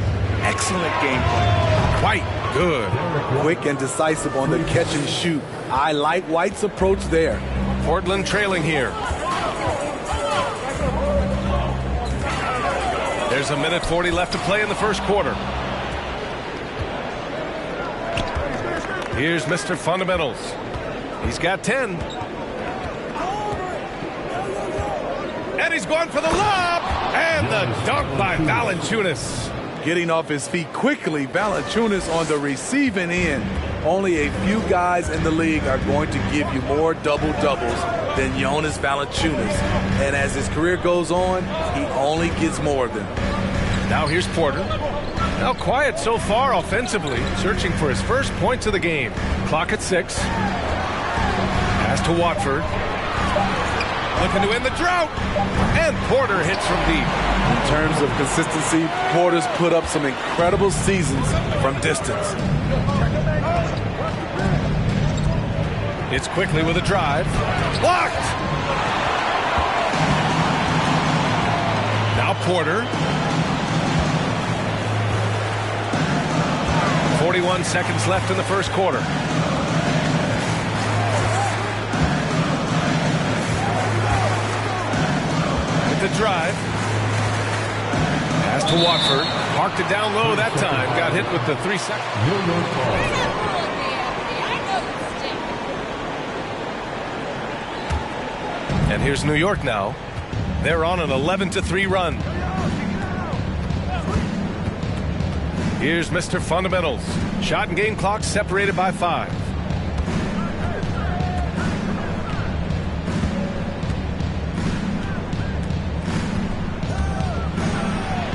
Excellent game plan. White, good. Quick and decisive on the catch and shoot. I like White's approach there. Portland trailing here. There's 1:40 left to play in the first quarter. Here's Mr. Fundamentals. He's got 10. And he's going for the lob. And the dunk by Valanciunas. Getting off his feet quickly, Valanciunas on the receiving end. Only a few guys in the league are going to give you more double-doubles than Jonas Valanciunas. And as his career goes on, he only gets more of them. Now here's Porter. Now quiet so far offensively, searching for his first points of the game. Clock at 6. Pass to Watford. Looking to end the drought. And Porter hits from deep. In terms of consistency, Porter's put up some incredible seasons from distance. It's quickly with a drive. Blocked! Now Porter. 41 seconds left in the first quarter. With the drive. Pass to Watford. Parked it down low that time. Got hit with the 3 seconds. And here's New York now. They're on an 11-3 run. Here's Mr. Fundamentals. Shot and game clock separated by 5.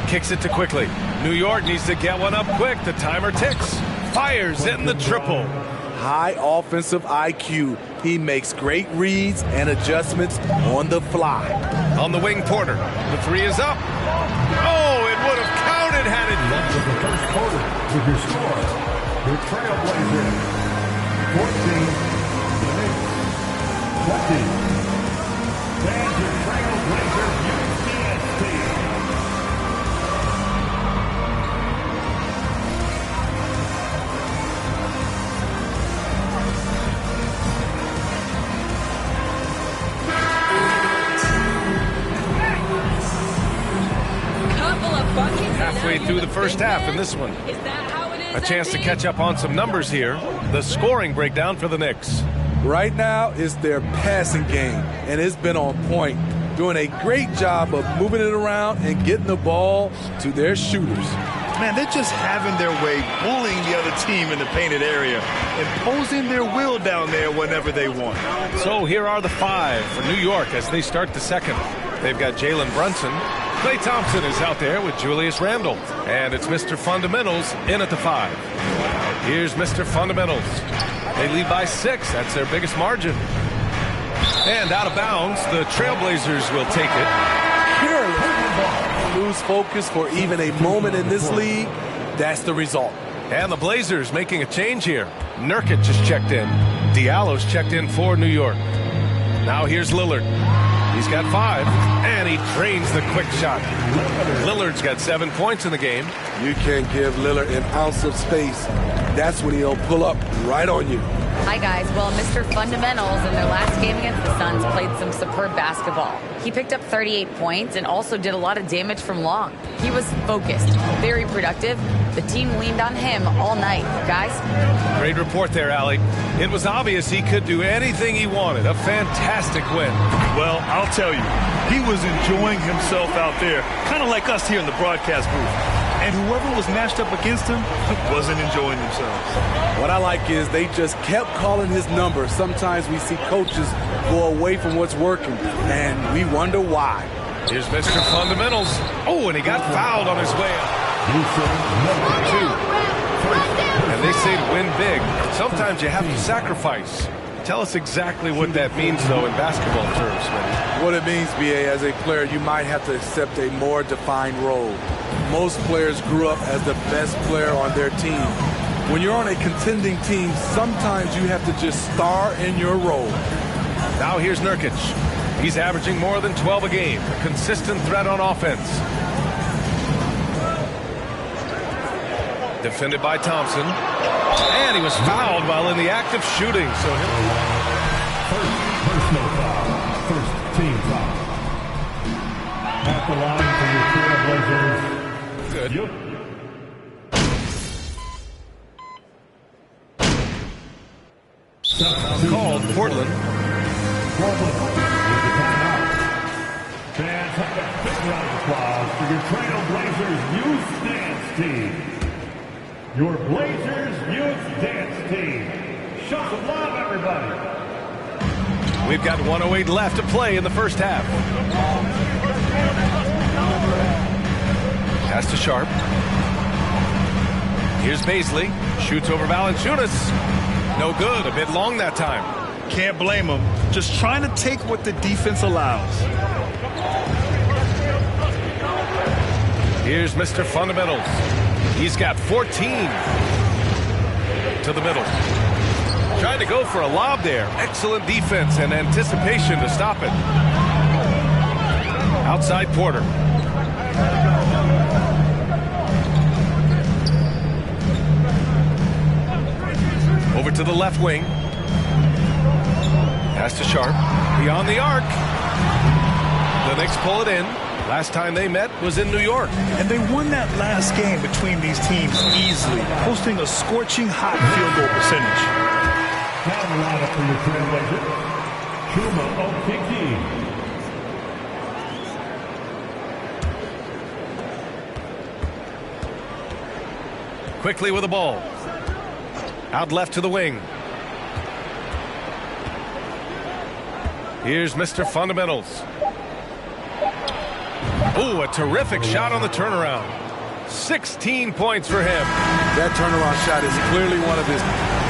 Kicks it to quickly. New York needs to get one up quick. The timer ticks. Fires in the triple. High offensive IQ. He makes great reads and adjustments on the fly. On the wing, Porter. The 3 is up. Oh, it would have counted had it. That's the first quarter with your score. Your Trailblazers 14, the Knicks 20. Fans, your Trailblazers UCST. Halfway through the first half in this one. A chance to catch up on some numbers here. The scoring breakdown for the Knicks. Right now, it's their passing game, and it's been on point. Doing a great job of moving it around and getting the ball to their shooters. Man, they're just having their way, bullying the other team in the painted area, imposing their will down there whenever they want. So here are the 5 for New York as they start the second. They've got Jalen Brunson. Klay Thompson is out there with Julius Randle. And it's Mr. Fundamentals in at the 5. Here's Mr. Fundamentals. They lead by 6. That's their biggest margin. And out of bounds, the Trailblazers will take it. Careless. Lose focus for even a moment in this league. That's the result. And the Blazers making a change here. Nurkic just checked in. Diallo's checked in for New York. Now here's Lillard. He's got 5, and he drains the quick shot. Lillard's got 7 points in the game. You can't give Lillard an ounce of space. That's when he'll pull up right on you. Hi, guys. Well, Mr. Fundamentals in their last game against the Suns played some superb basketball. He picked up 38 points and also did a lot of damage from long. He was focused, very productive. The team leaned on him all night. Guys? Great report there, Allie. It was obvious he could do anything he wanted. A fantastic win. Well, I'll tell you, he was enjoying himself out there, kind of like us here in the broadcast booth. And whoever was matched up against him wasn't enjoying themselves. What I like is they just kept calling his number. Sometimes we see coaches go away from what's working, and we wonder why. Here's Mr. Fundamentals. Oh, and he got fouled on his way up. 2. And they say to win big, sometimes you have to sacrifice. Tell us exactly what that means, though, in basketball terms, man. What it means, B.A., as a player, you might have to accept a more defined role. Most players grew up as the best player on their team. When you're on a contending team, sometimes you have to just star in your role. Now here's Nurkic. He's averaging more than 12 a game, a consistent threat on offense. Defended by Thompson. And he was fouled while in the act of shooting. So first personal foul. First team foul. At the line for your Trailblazers. Good. Called Portland. Portland with the timeout. Fans, have a big round of applause for your Trailblazers. You stand team. Your Blazers Youth Dance Team. Show some love, everybody. We've got 1:08 left to play in the first half. Pass to Sharp. Here's Baisley. Shoots over Valanciunas. No good. A bit long that time. Can't blame him. Just trying to take what the defense allows. Here's Mr. Fundamentals. He's got 14. To the middle. Trying to go for a lob there. Excellent defense and anticipation to stop it. Outside Porter. Over to the left wing. Pass to Sharp. Beyond the arc. The Knicks pull it in. Last time they met was in New York. And they won that last game between these teams easily, posting a scorching hot field goal percentage. Down the lineup for your Trailblazers. Chuma Okeke. Quickly with the ball. Out left to the wing. Here's Mr. Fundamentals. Ooh, a terrific shot on the turnaround. 16 points for him. That turnaround shot is clearly one of his.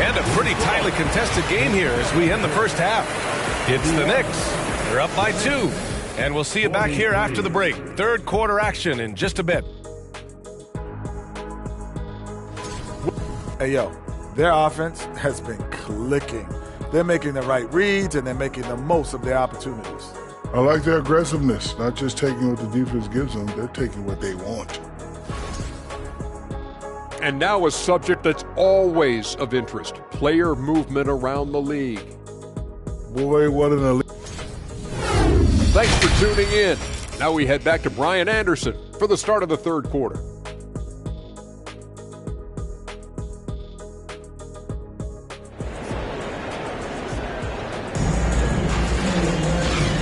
And a pretty tightly contested game here as we end the first half. It's the Knicks. They're up by 2. And we'll see you back here after the break. Third quarter action in just a bit. Hey, yo, their offense has been clicking. They're making the right reads, and they're making the most of their opportunities. I like their aggressiveness, not just taking what the defense gives them, they're taking what they want. And now a subject that's always of interest, player movement around the league. Boy, what an elite. Thanks for tuning in. Now we head back to Brian Anderson for the start of the third quarter.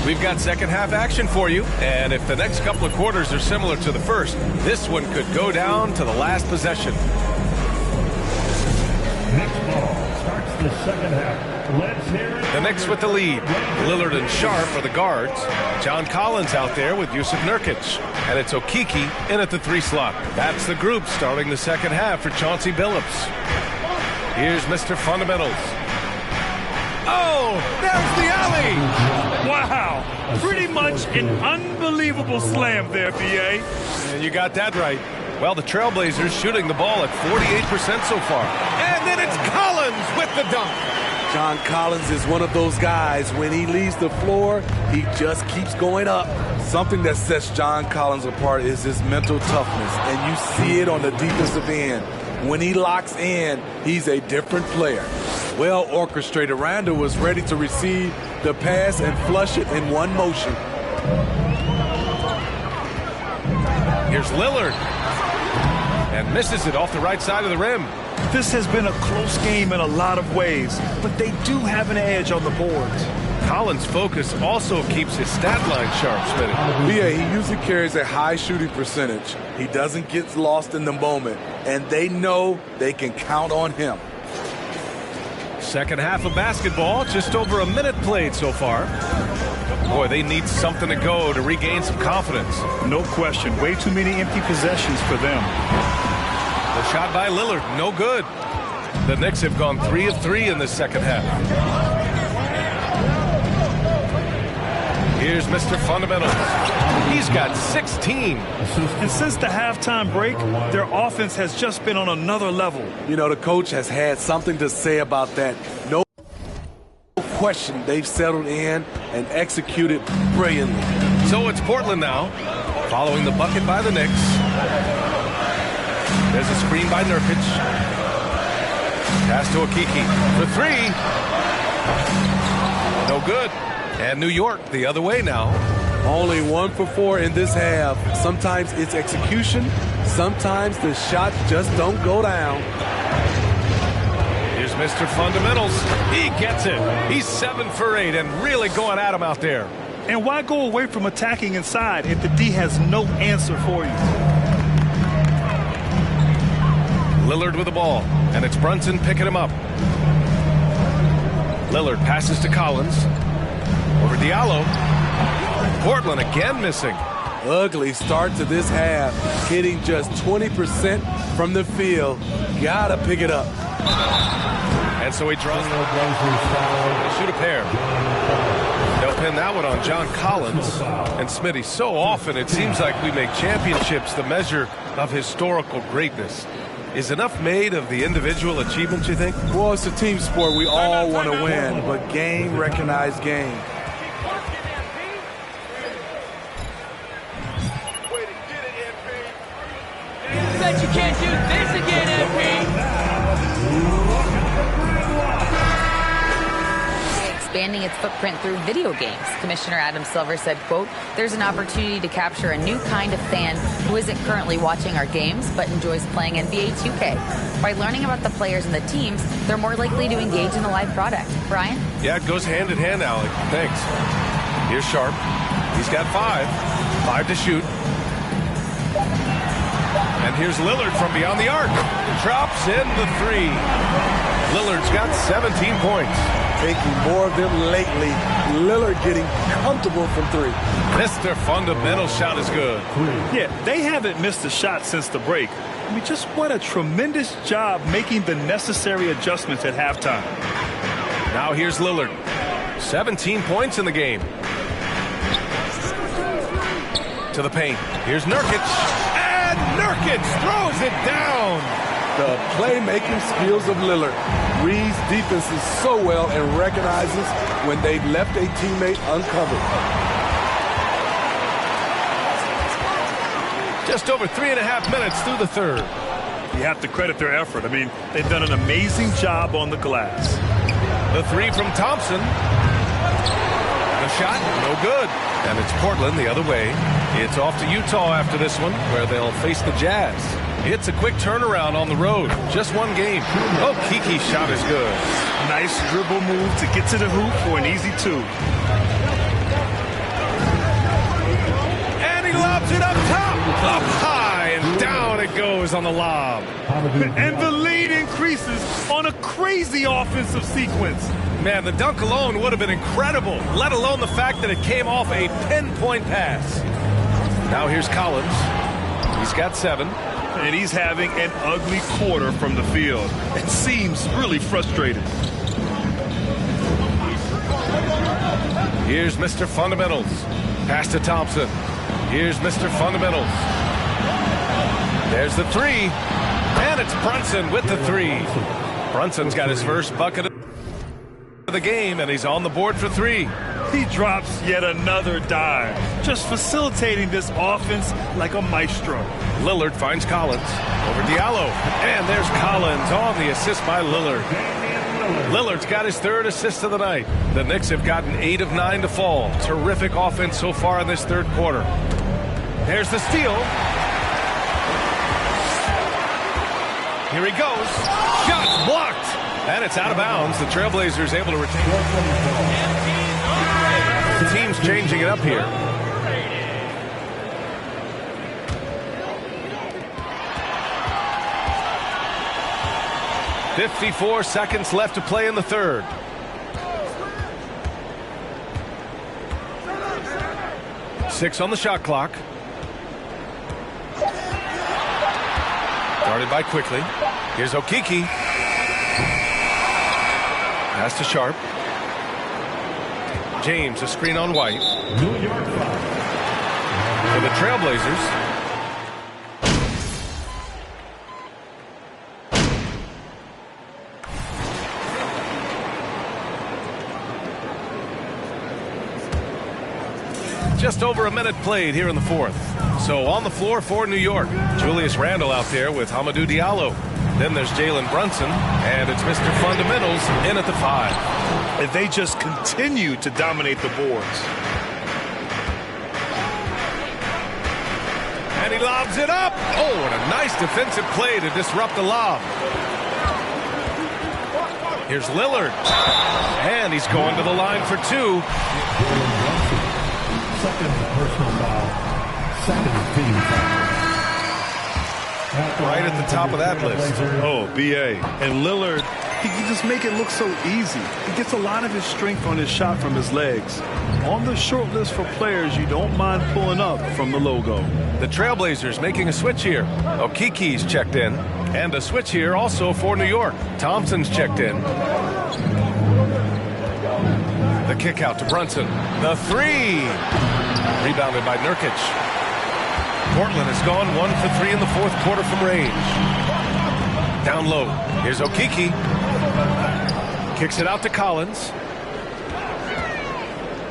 We've got second half action for you, and if the next couple of quarters are similar to the first, this one could go down to the last possession. Next ball starts the second half. Let's hear it. The Knicks with the lead. Lillard and Sharp are the guards. John Collins out there with Yusuf Nurkic. And it's Okeke in at the 3 slot. That's the group starting the second half for Chauncey Billups. Here's Mr. Fundamentals. Oh, there's the alley! Wow, pretty much an unbelievable slam there, B.A. And you got that right. Well, the Trailblazers shooting the ball at 48% so far. And then it's Collins with the dunk. John Collins is one of those guys, when he leaves the floor, he just keeps going up. Something that sets John Collins apart is his mental toughness, and you see it on the defensive end. When he locks in, he's a different player. Well orchestrated. Randall was ready to receive the pass and flush it in one motion. Here's Lillard. And misses it off the right side of the rim. This has been a close game in a lot of ways, but they do have an edge on the boards. Collins' focus also keeps his stat line sharp, Smitty. Yeah, he usually carries a high shooting percentage. He doesn't get lost in the moment, and they know they can count on him. Second half of basketball, just over a minute played so far. Boy, they need something to go to regain some confidence. No question. Way too many empty possessions for them. The shot by Lillard, no good. The Knicks have gone 3 of 3 in this second half. Here's Mr. Fundamentals. He's got 16. And since the halftime break, their offense has just been on another level. You know, the coach has had something to say about that. No question, they've settled in and executed brilliantly. So it's Portland now, following the bucket by the Knicks. There's a screen by Nurkic. Pass to Okeke for 3. No good. And New York the other way now. Only 1 for 4 in this half. Sometimes it's execution. Sometimes the shots just don't go down. Here's Mr. Fundamentals. He gets it. He's 7 for 8 and really going at him out there. And why go away from attacking inside if the D has no answer for you? Lillard with the ball, and it's Brunson picking him up. Lillard passes to Collins. Over Diallo. Portland again missing. Ugly start to this half. Hitting just 20% from the field. Gotta pick it up. And so he draws. Shoot a pair. They'll pin that one on John Collins. And Smitty, so often it seems like we make championships the measure of historical greatness. Is enough made of the individual achievements, you think? Well, it's a team sport. We all want to win, but game recognized game. Bet you can't do this again, MP. Expanding its footprint through video games. Commissioner Adam Silver said, quote, "There's an opportunity to capture a new kind of fan who isn't currently watching our games but enjoys playing NBA 2K. By learning about the players and the teams, they're more likely to engage in the live product." Brian? Yeah, it goes hand in hand, Alec. Thanks. Here's Sharp. He's got 5. 5 to shoot. And here's Lillard from beyond the arc. Drops in the 3. Lillard's got 17 points. Taking more of them lately. Lillard getting comfortable from 3. Mr. Fundamental shot is good. Yeah, they haven't missed a shot since the break. I mean, just what a tremendous job making the necessary adjustments at halftime. Now here's Lillard. 17 points in the game. To the paint. Here's Nurkic. And Nurkic throws it down. The playmaking skills of Lillard. Reads defenses so well and recognizes when they've left a teammate uncovered. Just over 3.5 minutes through the third. You have to credit their effort. I mean, they've done an amazing job on the glass. The 3 from Thompson. The shot, no good. And it's Portland the other way. It's off to Utah after this one, where they'll face the Jazz. It's a quick turnaround on the road. Just one game. Oh, Kiki's shot is good. Nice dribble move to get to the hoop for an easy 2. And he lobs it up top. Up high, and down it goes on the lob. And the lead increases on a crazy offensive sequence. Man, the dunk alone would have been incredible, let alone the fact that it came off a pinpoint pass. Now here's Collins. He's got 7. And he's having an ugly quarter from the field. It seems really frustrated. Here's Mr. Fundamentals. Pass to Thompson. Here's Mr. Fundamentals. There's the 3. And it's Brunson with the 3. Brunson's got his first bucket of the game, and he's on the board for 3. He drops yet another dive, just facilitating this offense like a maestro. Lillard finds Collins. Over Diallo. And there's Collins on the assist by Lillard. Lillard's got his 3rd assist of the night. The Knicks have gotten 8 of 9 to fall. Terrific offense so far in this third quarter. There's the steal. Here he goes. Shot's blocked. And it's out of bounds. The Trailblazers able to retain. The team's changing it up here. .54 seconds left to play in the third. Six on the shot clock. Guarded by Quickly. Here's Okeke. Pass to Sharp. James, a screen on White. New York foul. For the Trailblazers. Just over a minute played here in the fourth. So on the floor for New York, Julius Randle out there with Hamidou Diallo. Then there's Jalen Brunson, and it's Mr. Fundamentals in at the 5. And they just continue to dominate the boards. And he lobs it up. Oh, and a nice defensive play to disrupt the lob. Here's Lillard. And he's going to the line for 2. Second personal foul. Second team foul. Right at the top of that list. Oh, B.A. And Lillard, he can just make it look so easy. He gets a lot of his strength on his shot from his legs. On the short list for players you don't mind pulling up from the logo. The Trailblazers making a switch here. Okiki's checked in. And a switch here also for New York. Thompson's checked in. The kick out to Brunson. The three. Rebounded by Nurkic. Portland has gone 1 for 3 in the fourth quarter from range. Down low. Here's Okiki. Kicks it out to Collins.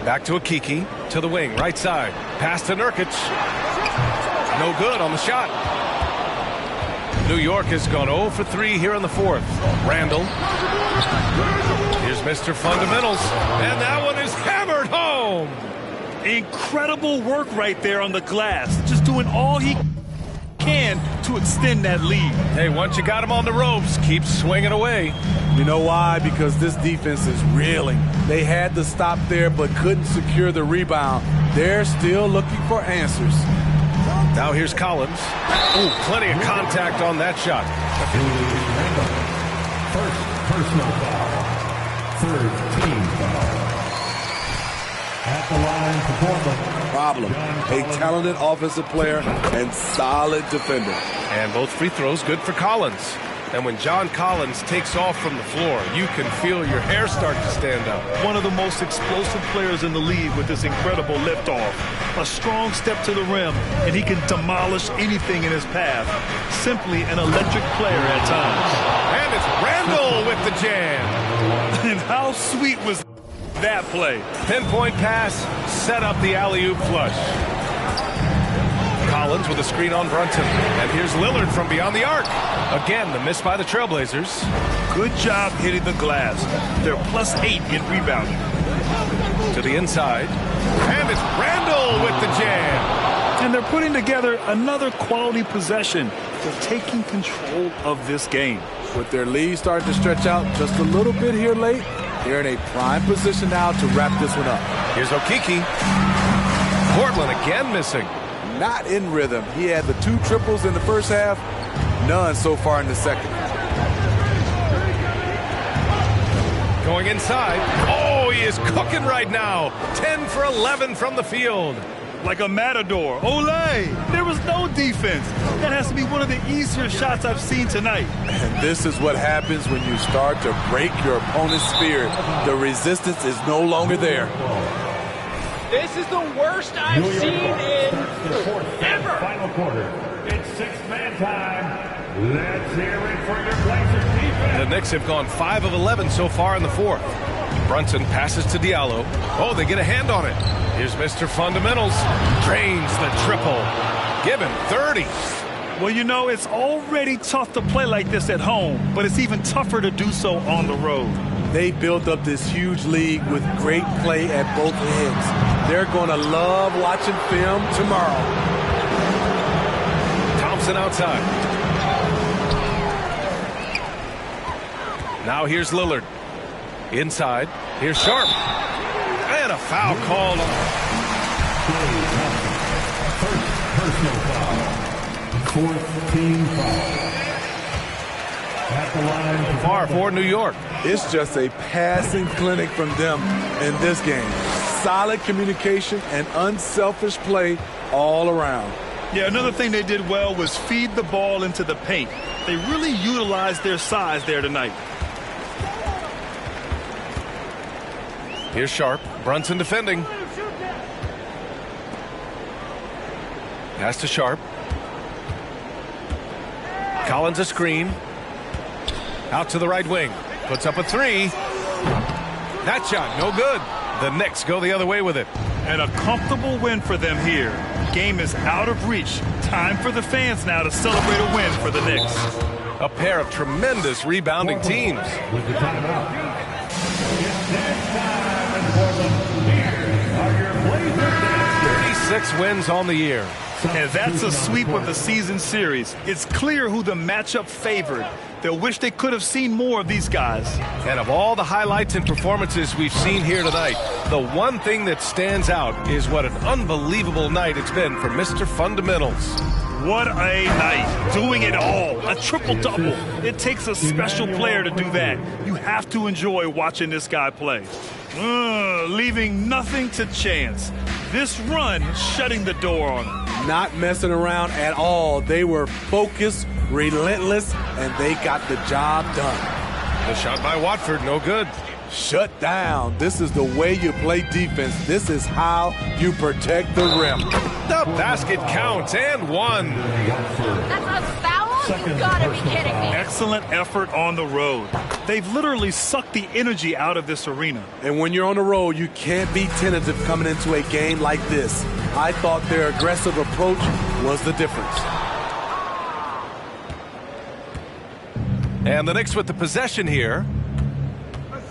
Back to Okiki. To the wing. Right side. Pass to Nurkic. No good on the shot. New York has gone 0 for 3 here in the fourth. Randall. Here's Mr. Fundamentals. And that one is hammered home. Incredible work right there on the glass. Just doing all he can to extend that lead. Hey, once you got him on the ropes, keep swinging away. You know why? Because this defense is reeling. They had to stop there but couldn't secure the rebound. They're still looking for answers. Now here's Collins. Ooh, plenty of contact on that shot. First personal foul. Third team foul. At the line for Portland. Problem. A talented offensive player and solid defender. And both free throws good for Collins. And when John Collins takes off from the floor, you can feel your hair start to stand up. One of the most explosive players in the league with this incredible liftoff. A strong step to the rim, and he can demolish anything in his path. Simply an electric player at times. And it's Randall with the jam. And how sweet was that play? Pinpoint pass, set up the alley-oop flush. Collins with a screen on Brunson. And here's Lillard from beyond the arc. Again, the miss by the Trailblazers. Good job hitting the glass. They're +8 in rebounding. To the inside. And it's Randall with the jam. And they're putting together another quality possession. They're taking control of this game. With their lead starting to stretch out just a little bit here late, they're in a prime position now to wrap this one up. Here's Okiki. Portland again missing. Not in rhythm. He had the 2 triples in the first half, none so far in the second. Going inside. Oh, he is cooking right now. 10 for 11 from the field. Like a matador. Olay! There was no defense. That has to be one of the easier shots I've seen tonight. And this is what happens when you start to break your opponent's spirit. The resistance is no longer there. This is the worst I've seen in ever. Final quarter. It's six-man time. Let's hear it for your Blazers defense. The Knicks have gone 5 of 11 so far in the fourth. Brunson passes to Diallo. Oh, they get a hand on it. Here's Mr. Fundamentals. Drains the triple. Give him 30. Well, you know, it's already tough to play like this at home, but it's even tougher to do so on the road. They built up this huge league with great play at both ends. They're going to love watching film tomorrow. Thompson outside. Now here's Lillard. Inside. Here's Sharp. And a foul called on. First personal foul. Fourth team foul. At the line far for New York. It's just a passing clinic from them in this game. Solid communication and unselfish play all around. Yeah, another thing they did well was feed the ball into the paint. They really utilized their size there tonight. Here's Sharp. Brunson defending. Pass to Sharp. Collins a screen. Out to the right wing. Puts up a 3. That shot, no good. The Knicks go the other way with it. And a comfortable win for them here. Game is out of reach. Time for the fans now to celebrate a win for the Knicks. A pair of tremendous rebounding teams. with the timeout. It's dance time in Portland. Here are your Blazers. 36 wins on the year. And that's a sweep of the season series. It's clear who the matchup favored. They'll wish they could have seen more of these guys. And of all the highlights and performances we've seen here tonight, the one thing that stands out is what an unbelievable night it's been for Mr. Fundamentals. What a night. Doing it all. A triple-double. It takes a special player to do that. You have to enjoy watching this guy play. Leaving nothing to chance. This run shutting the door on him. Not messing around at all. They were focused, relentless, and they got the job done. The shot by Watford, no good. Shut down. This is the way you play defense. This is how you protect the rim. The basket counts and one. That's a foul? You gotta be kidding me. Excellent effort on the road. They've literally sucked the energy out of this arena. And when you're on the road, you can't be tentative coming into a game like this. I thought their aggressive approach was the difference. And the Knicks with the possession here.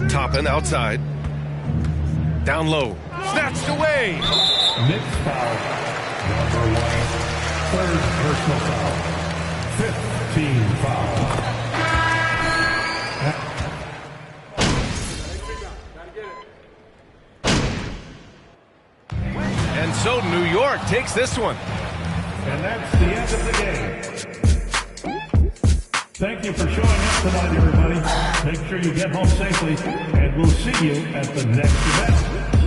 Toppin outside. Down low. Snatched away. Knicks foul. Number 1. Third personal foul. 15 foul. And so New York takes this one. And that's the end of the game. Thank you for showing up tonight, everybody. Make sure you get home safely, and we'll see you at the next event.